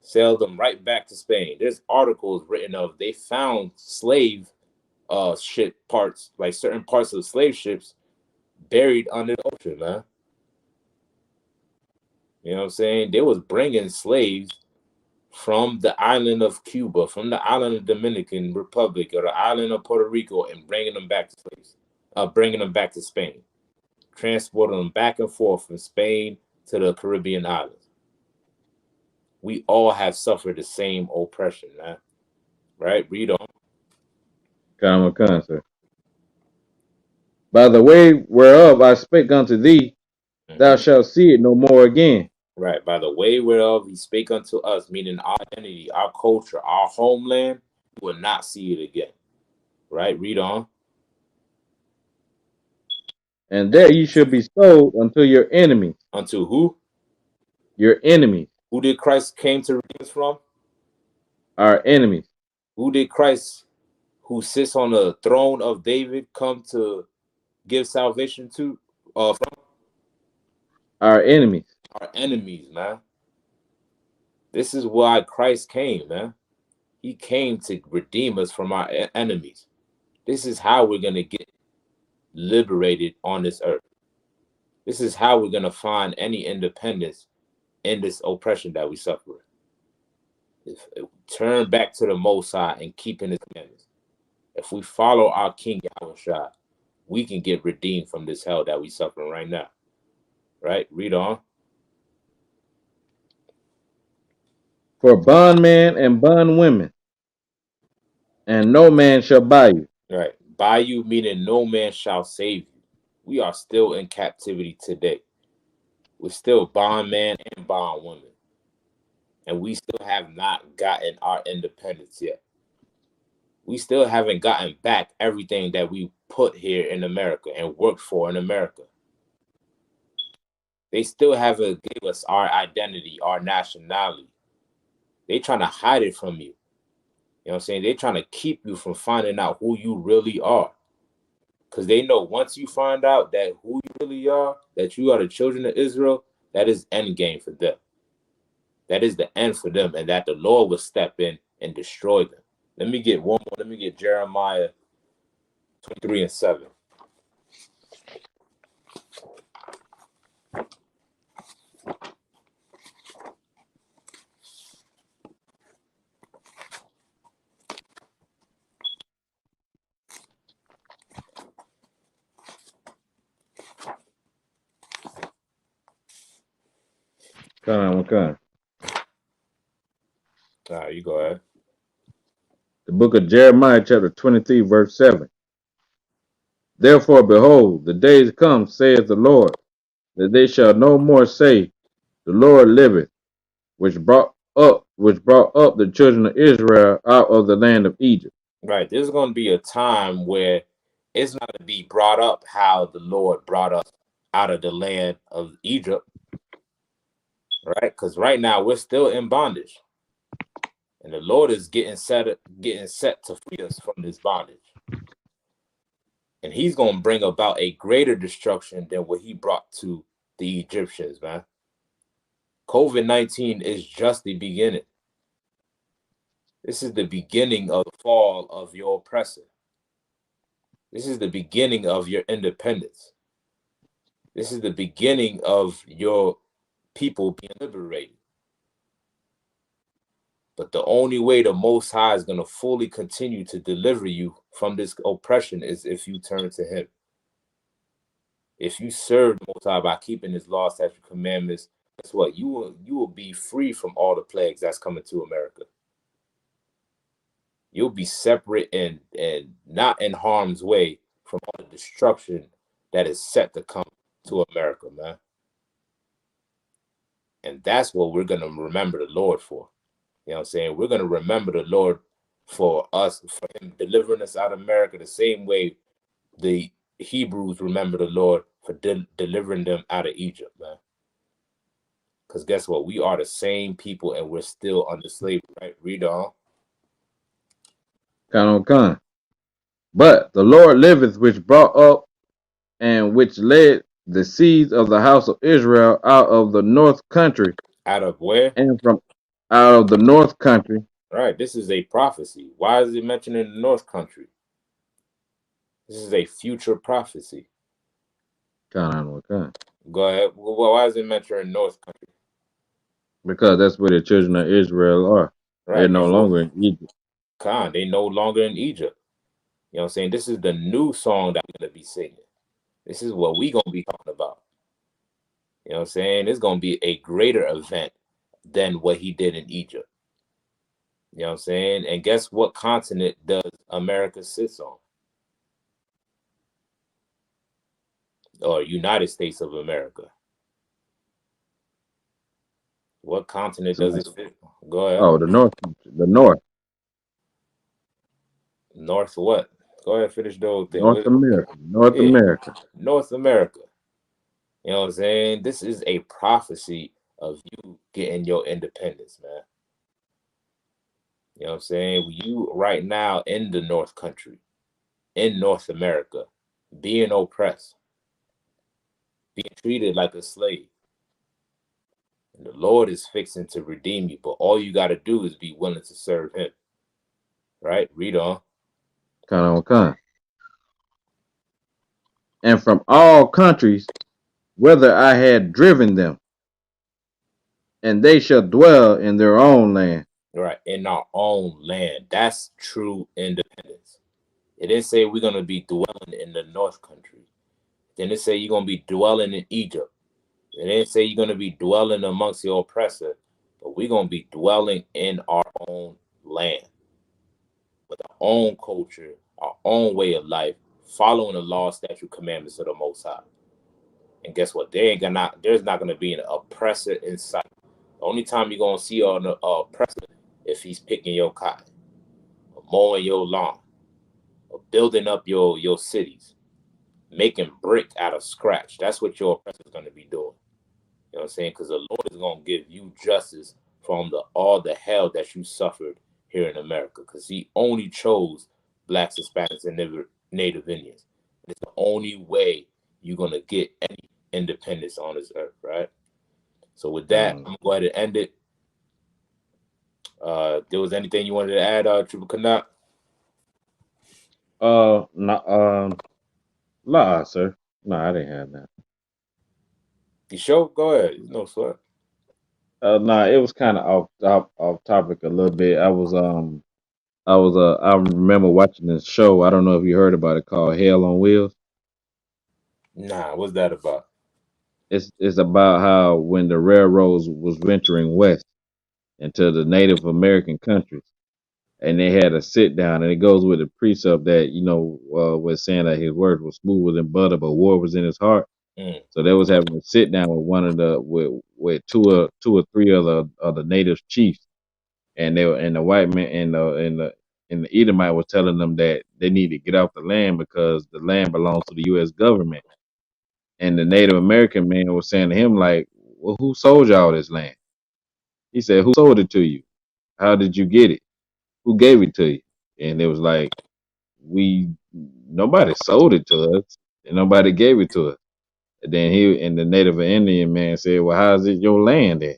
Sailed them right back to Spain. There's articles written of they found slave ship parts, like certain parts of slave ships, buried under the ocean, man. You know what I'm saying? They was bringing slaves from the island of Cuba, from the island of Dominican Republic, or the island of Puerto Rico, and bringing them back to slaves, bringing them back to Spain, transporting them back and forth from Spain to the Caribbean islands. We all have suffered the same oppression, man. Right? Read on. Common sir. By the way whereof I spake unto thee, thou shalt see it no more again. Right. By the way whereof he spake unto us, meaning our identity, our culture, our homeland, we will not see it again. Right? Read on. And there ye shall be sold unto your enemies. Unto who? Your enemies. Who did Christ came to redeem us from? Our enemies. Who did Christ, who sits on the throne of David, come to give salvation to? From? Our enemies. Our enemies, man. This is why Christ came, man. He came to redeem us from our enemies. This is how we're going to get liberated on this earth. This is how we're going to find any independence in this oppression that we suffer. If we turn back to the Most High and keeping his commandments, if we follow our King Yahushua, we can get redeemed from this hell that we suffering right now. Right? Read on. For bondman and bondwomen, and no man shall buy you. Right. Buy you meaning no man shall save you. We are still in captivity today. We're still bondman and bondwoman. And we still have not gotten our independence yet. We still haven't gotten back everything that we put here in America and worked for in America. They still haven't gave us our identity, our nationality. They trying to hide it from you. You know what I'm saying? They're trying to keep you from finding out who you really are. Because they know once you find out that who you really are, that you are the children of Israel, that is end game for them. That is the end for them, and that the Lord will step in and destroy them. Let me get one more. Let me get Jeremiah 23:7. Come on. All right, you go ahead. The book of Jeremiah, chapter 23, verse 7. Therefore, behold, the days come, saith the Lord, that they shall no more say, the Lord liveth, which brought up the children of Israel out of the land of Egypt. Right. There's going to be a time where it's not going to be brought up how the Lord brought us out of the land of Egypt. Right? Because right now we're still in bondage. And the Lord is getting set to free us from this bondage. And he's going to bring about a greater destruction than what he brought to the Egyptians, man. COVID-19 is just the beginning. This is the beginning of the fall of your oppressor. This is the beginning of your independence. This is the beginning of your people being liberated. But the only way the Most High is going to fully continue to deliver you from this oppression is if you turn to him. If you serve the Most High by keeping His law, statute, commandments, guess what? You will be free from all the plagues that's coming to America. You'll be separate and not in harm's way from all the destruction that is set to come to America, man. And that's what we're gonna remember the Lord for. You know what I'm saying? We're gonna remember the Lord for us, for Him delivering us out of America the same way the Hebrews remember the Lord for delivering them out of Egypt, man. Because guess what? We are the same people and we're still under slavery, right? Read on. Con. But the Lord liveth, which brought up and which led the seeds of the house of Israel out of the north country, Out of where? and from out of the north country. Right. This is a prophecy. Why is it mentioned in the North Country? This is a future prophecy. Con. Go ahead. Well, why is it mentioned in North Country? Because that's where the children of Israel are. They're Right. no longer in Egypt. They no longer in Egypt. You know what I'm saying? This is the new song that we're going to be singing. This is what we're going to be talking about. You know what I'm saying? It's going to be a greater event than what he did in Egypt. You know what I'm saying? And guess what continent does America sits on? Or United States of America. What continent does it sit? Go ahead. Oh, the north country. The north. North what? Go ahead, finish the whole thing. North America. North Yeah, America. North America. You know what I'm saying? This is a prophecy of you getting your independence, man. You know what I'm saying? You right now in the North Country, in North America, being oppressed, being treated like a slave. And the Lord is fixing to redeem you, but all you got to do is be willing to serve Him. Right? Read on. Con. And from all countries, whither I had driven them, and they shall dwell in their own land. Right? In our own land. That's true independence. It didn't say we're going to be dwelling in the North Country. Then it say you're going to be dwelling in Egypt. It didn't say you're going to be dwelling amongst your oppressor, but we're going to be dwelling in our own land with our own culture, our own way of life, following the law, statute, commandments of the Most High. And guess what? There's not going to be an oppressor in sight. The only time you're going to see an oppressor if he's picking your cotton, or mowing your lawn, or building up your cities, making brick out of scratch. That's what your oppressor is going to be doing. You know what I'm saying? Because the Lord is going to give you justice from all the hell that you suffered here in America. Because He only chose blacks, Hispanics, and Native Indians. It's the only way you're going to get any independence on this earth, right? So with that, I'm going to go ahead and end it. There was anything you wanted to add, Triple Canuck? Nah, sir. Nah, I didn't have that. You sure? Go ahead. No sweat. Nah, it was kind of off topic a little bit. I remember watching this show. I don't know if you heard about it, called Hell on Wheels. Nah, what's that about? It's about how when the railroads was venturing west into the Native American countries, and they had a sit down, and it goes with the precept that was saying that his words were smoother than butter, but war was in his heart. Mm. So they was having a sit down with one of the with two or three of the native chiefs, and the white man and the Edomite was telling them that they need to get off the land because the land belongs to the U.S. government. And the Native American man was saying to him like, "Well, who sold y'all this land?" He said, "Who sold it to you? How did you get it? Who gave it to you?" And it was like, "We nobody sold it to us, and nobody gave it to us." And then the Native Indian man said, "Well, how is it your land then?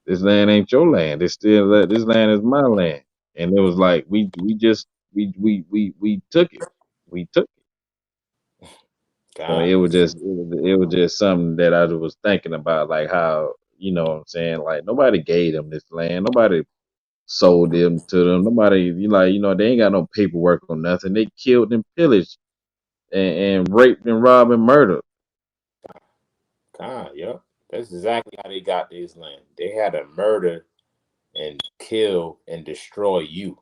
This land ain't your land. This land is my land." And it was like we took it. We took it. So God. it was just something that I was thinking about, like how, what I'm saying, like nobody gave them this land. Nobody sold them to them. Nobody, they ain't got no paperwork or nothing. They killed and pillaged and raped and robbed and murdered. Yep. That's exactly how they got this land. They had to murder and kill and destroy you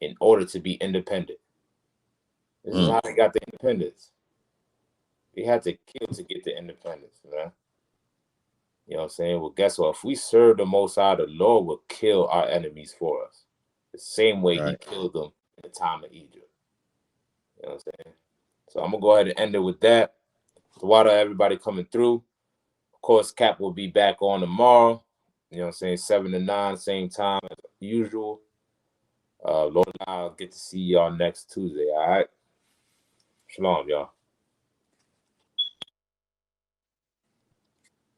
in order to be independent. This is Mm, how they got the independence. They had to kill to get the independence, man. You know what I'm saying? Well, guess what? If we serve the Most High, the Lord will kill our enemies for us. The same way he right. killed them in the time of Egypt. You know what I'm saying? So I'm going to go ahead and end it with that. The water, everybody coming through. Of course, Cap will be back on tomorrow. You know what I'm saying? 7 to 9, same time as usual. Lord, I'll get to see y'all next Tuesday. All right. Shalom, y'all.